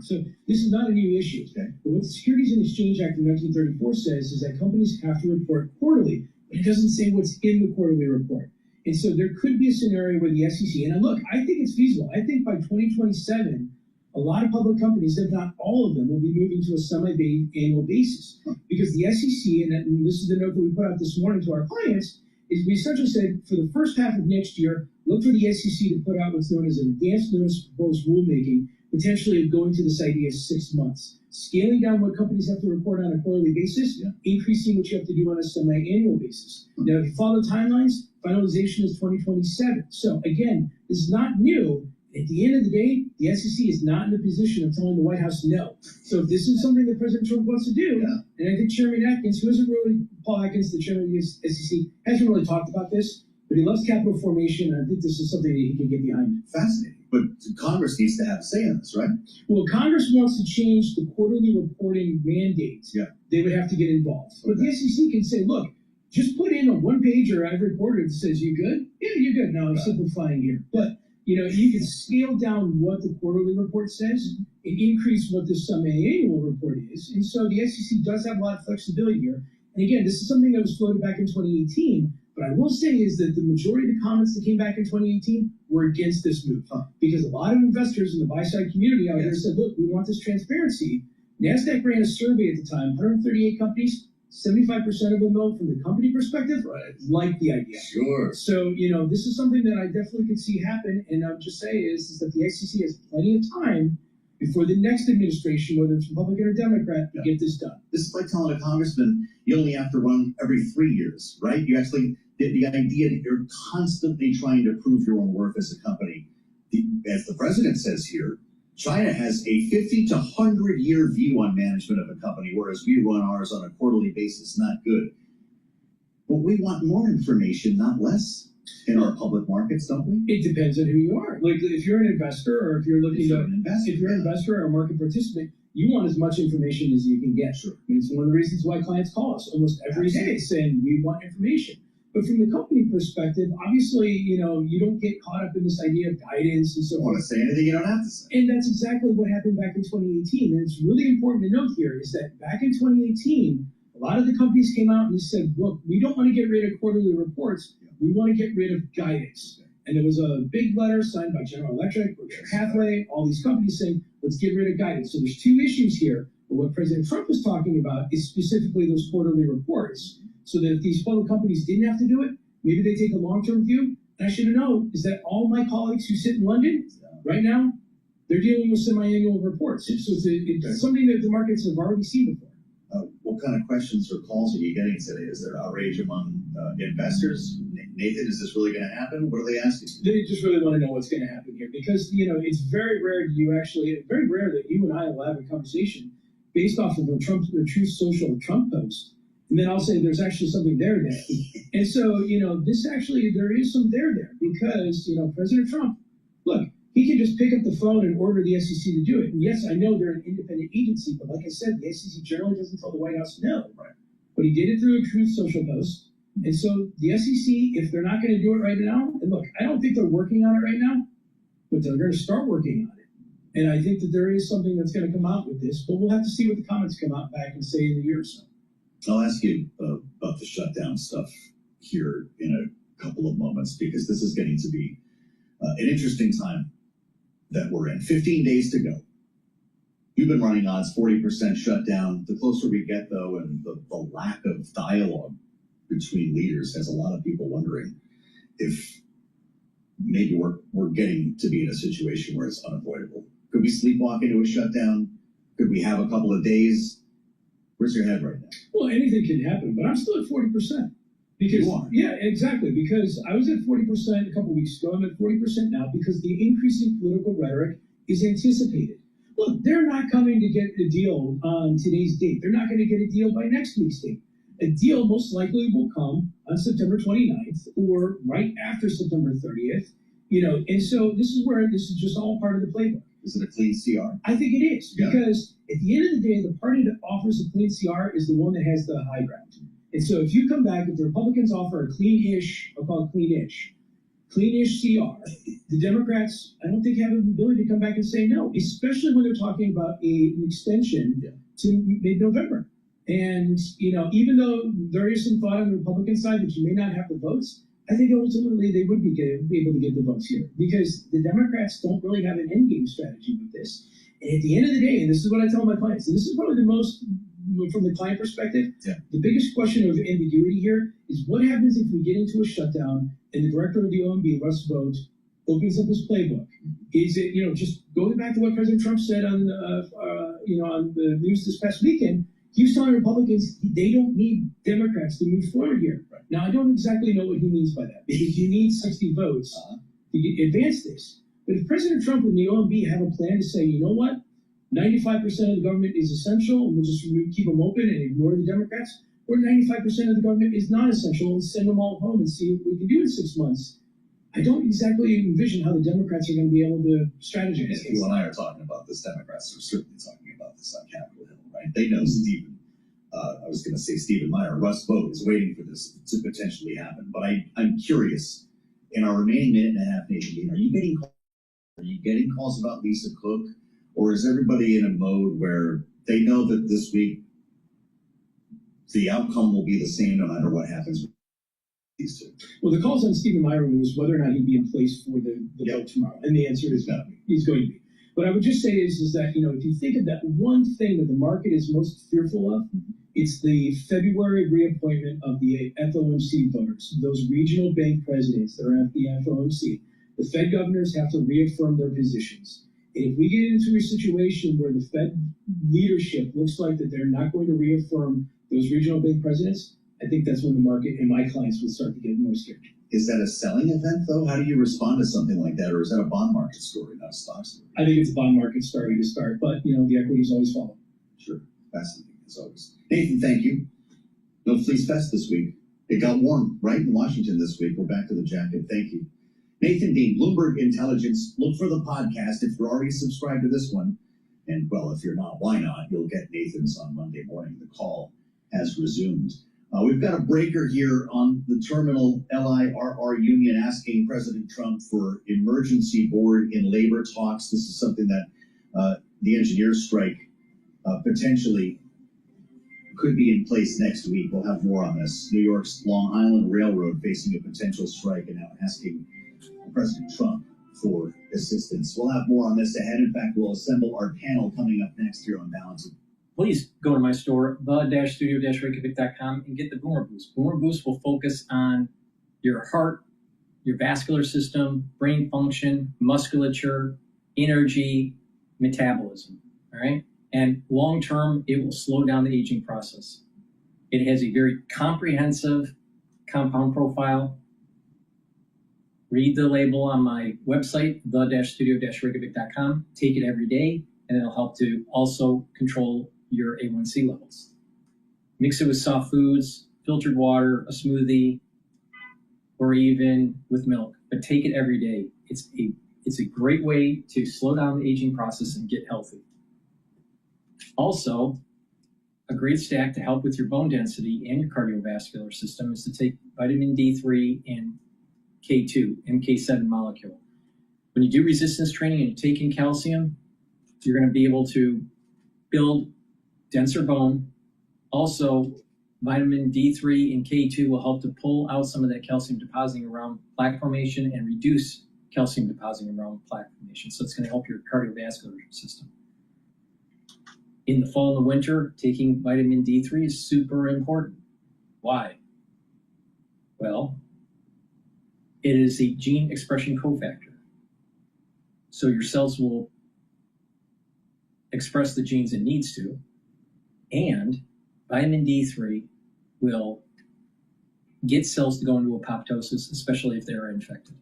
So this is not a new issue. Okay? But what the Securities and Exchange Act of 1934 says is that companies have to report quarterly, but it doesn't say what's in the quarterly report. And so there could be a scenario where the SEC, and look, I think it's feasible. I think by 2027, a lot of public companies, if not all of them, will be moving to a semi-annual basis. Because the SEC, and this is the note that we put out this morning to our clients, is we essentially said for the first half of next year, look for the SEC to put out what's known as an advanced notice of proposed rulemaking, potentially going to this idea of 6 months. Scaling down what companies have to report on a quarterly basis, increasing what you have to do on a semi-annual basis. Now, if you follow timelines, finalization is 2027. So again, this is not new. At the end of the day, the SEC is not in the position of telling the White House no. So if this is something that President Trump wants to do, and I think Chairman Atkins, who isn't really, Paul Atkins, the chairman of the SEC, hasn't really talked about this, but he loves capital formation, and I think this is something that he can get behind. Fascinating. But Congress needs to have a say on this, right? Well, Congress wants to change the quarterly reporting mandate. They would have to get involved. But the SEC can say, look, just put in a one-pager every quarter that says, you good? Yeah, you're good. Now I'm simplifying here. But you know, you can scale down what the quarterly report says and increase what the semi-annual report is. And so the SEC does have a lot of flexibility here. And again, this is something that was floated back in 2018. But I will say is that the majority of the comments that came back in 2018 were against this move. Because a lot of investors in the buy-side community out there said, look, we want this transparency. NASDAQ ran a survey at the time, 138 companies. 75% of them, though, from the company perspective, like the idea. Sure. So, you know, this is something that I definitely could see happen. And I would just say is that the SEC has plenty of time before the next administration, whether it's Republican or Democrat, to get this done. This is like telling a congressman you only have to run every 3 years, right? You actually, the idea that you're constantly trying to prove your own worth as a company. As the president says here, China has a 50 to 100 year view on management of a company, whereas we run ours on a quarterly basis. Not good. But we want more information, not less, in our public markets, don't we? It depends on who you are. Like if you're an investor, or if you're looking to invest, if you're an investor or a market participant, you want as much information as you can get. Sure. I mean, it's one of the reasons why clients call us almost every day saying we want information. But from the company perspective, obviously, you know, you don't get caught up in this idea of guidance and so on. Want to say anything you don't have to say. And that's exactly what happened back in 2018. And it's really important to note here is that back in 2018, a lot of the companies came out and said, look, we don't want to get rid of quarterly reports. We want to get rid of guidance. And there was a big letter signed by General Electric, Berkshire Hathaway, all these companies saying, let's get rid of guidance. So there's two issues here. But what President Trump is talking about is specifically those quarterly reports. So that if these public companies didn't have to do it, maybe they take a long-term view. And I should have known is that all my colleagues who sit in London right now, they're dealing with semi-annual reports. So it's something that the markets have already seen before. What kind of questions or calls are you getting today? Is there outrage among investors? Nathan, is this really going to happen? What are they asking? They just really want to know what's going to happen here because, you know, it's very rare that you and I will have a conversation based off of a Truth Social Trump post. And then I'll say there's actually something there. And so, you know, there is some there because, you know, President Trump, look, he can just pick up the phone and order the SEC to do it. And yes, I know they're an independent agency, but like I said, the SEC generally doesn't tell the White House no. Right. But he did it through a Truth Social post. And so the SEC, if they're not going to do it right now, and look, I don't think they're working on it right now, but they're going to start working on it. And I think that there is something that's going to come out with this, but we'll have to see what the comments come out back and say in a year or so. I'll ask you about the shutdown stuff here in a couple of moments, because this is getting to be an interesting time that we're in. 15 days to go. You've been running odds 40% shutdown. The closer we get, though, and the lack of dialogue between leaders has a lot of people wondering if maybe we're getting to be in a situation where it's unavoidable. Could we sleepwalk into a shutdown? Could we have a couple of days? Where's your head right now? Well, anything can happen, but I'm still at 40%. Because, you are. Yeah, exactly. Because I was at 40% a couple weeks ago. I'm at 40% now because the increasing political rhetoric is anticipated. Look, they're not coming to get a deal on today's date. They're not going to get a deal by next week's date. A deal most likely will come on September 29th or right after September 30th. And so this is just all part of the playbook. Is it a clean CR? I think it is, because at the end of the day, the party that offers a clean CR is the one that has the high ground. And so if you come back, if the Republicans offer a clean-ish, I'll call it clean-ish CR, the Democrats, I don't think have the ability to come back and say no, especially when they're talking about an extension to mid-November. And, even though there is some thought on the Republican side that you may not have the votes, I think ultimately they would be able to get the votes here, because the Democrats don't really have an endgame strategy with this. And at the end of the day, and this is what I tell my clients, and this is probably the most, from the client perspective, the biggest question of ambiguity here is what happens if we get into a shutdown and the director of the OMB, Russ Vought, opens up his playbook? Is it, just going back to what President Trump said on the news this past weekend? He was telling Republicans they don't need Democrats to move forward here. Right. Now, I don't exactly know what he means by that, because you need 60 votes to advance this. But if President Trump and the OMB have a plan to say, you know what, 95% of the government is essential, and we'll just keep them open and ignore the Democrats, or 95% of the government is not essential and send them all home and see what we can do in 6 months, I don't exactly envision how the Democrats are going to be able to strategize. You and I are talking about this. Democrats are certainly talking about this on Capitol Hill, right? They know Stephen, I was going to say Stephen Meyer, Russ Vought is waiting for this to potentially happen. But I'm curious, in our remaining minute and a half, Nathan, are you getting calls about Lisa Cook? Or is everybody in a mode where they know that this week the outcome will be the same no matter what happens with these two? Well, the calls on Stephen Meyer was whether or not he'd be in place for the vote tomorrow. And the answer is no, he's going to be. What I would just say is that, if you think of that one thing that the market is most fearful of, it's the February reappointment of the FOMC voters, those regional bank presidents that are at the FOMC. The Fed governors have to reaffirm their positions. And if we get into a situation where the Fed leadership looks like that they're not going to reaffirm those regional bank presidents, I think that's when the market and my clients will start to get more scared. Is that a selling event, though? How do you respond to something like that? Or is that a bond market story, not a stock story? I think it's a bond market story to start, but, the equities always follow. Sure. Fascinating, as always. Nathan, thank you. No Fleece Fest this week. It got warm, right, in Washington this week. We're back to the jacket. Thank you. Nathan Dean, Bloomberg Intelligence. Look for the podcast if you're already subscribed to this one. And, well, if you're not, why not? You'll get Nathan's on Monday morning. The call has resumed. We've got a breaker here on the terminal LIRR union asking President Trump for emergency board in labor talks. This is something that the engineers strike potentially could be in place next week. We'll have more on this. New York's Long Island Railroad facing a potential strike and now asking President Trump for assistance. We'll have more on this ahead. In fact, we'll assemble our panel coming up next here on Balance. Please go to my store, the-studio-reykjavik.com, and get the Boomer Boost. Boomer Boost will focus on your heart, your vascular system, brain function, musculature, energy, metabolism, all right? And long-term, it will slow down the aging process. It has a very comprehensive compound profile. Read the label on my website, the-studio-reykjavik.com. Take it every day, and it'll help to also control your A1C levels. Mix it with soft foods, filtered water, a smoothie, or even with milk, but take it every day. It's a great way to slow down the aging process and get healthy. Also, a great stack to help with your bone density and your cardiovascular system is to take vitamin D3 and K2, MK7 molecule. When you do resistance training and you take in calcium, You're going to be able to build denser bone. Also, vitamin D3 and K2 will help to pull out some of that calcium depositing around plaque formation and reduce calcium depositing around plaque formation. So it's going to help your cardiovascular system. In the fall and the winter, taking vitamin D3 is super important. Why? Well, it is a gene expression cofactor. So your cells will express the genes it needs to, and vitamin D3 will get cells to go into apoptosis, especially if they are infected.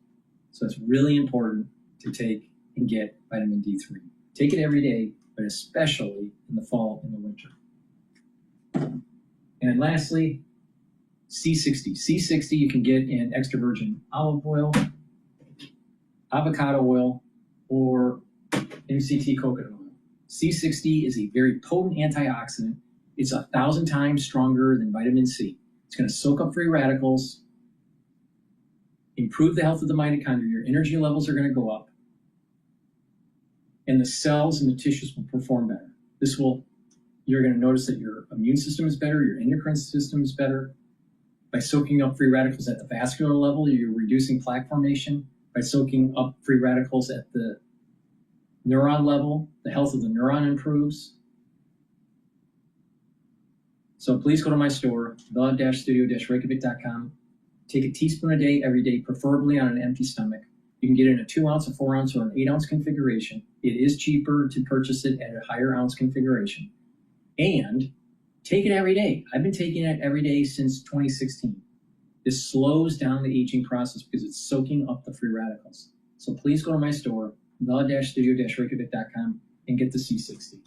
So it's really important to take and get vitamin D3. Take it every day, but especially in the fall and the winter. And lastly, C60. C60 you can get in extra virgin olive oil, avocado oil, or MCT coconut oil. C60 is a very potent antioxidant. It's 1,000 times stronger than vitamin C. It's going to soak up free radicals, improve the health of the mitochondria. Your energy levels are going to go up, and the cells and the tissues will perform better. You're going to notice that your immune system is better, your endocrine system is better. By soaking up free radicals at the vascular level, you're reducing plaque formation. By soaking up free radicals at the neuron level, the health of the neuron improves. So please go to my store, the-studio-reykjavik.com. Take a teaspoon a day, every day, preferably on an empty stomach. You can get it in a 2 ounce, a 4 ounce, or an 8 ounce configuration. It is cheaper to purchase it at a higher ounce configuration. And take it every day. I've been taking it every day since 2016. This slows down the aging process because it's soaking up the free radicals. So please go to my store, the-studio-reykjavik.com, and get the C60.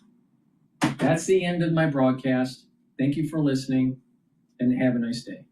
That's the end of my broadcast. Thank you for listening, and have a nice day.